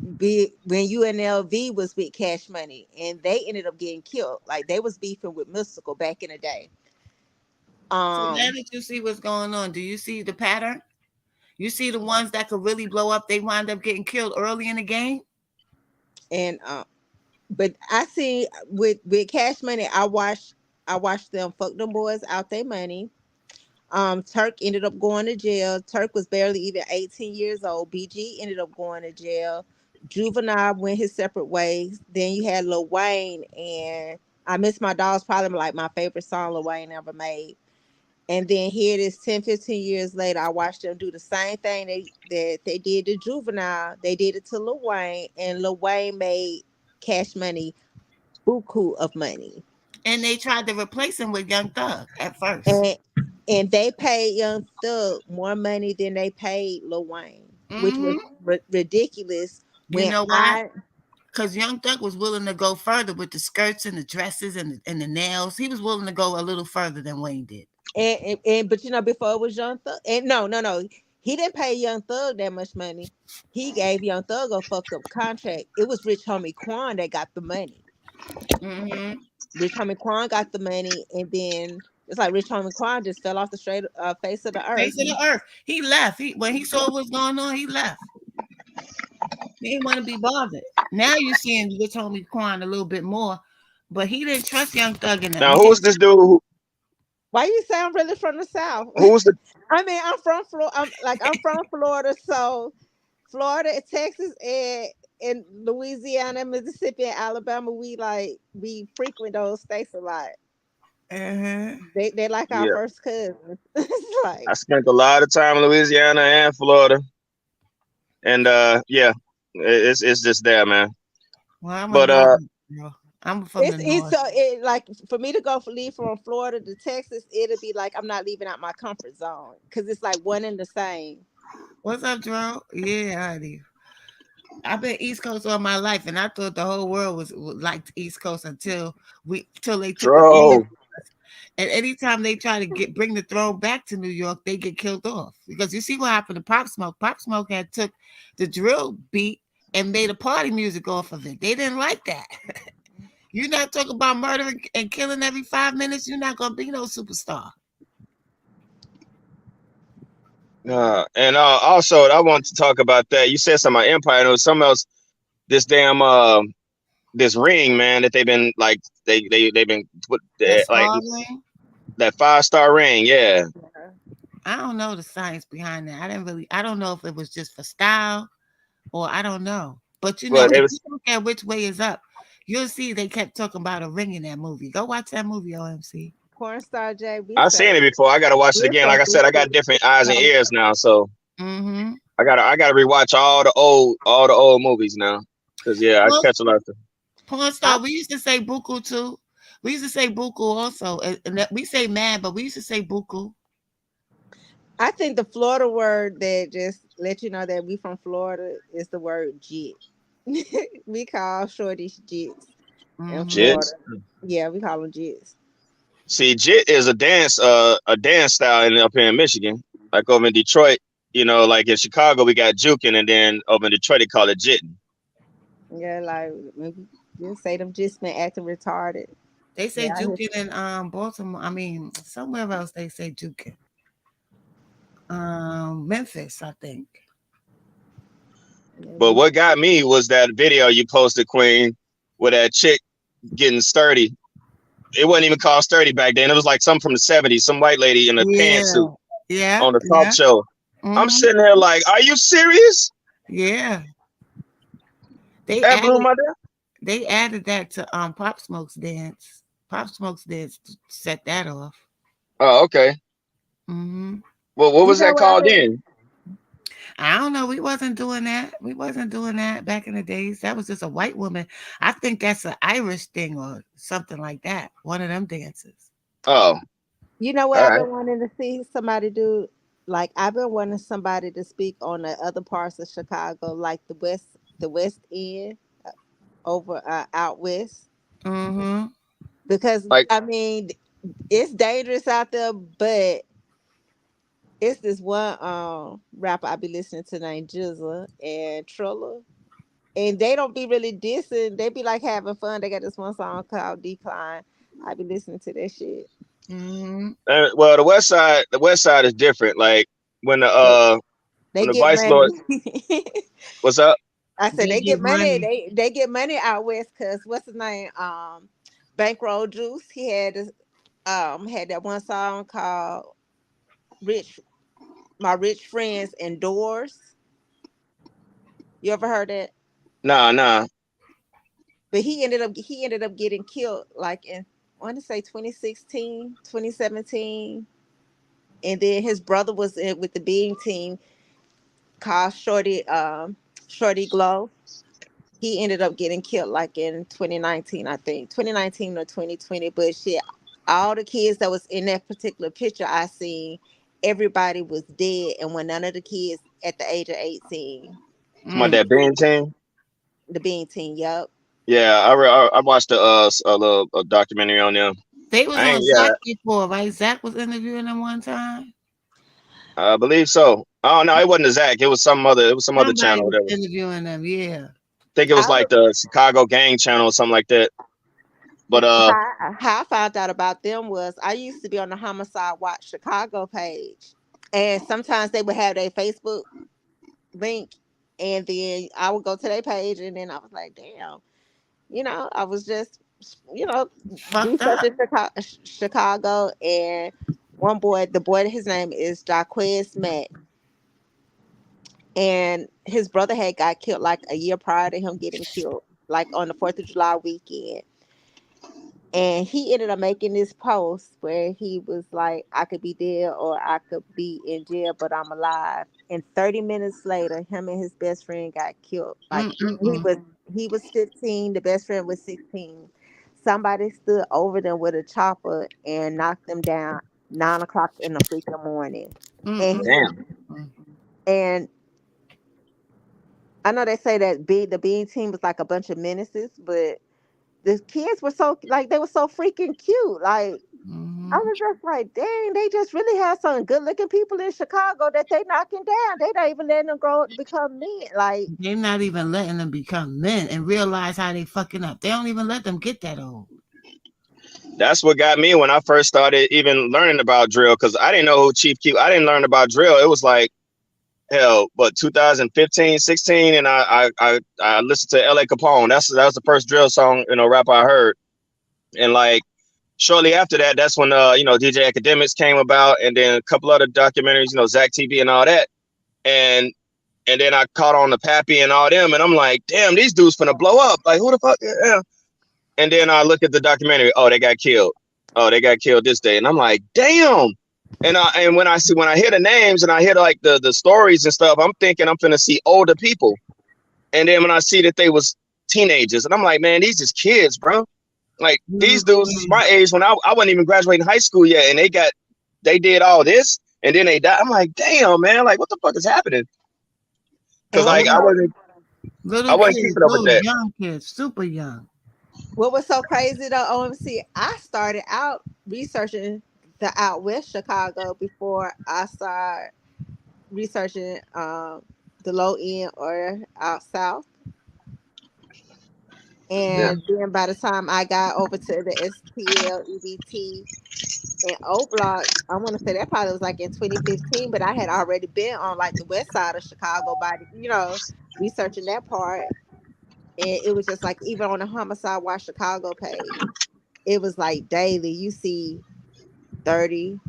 When UNLV was with Cash Money, and they ended up getting killed. Like they was beefing with Mystical back in the day. So now Um that you see what's going on, do you see the pattern? You see the ones that could really blow up, they wind up getting killed early in the game. and But I see with Cash Money, I watched them fuck them boys out their money. Turk ended up going to jail. Turk was barely even 18 years old. BG ended up going to jail. Juvenile went his separate ways. Then you had Lil Wayne, and I Miss My Dog's probably like my favorite song Lil Wayne ever made. And then here it is 10, 15 years later. I watched them do the same thing that they did to Juvenile. They did it to Lil Wayne, and Lil Wayne made Cash Money buku of money. And they tried to replace him with Young Thug at first. And they paid Young Thug more money than they paid Lil Wayne, which was Hmm. ridiculous. You When know why? I Because Young Thug was willing to go further with the skirts and the dresses and the nails. He was willing to go a little further than Wayne did. and but before it was Young Thug, and no, he didn't pay Young Thug that much money. He gave Young Thug a fucked up contract. It was Rich Homie Quan that got the money. Hmm. Rich Homie Quan got the money, and then it's like Rich Homie Quan just fell off the straight face of the earth. Face of the earth. He left. When he saw what was going on, he left. He didn't want to be bothered. Now you're seeing Rich Homie Quan a little bit more, but he didn't trust Young Thug in them. Now He who's didn't. this dude? Why you say I'm really from the South? Who's the? I mean, I'm from Florida. I'm from Florida, so Florida, Texas, and Louisiana, Mississippi, and Alabama. We frequent those states a lot. Uh-huh. They like our Yeah, first cousins. It's like I spent a lot of time in Louisiana and Florida, and yeah, it's just there, man. Well, I'm a But northern girl. I'm from the it's north. so like for me to leave from Florida to Texas, it'll be like I'm not leaving out my comfort zone because it's like one and the same. What's up, Drew? Yeah, honey. I've been East Coast all my life, and I thought the whole world was like the East Coast until they took the throne. Dro, And anytime they try to bring the throne back to New York, they get killed off. Because you see what happened to Pop Smoke. Pop Smoke had took the drill beat and made a party music off of it. They didn't like that. You're not talking about murder and killing every 5 minutes. You're not gonna be no superstar. and also I want to talk about that. You said something about Empire, and it was something else. This damn this ring, man, that they've been like they've been put That like scarring, that 5-star ring, yeah. I don't know the science behind that. I don't know if it was just for style or I don't know. But But it if you was. look at which way is up, you'll see they kept talking about a ring in that movie. Go watch that movie, OMC. Porn star JB I've seen say it before. I gotta watch it we're again. from Like I said, I got different eyes and Buku. ears now, so Mm-hmm. I gotta rewatch all the old movies now. Cause yeah, I Well, catch a lot of. porn I star, we used to say buku too. We used to say buku also. And we say man, but we used to say buku. I think the Florida word that just let you know that we from Florida is the word jit. We call shorties jits in Mm-hmm. Florida. Jits. Yeah, we call them jits. See, jit is a dance style up here in Michigan. Like over in Detroit, like in Chicago, we got juking, and then over in Detroit, they call it jitting. Yeah, like maybe you say them jits been acting retarded. They say Yeah, I hear. juking in Baltimore. I mean, somewhere else they say juking. Memphis, I think. Yeah, But what got me was that video you posted, Queen, with that chick getting sturdy. It wasn't even called sturdy back then. It was like something from the 70s, some white lady in a pantsuit Yeah, yeah, on the talk yeah. show. I'm Hmm. sitting there like, are you serious? Yeah. They That blew added my damn. they added that to Pop Smoke's dance. Pop Smoke's dance set that off. Oh, okay. Hmm. Well, what You was know that what I've called been. then? I don't know. We wasn't doing that. We wasn't doing that back in the days. That was just a white woman. I think that's an Irish thing or something like that. One of them dances. Oh, You know what all I've right. been wanting to see somebody do? Like I've been wanting somebody to speak on the other parts of Chicago, like the West End, over out west, Mm-hmm. because Like, I mean it's dangerous out there, but it's this one rapper I be listening to named Jizza and Trilla. And they don't be really dissing. They be like having fun. They got this one song called Decline. I be listening to that shit. Mm-hmm. well, the West Side is different. Like when the They, uh they when the get Vice money. Lord, what's up? I said They they get get money. money. They get money out west because what's his name? Bankroll Juice. He had that one song called Rich My Rich Friends Indoors. You ever heard that? Nah, nah. But he ended up getting killed like in I want to say 2016, 2017. And then his brother was in with the being team called Shorty Glow. He ended up getting killed like in 2019, I think 2019 or 2020. But shit, all the kids that was in that particular picture I seen, everybody was dead, and when none of the kids at the age of 18, My Mm. that being team. the being team. Yup. Yeah, I watched a little a documentary on them. They was I on ain't yeah, Zach before, right? Zach was interviewing them one time. I believe so. Oh no, it wasn't a Zach. It was some other Somebody channel was that was. interviewing them. Yeah. I think it was I like the Chicago Gang channel or something like that. But how I found out about them was I used to be on the Homicide Watch Chicago page, and sometimes they would have their Facebook link, and then I would go to their page, and then I was like, damn, I was just, you know, Fucked up. researching Chicago, and the boy, his name is Jaquez Mack, and his brother had got killed like a year prior to him getting killed, like on the 4th of July weekend. And he ended up making this post where he was like, I could be dead or I could be in jail, but I'm alive. And 30 minutes later, him and his best friend got killed. Like he Mm-mm-mm. was he was 15, the best friend was 16. Somebody stood over them with a chopper and knocked them down 9 o'clock in the freaking morning. And he damn, and I know they say that the being team was like a bunch of menaces, but the kids were so like they were so freaking cute. Like I Mm-hmm. was just like, dang, they just really have some good looking people in Chicago that they knocking down. They not even letting them grow to become men. Like, They're not even letting them become men and realize how they fucking up. They don't even let them get that old. that's what got me when I first started even learning about drill because I didn't know who Chief Keef. I didn't learn about drill. It was like hell, but 2015, 16, and I listened to L.A. Capone. That was the first drill song rap I heard, and like shortly after that, that's when DJ Academics came about, and then a couple other documentaries, Zach TV and all that, and then I caught on to Pappy and all them, and I'm like, damn, these dudes finna blow up. Like who the fuck? Yeah. And then I look at the documentary. Oh, they got killed. Oh, they got killed this day, and I'm like, damn. And when I hear the names and I hear like the stories and stuff, I'm thinking I'm finna see older people. And then when I see that they was teenagers, and I'm like, man, these is kids, bro. Like these dudes is Mm-hmm. my age when I wasn't even graduating high school yet, and they did all this, and then they died. I'm like, damn, man, like what the fuck is happening? and Because like I Little wasn't kids, keeping up with little that. young kids, super young. what was so crazy though, OMC, I started out researching the out west Chicago before I started researching the low end or out south. Yeah. And then by the time I got over to the STL, EBT, and O Block, I want to say that probably was like in 2015, but I had already been on like the west side of Chicago by, researching that part. And it was just like, even on the Homicide Watch Chicago page, it was like daily, you see 30,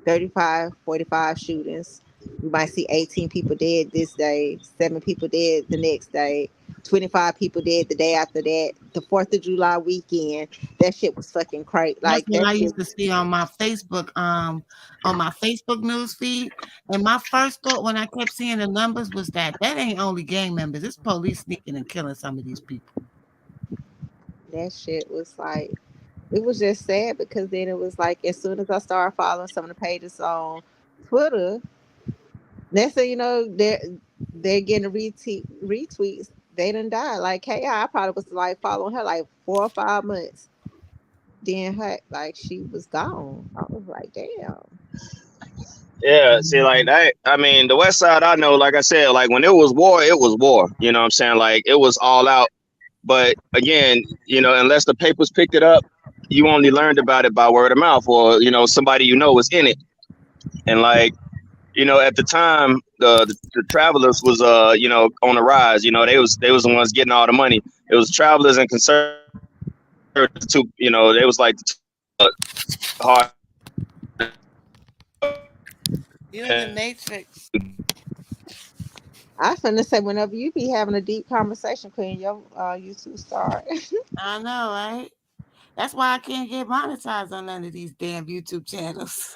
35, 45 shootings. You might see 18 people dead this day, 7 people dead the next day, 25 people dead the day after that. The 4th of July weekend, that shit was fucking crazy. That's Like, what that I shit. used to see on my Facebook news feed. And my first thought when I kept seeing the numbers was that ain't only gang members, it's police sneaking and killing some of these people. That shit was like, it was just sad because then it was like, as soon as I started following some of the pages on Twitter, next thing you know, they're getting retweets. They done died. Like, I probably was like following her like 4 or 5 months. Then her, like, she was gone. I was like, damn. Yeah, see, like that. I mean, the West Side. I know, like I said, like when it was war, it was war. You know what I'm saying? Like it was all out. But again, unless the papers picked it up, you only learned about it by word of mouth, or somebody was in it. And like at the time, the travelers was on the rise. They was the ones getting all the money. It was travelers and conservatives too. They was like the hard. You in the matrix. I was finna say, whenever you be having a deep conversation, Queen, your YouTube start. I know, right? That's why I can't get monetized on none of these damn YouTube channels.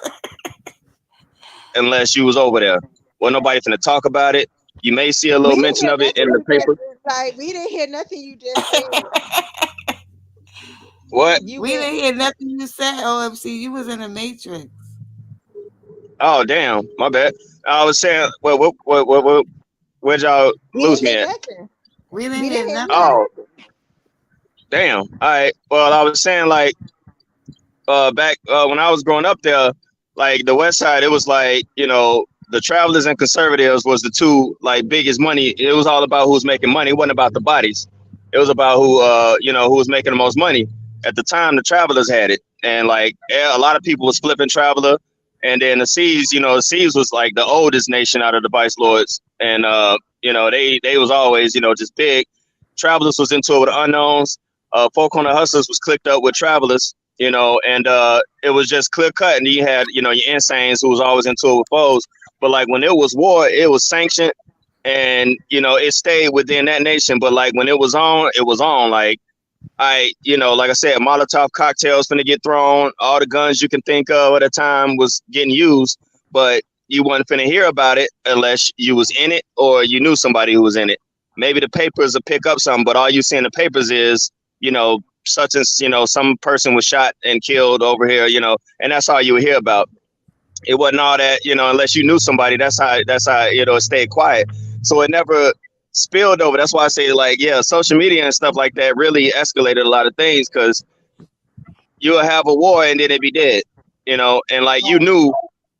Unless you was over there. Well, nobody finna talk about it. You may see a We little didn't mention hear of it nothing in the you paper. just like. We didn't hear nothing you just said. What? You We went. didn't hear nothing you said, OMC. You was in the matrix. Oh, damn. My bad. I was saying, well, where'd y'all We didn't lose me hear at? nothing. We didn't We hear didn't hear nothing. Oh, nothing. damn. All right. Well, I was saying, like, back when I was growing up there, like the West Side, it was like the travelers and conservatives was the two like biggest money. It was all about who was making money. It wasn't about the bodies. It was about who was making the most money. At the time, the travelers had it, and like a lot of people was flipping traveler. And then the Seas was like the oldest nation out of the Vice Lords, and they was always just big. Travelers was into it with unknowns. Folk on the Hustlers was clicked up with travelers, and it was just clear cut. And you had, your Insanes who was always into it with foes. But like when it was war, it was sanctioned, and it stayed within that nation. But like when it was on, it was on. Like like I said, Molotov cocktails finna get thrown. All the guns you can think of at the time was getting used, but you wasn't finna hear about it unless you was in it or you knew somebody who was in it. Maybe the papers will pick up something, but all you see in the papers is, such as, some person was shot and killed over here, and that's all you would hear about. It wasn't all that, unless you knew somebody. That's how it stayed quiet. So it never spilled over. That's why I say, like, yeah, social media and stuff like that really escalated a lot of things, because you'll have a war and then it be dead, and like you knew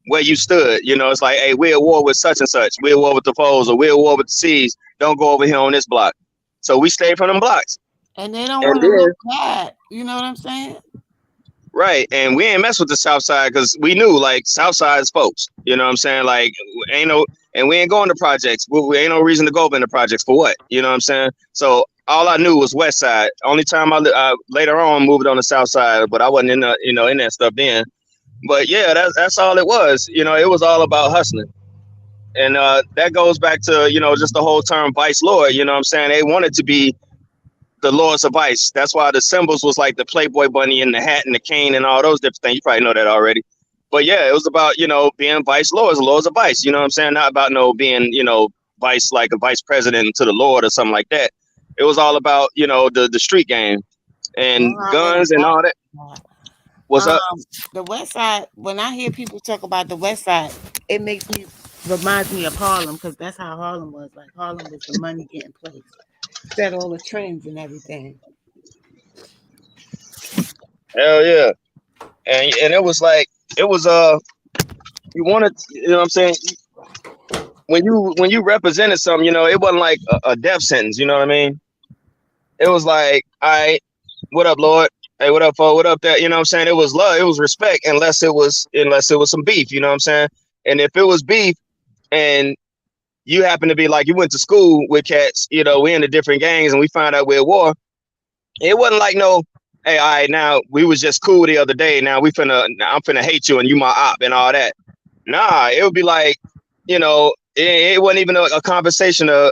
where you stood. It's like, hey, we're at war with such and such. We're at war with the foes, or we're at war with the seas. Don't go over here on this block. So we stayed from them blocks. And they don't And want to then look bad. You know what I'm saying? right, and we ain't mess with the South Side because we knew like South Side's folks. You know what I'm saying? Like ain't no, and we ain't going to projects. We ain't no reason to go up in the projects for what? You know what I'm saying? So all I knew was West Side. Only time I later on moved on the South Side, but I wasn't in the in that stuff then. But yeah, that's all it was. It was all about hustling. And that goes back to, just the whole term vice lord. You know what I'm saying? They wanted to be the lords of vice. That's why the symbols was like the Playboy bunny and the hat and the cane and all those different things. You probably know that already. But yeah, it was about, being vice lords of vice. You know what I'm saying? Not about being, vice, like a vice president to the lord or something like that. It was all about, the street game and guns and all that. What's up? The West Side. When I hear people talk about the West Side, it reminds me of Harlem, because that's how Harlem was. Like Harlem was the money getting place, set all the trends and everything. Hell yeah. And it was like, it was, you wanted, what I'm saying? When you represented something, it wasn't like a death sentence, you know what I mean? it was like, all right, what up, Lord? Hey, what up, folks? What up, there? You know what I'm saying? It was love, it was respect, unless it was some beef. You know what I'm saying? And if it was beef, and you happen to be like you went to school with cats, we in the different gangs, and we found out we're at war. It wasn't like no, hey, all right, now we was just cool the other day. I'm finna hate you and you my op and all that. Nah, it would be like, it wasn't even a conversation of,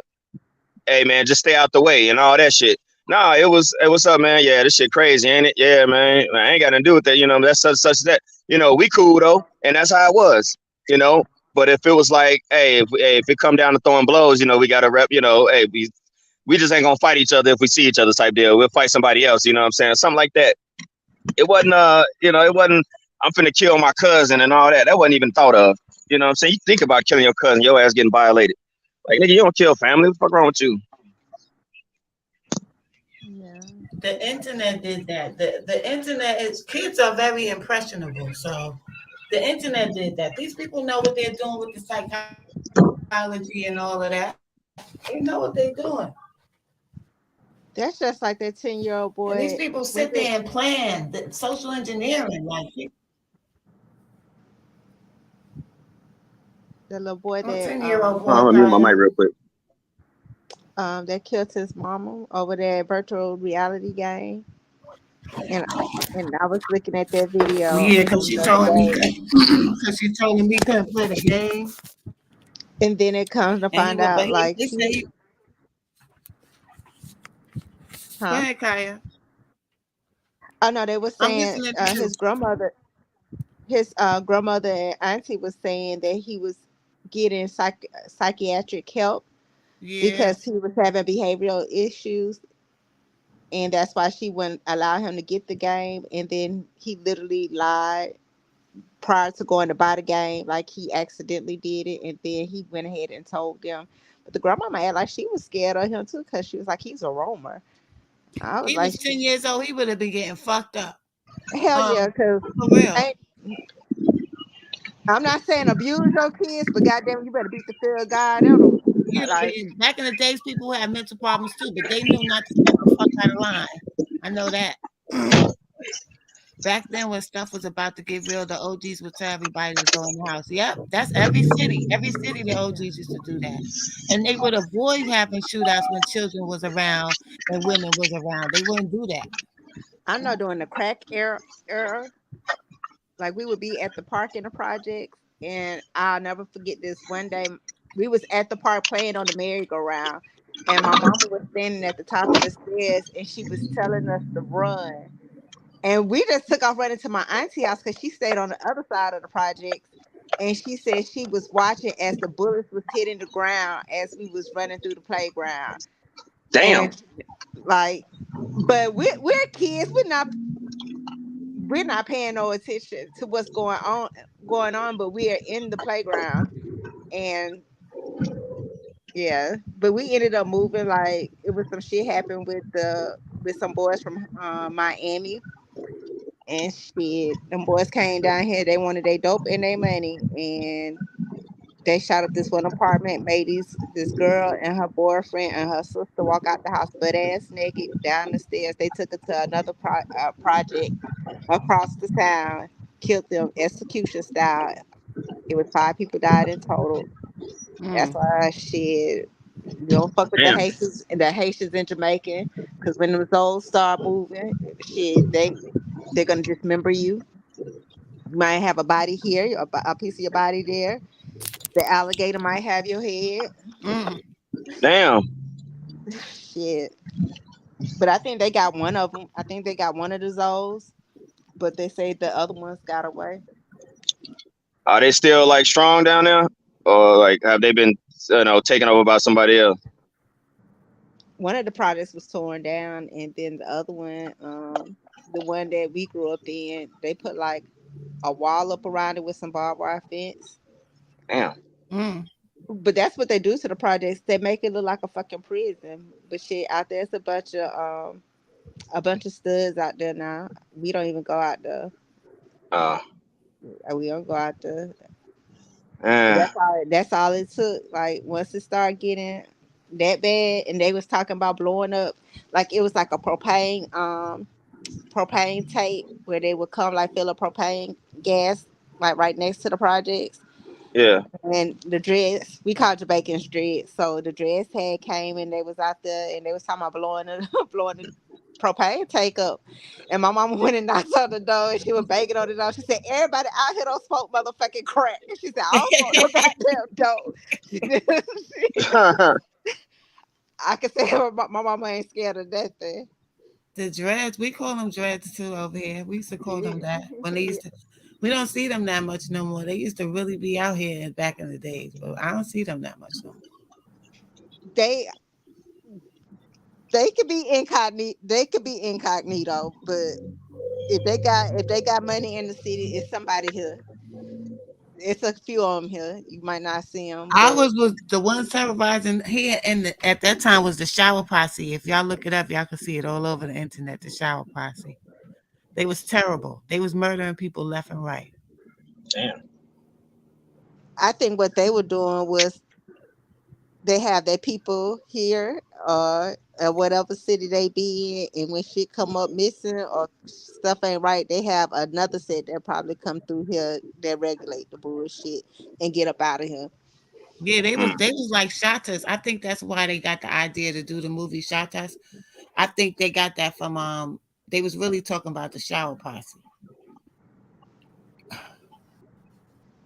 hey man, just stay out the way and all that shit. Nah, it was, hey, what's up, man? Yeah, this shit crazy, ain't it? Yeah, man. I ain't got nothing to do with that. That's such that. We cool though, and that's how it was. You know. But if it was like, hey, if it come down to throwing blows, we got to rep. Hey, we just ain't gonna fight each other if we see each other type deal. We'll fight somebody else. You know what I'm saying? Something like that. It wasn't. It wasn't. I'm finna kill my cousin and all that. That wasn't even thought of. You know what I'm saying? You think about killing your cousin, your ass getting violated. Like, nigga, you don't kill family. What the fuck wrong with you? Yeah. The internet did that. The internet is kids are very impressionable. So the internet did that. These people know what they're doing with the psychology and all of that. They know what they're doing. That's just like that 10-year-old And these boy. people Was sit it there and plan the social engineering. Like, the little boy I'm a that 10-year-old I'm boy, gonna mute my mic Kaya. real quick. that killed his mama over that virtual reality game? And I was looking at that video Yeah, because she the other told me day, because she told me couldn't play the game. and then it comes to And he find would, but out like he said he, he, go huh? ahead, Kaya. Oh no, they were I'm saying listening to you. his grandmother and auntie was saying that he was getting psychiatric help Yeah. because he was having behavioral issues, and that's why she wouldn't allow him to get the game. And then he literally lied prior to going to buy the game, like he accidentally did it, and then he went ahead and told them. But the grandmama had like she was scared of him too because she was like, he's a roamer. I was He like, was 10 years old. He would have been getting fucked up. hell yeah, because For real. I'm not saying abuse your kids, but goddamn, you better beat the fear of God in them. Like, Back in the days, people had mental problems too, but they knew not to step the fuck out of line. I know that. Back then, when stuff was about to get real, the OGs would tell everybody to go in the house. Yep, that's every city. Every city, the OGs used to do that, and they would avoid having shootouts when children was around and women was around. They wouldn't do that. I know during the crack era, like we would be at the park in the projects, and I'll never forget this. One day, we was at the park playing on the merry-go-round, and my mama was standing at the top of the stairs, and she was telling us to run. And we just took off running to my auntie house because she stayed on the other side of the projects. And she said she was watching as the bullets was hitting the ground as we was running through the playground. Damn. And like, but we're kids. We're not paying no attention to what's going on, but we are in the playground. And yeah, but we ended up moving. Like it was some shit happened with some boys from Miami. And shit, them boys came down here. They wanted their dope and their money, and they shot up this one apartment. Made this girl and her boyfriend and her sister walk out the house butt ass naked down the stairs. They took her to another project across the town. Killed them execution style. It was 5 people died in total. That's Mm. why shit. You don't fuck with the Damn. Haitians and Jamaican, because when the souls start moving, shit, they're gonna dismember you. You might have a body here, a piece of your body there. The alligator might have your head. Mm. Damn. Shit. But I think they got one of them. I think they got one of the zoos, but they say the other ones got away. Are they still like strong down there, or like have they been, taken over by somebody else? One of the projects was torn down, and then the other one, the one that we grew up in, they put like a wall up around it with some barbed wire fence. Damn. Mm. But that's what they do to the projects. They make it look like a fucking prison. But shit, out there, it's a bunch of studs out there now. We don't even go out there. Uh. We don't go out there. Uh. That's all it took. Like once it started getting that bad, and they was talking about blowing up. Like it was like a propane tank where they would come like fill up propane gas like right next to the projects. Yeah. And the dreads, we called Jamaicans dreads. So the dreads had came and they was out there and they was talking about blowing the blowing the propane tank up. And my mama went and knocked on the door and she was banging on the door. She said, "Everybody out here don't smoke motherfucking crack." And she said, "I don't smoke no goddamn dope." I can say my mama ain't scared of nothing. The dreads, we call them dreads too over here. We used to call them that when they Yeah. used to. We don't see them that much no more. They used to really be out here back in the days, but I don't see them that much no more. They they could be incognito. They could be incognito, but if they got money in the city, it's somebody here. It's a few of them here. You might not see them, but Ours was the ones terrorizing here, and at that time was the shower posse. If y'all look it up, y'all can see it all over the internet. The shower posse. They was terrible. They was murdering people left and right. Damn. I think what they were doing was they have their people here at whatever city they be in, and when shit come up missing or stuff ain't right, they have another set that probably come through here that regulate the bullshit and get up out of here. Yeah, Mm. they was like shotters. I think that's why they got the idea to do the movie Shotters. I think they got that from they was really talking about the shower posse.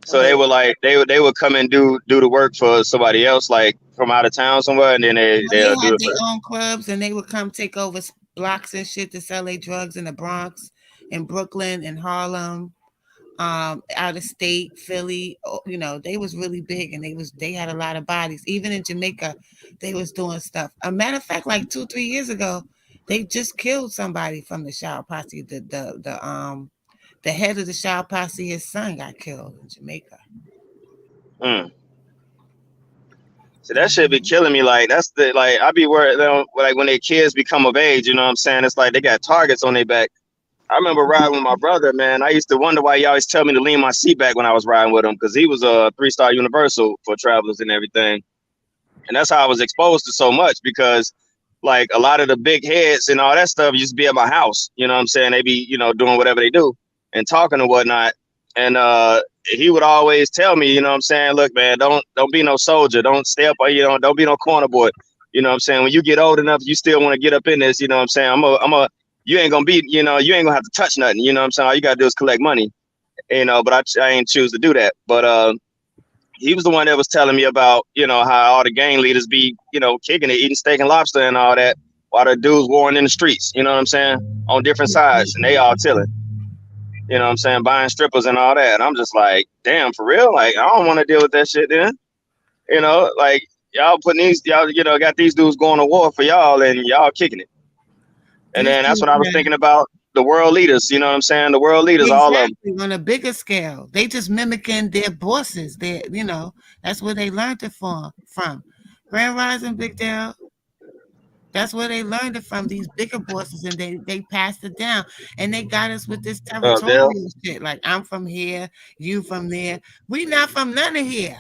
So they But were like they would come and do the work for somebody else, like from out of town somewhere, and then Well, they they'll do had it their for. own clubs and they would come take over blocks and shit to sell their drugs in the Bronx, in Brooklyn, in Harlem, out of state, Philly. You know, they was really big and they had a lot of bodies. Even in Jamaica, they was doing stuff. A matter of fact, like 2 3 years ago, they just killed somebody from the shower posse. The head of the shower posse, his son got killed in Jamaica. Mm. So that should be killing me. Like that's the like I be worried, you know, like when their kids become of age. You know what I'm saying? It's like they got targets on their back. I remember riding with my brother, man. I used to wonder why he always tell me to lean my seat back when I was riding with him because he was a 3-star Universal for travelers and everything. And that's how I was exposed to so much because like a lot of the big heads and all that stuff used to be at my house. You know what I'm saying? They be, doing whatever they do and talking and whatnot. And he would always tell me, you know what I'm saying, look, man, don't be no soldier. Don't stay up, don't be no corner boy. You know what I'm saying? When you get old enough, you still want to get up in this, you know what I'm saying? You ain't gonna be, you ain't gonna have to touch nothing. You know what I'm saying? All you gotta do is collect money. But I ain't choose to do that. But he was the one that was telling me about, how all the gang leaders be, kicking it, eating steak and lobster and all that, while the dudes warring in the streets, you know what I'm saying, on different sides, and they all chilling, you know what I'm saying, buying strippers and all that. And I'm just like, damn, for real? Like, I don't want to deal with that shit then. Like y'all putting y'all, got these dudes going to war for y'all and y'all kicking it. And These then that's dudes, what I was thinking about the world leaders, you know what I'm saying? The world leaders, all of them. exactly, on a bigger scale. They just mimicking their bosses. That's where they learned it from. Grand Rising, Big Dale. That's where they learned it from, these bigger bosses, and they passed it down. And they got us with this Dale. territorial shit. Like, I'm from here, you from there. We not from none of here.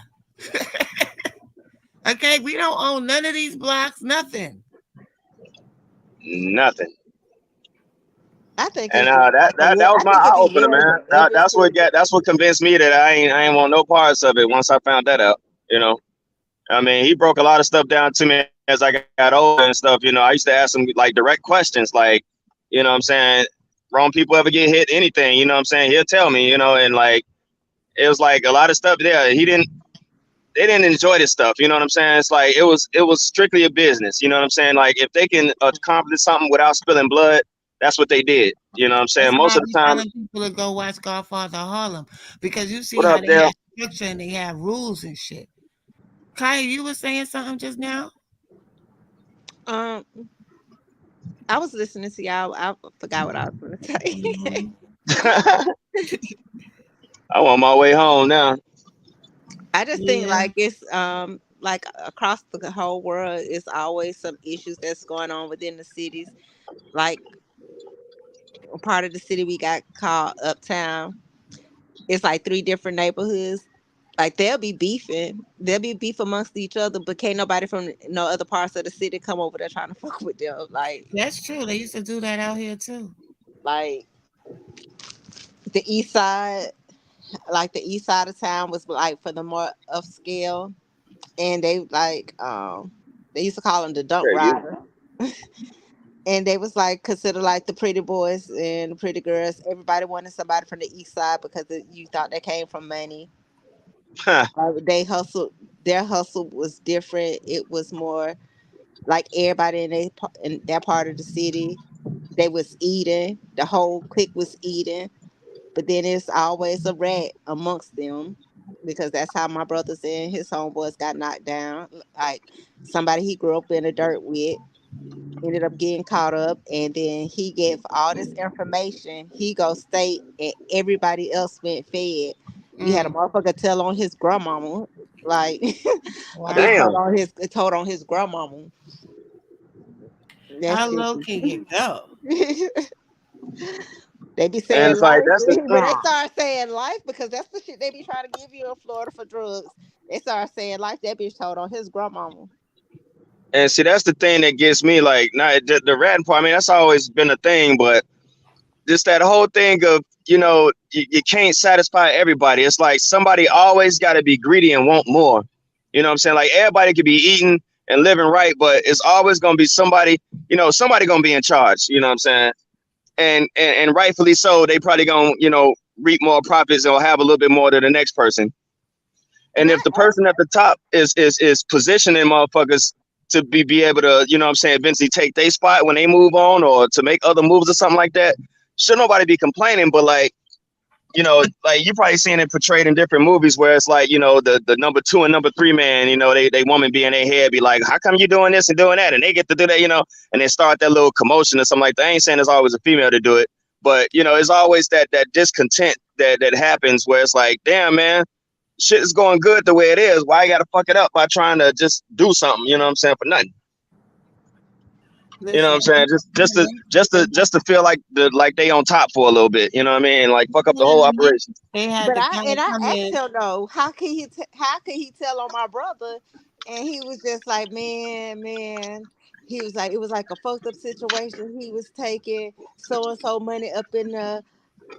Okay, we don't own none of these blocks, nothing. Nothing. I think And it's just that was I my think eye it be opener, man. arrogant. They just That's what convinced me that I ain't want no parts of it once I found that out. You know, I mean, he broke a lot of stuff down to me as I got older and stuff. I used to ask him like direct questions, like, what I'm saying, wrong people ever get hit, anything. What I'm saying, he'll tell me, and like it was like a lot of stuff there. They didn't enjoy this stuff. You know what I'm saying? It's like it was strictly a business. You know what I'm saying? Like if they can accomplish something without spilling blood, that's what they did. You know what I'm That's saying? why Most I of be the time, telling people to go watch Godfather Harlem, because you see what how up, they Dale? have structure and they have rules and shit. Kaya, you were saying something just now? um I was listening to y'all. I forgot what I was gonna say. Mhm. I'm on my way home now. I just think Yeah. like it's like across the whole world, it's always some issues that's going on within the cities. Like a part of the city we got called Uptown. It's like three different neighborhoods. Like they'll be beef amongst each other, but can't nobody from no other parts of the city come over there trying to fuck with them. That's true. They used to do that out here too. Like the east side, like the east side of town was like for the more upscale, and they used to call them the dump Yeah, you. rider, and they was like considered like the pretty boys and the pretty girls. Everybody wanted somebody from the east side because you thought they came from money. They hustled. Their hustle was different. It was more like everybody in that part of the city. They was eating. The whole clique was eating. But then it's always a rat amongst them because that's how my brothers and his homeboys got knocked down. Like somebody he grew up in the dirt with ended up getting caught up, and then he gave all this information. He go state, and everybody else went fed. We had a Mm. motherfucker tell on his grandmama, like I mean, Wow. Damn. told on his grandmama. That How shit. low can you go? They be And saying it's like life that's the when they start saying life because that's the shit they be trying to give you in Florida for drugs. They start saying life. That bitch told on his grandmama. and see that's the thing that gets me like not the ratting part. I mean that's always been a thing, but just that whole thing of you can't satisfy everybody. It's like somebody always got to be greedy and want more. You know what I'm saying? Like everybody could be eating and living right, but it's always gonna be somebody. Somebody gonna be in charge. You know what I'm saying? And rightfully so. They probably gonna reap more profits or have a little bit more than the next person. And And if the person at the top is positioning motherfuckers to be able to, what I'm saying, eventually take their spot when they move on or to make other moves or something like that, should nobody be complaining. But like you probably seen it portrayed in different movies where it's like, the number two and number three man, they woman be in their head, be like, how come you doing this and doing that? And they get to do that, and they start that little commotion or something like that. I ain't saying it's always a female to do it, but it's always that discontent that happens where it's like, damn man, shit is going good the way it is. Why you gotta fuck it up by trying to just do something? You know what I'm saying? For nothing. You know what Listen, I'm saying? Just to feel like they on top for a little bit. You know what I mean? Like fuck up the whole operation. they had but the guy I come asked in. him though, how could he tell on my brother? And he was just like, man. He was like, it was like a fucked up situation. He was taking so and so money up in the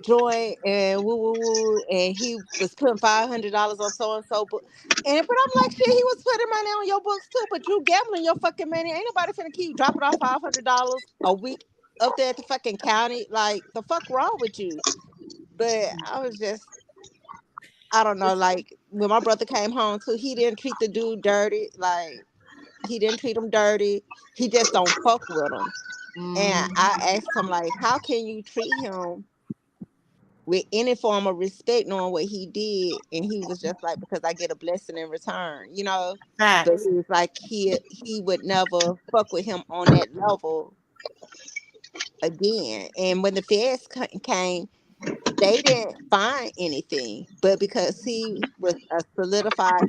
joint and woo woo woo, and he was putting $500 on so and so. But I'm like, shit, he was putting money on your books too. But you gambling your fucking money. Ain't nobody finna keep dropping off $500 a week up there at the fucking county. Like the fuck wrong with you? But I was just, I don't know. Like when my brother came home too, he didn't treat the dude dirty. Like he didn't treat him dirty. He just don't fuck with him. And Mm, I asked him like, how can you treat him with any form of respect, knowing what he did? And he was just like, because I get a blessing in return, you know. But facts. he was like, he would never fuck with him on that level again. And when the feds came, they didn't find anything, but because he was a solidified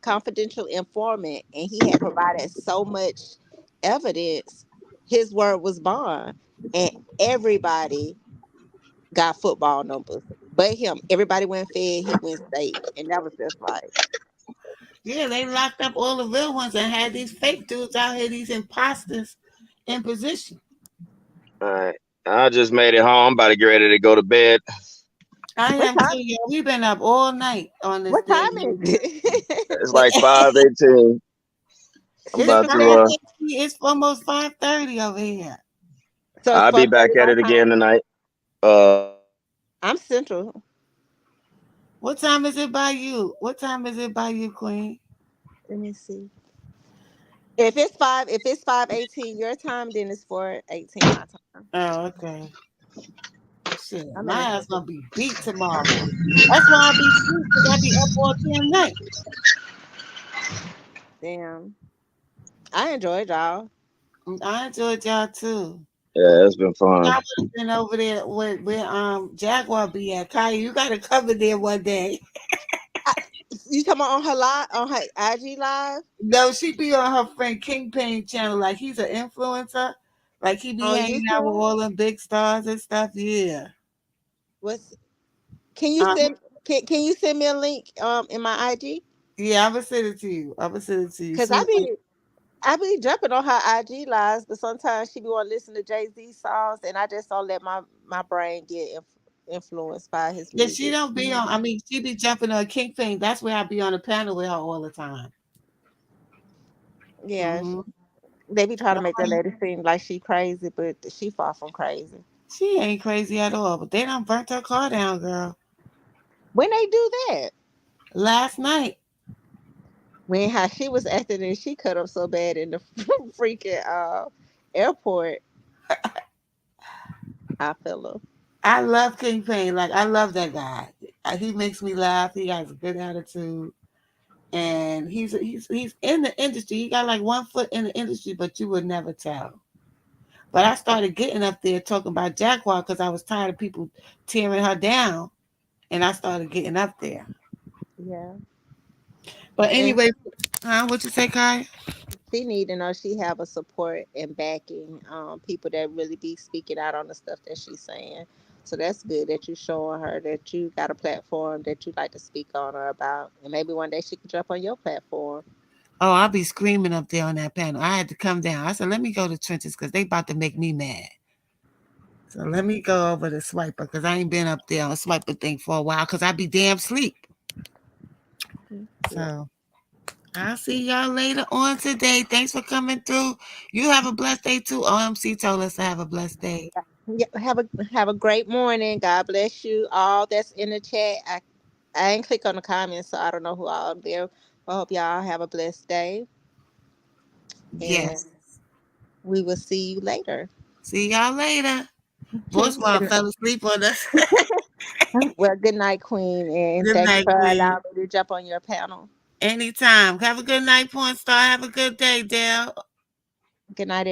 confidential informant and he had provided so much evidence, his word was bond, and everybody got football numbers. But him, everybody went fed, he went state, and that was just like, Yeah, they locked up all the real ones and had these fake dudes out here, these imposters in position. All right. I just made it home. I'm about to get ready to go to bed. I what am too, time? yo. We've been up all night on this What day. time is it? It's like 5:18. I'm It's about Central to time. five. It's almost 5:30 over here. So it's I'll be back 4:30 at my it again time. tonight. I'm Central. What time is it by you? What time is it by you, Queen? Let me see. If it's 5:18 your time, then it's 4:18 my time. Oh, okay. Shit, I'm in my the ass Central. gonna be beat tomorrow. That's why I be sleep because I be up all damn night. Damn. I enjoyed y'all. I enjoyed y'all too. Yeah, it's been I fun. would have been over there where Jaguar be at. Kaya, you gotta cover there one day. I, you talking about on her live, on her IG live No, she be on her friend Kingpin channel. Like he's an influencer. Like he be on hanging out with YouTube? all them big stars and stuff. Yeah. What's Can you Um, send? Can you send me a link in my IG? Yeah, I'm gonna send it to you. I'm gonna send it to you. Cause See, I be jumping on her IG lives, but sometimes she be want to listen to Jay-Z songs, and I just don't let my brain get influenced by his yeah, she music. don't be on. I mean, she be jumping on Kingpin. That's where I be on the panel with her all the time. Yeah, Hmm. they be trying to make that lady seem like she crazy, but she far from crazy. She ain't crazy at all. But they done burnt her car down, girl. When they do that, Last night. when how she was acting and she cut up so bad in the freaking airport, I feel her. I love Kingpin. Like I love that guy. He makes me laugh. He has a good attitude, and he's in the industry. He got like one foot in the industry, but you would never tell. But I started getting up there talking about Jaguar because I was tired of people tearing her down, and I started getting up there. Yeah, But and anyway, what you say, Kai? she need to know she have a support and backing, people that really be speaking out on the stuff that she's saying. So that's good that you showing her that you got a platform that you like to speak on or about, and maybe one day she can jump on your platform. Oh, I'll be screaming up there on that panel. I had to come down. I said, let me go to trenches because they about to make me mad. So let me go over to Swiper because I ain't been up there on Swiper thing for a while because I be damn sleep. Yeah. So I'll see y'all later on today. Thanks for coming through. You have a blessed day too. OMC told us to have a blessed day. Yeah, have a great morning. God bless you all that's in the chat. I ain't click on the comments, so I don't know who all there. I hope y'all have a blessed day, and Yes. we will see you later. See y'all later. Boss mom Good, fell asleep on us. well, good night, Queen, and Good thank you night, for Queen. allowing me to jump on your panel. Anytime. Have a good night, porn star. Have a good day, Dale. Good night,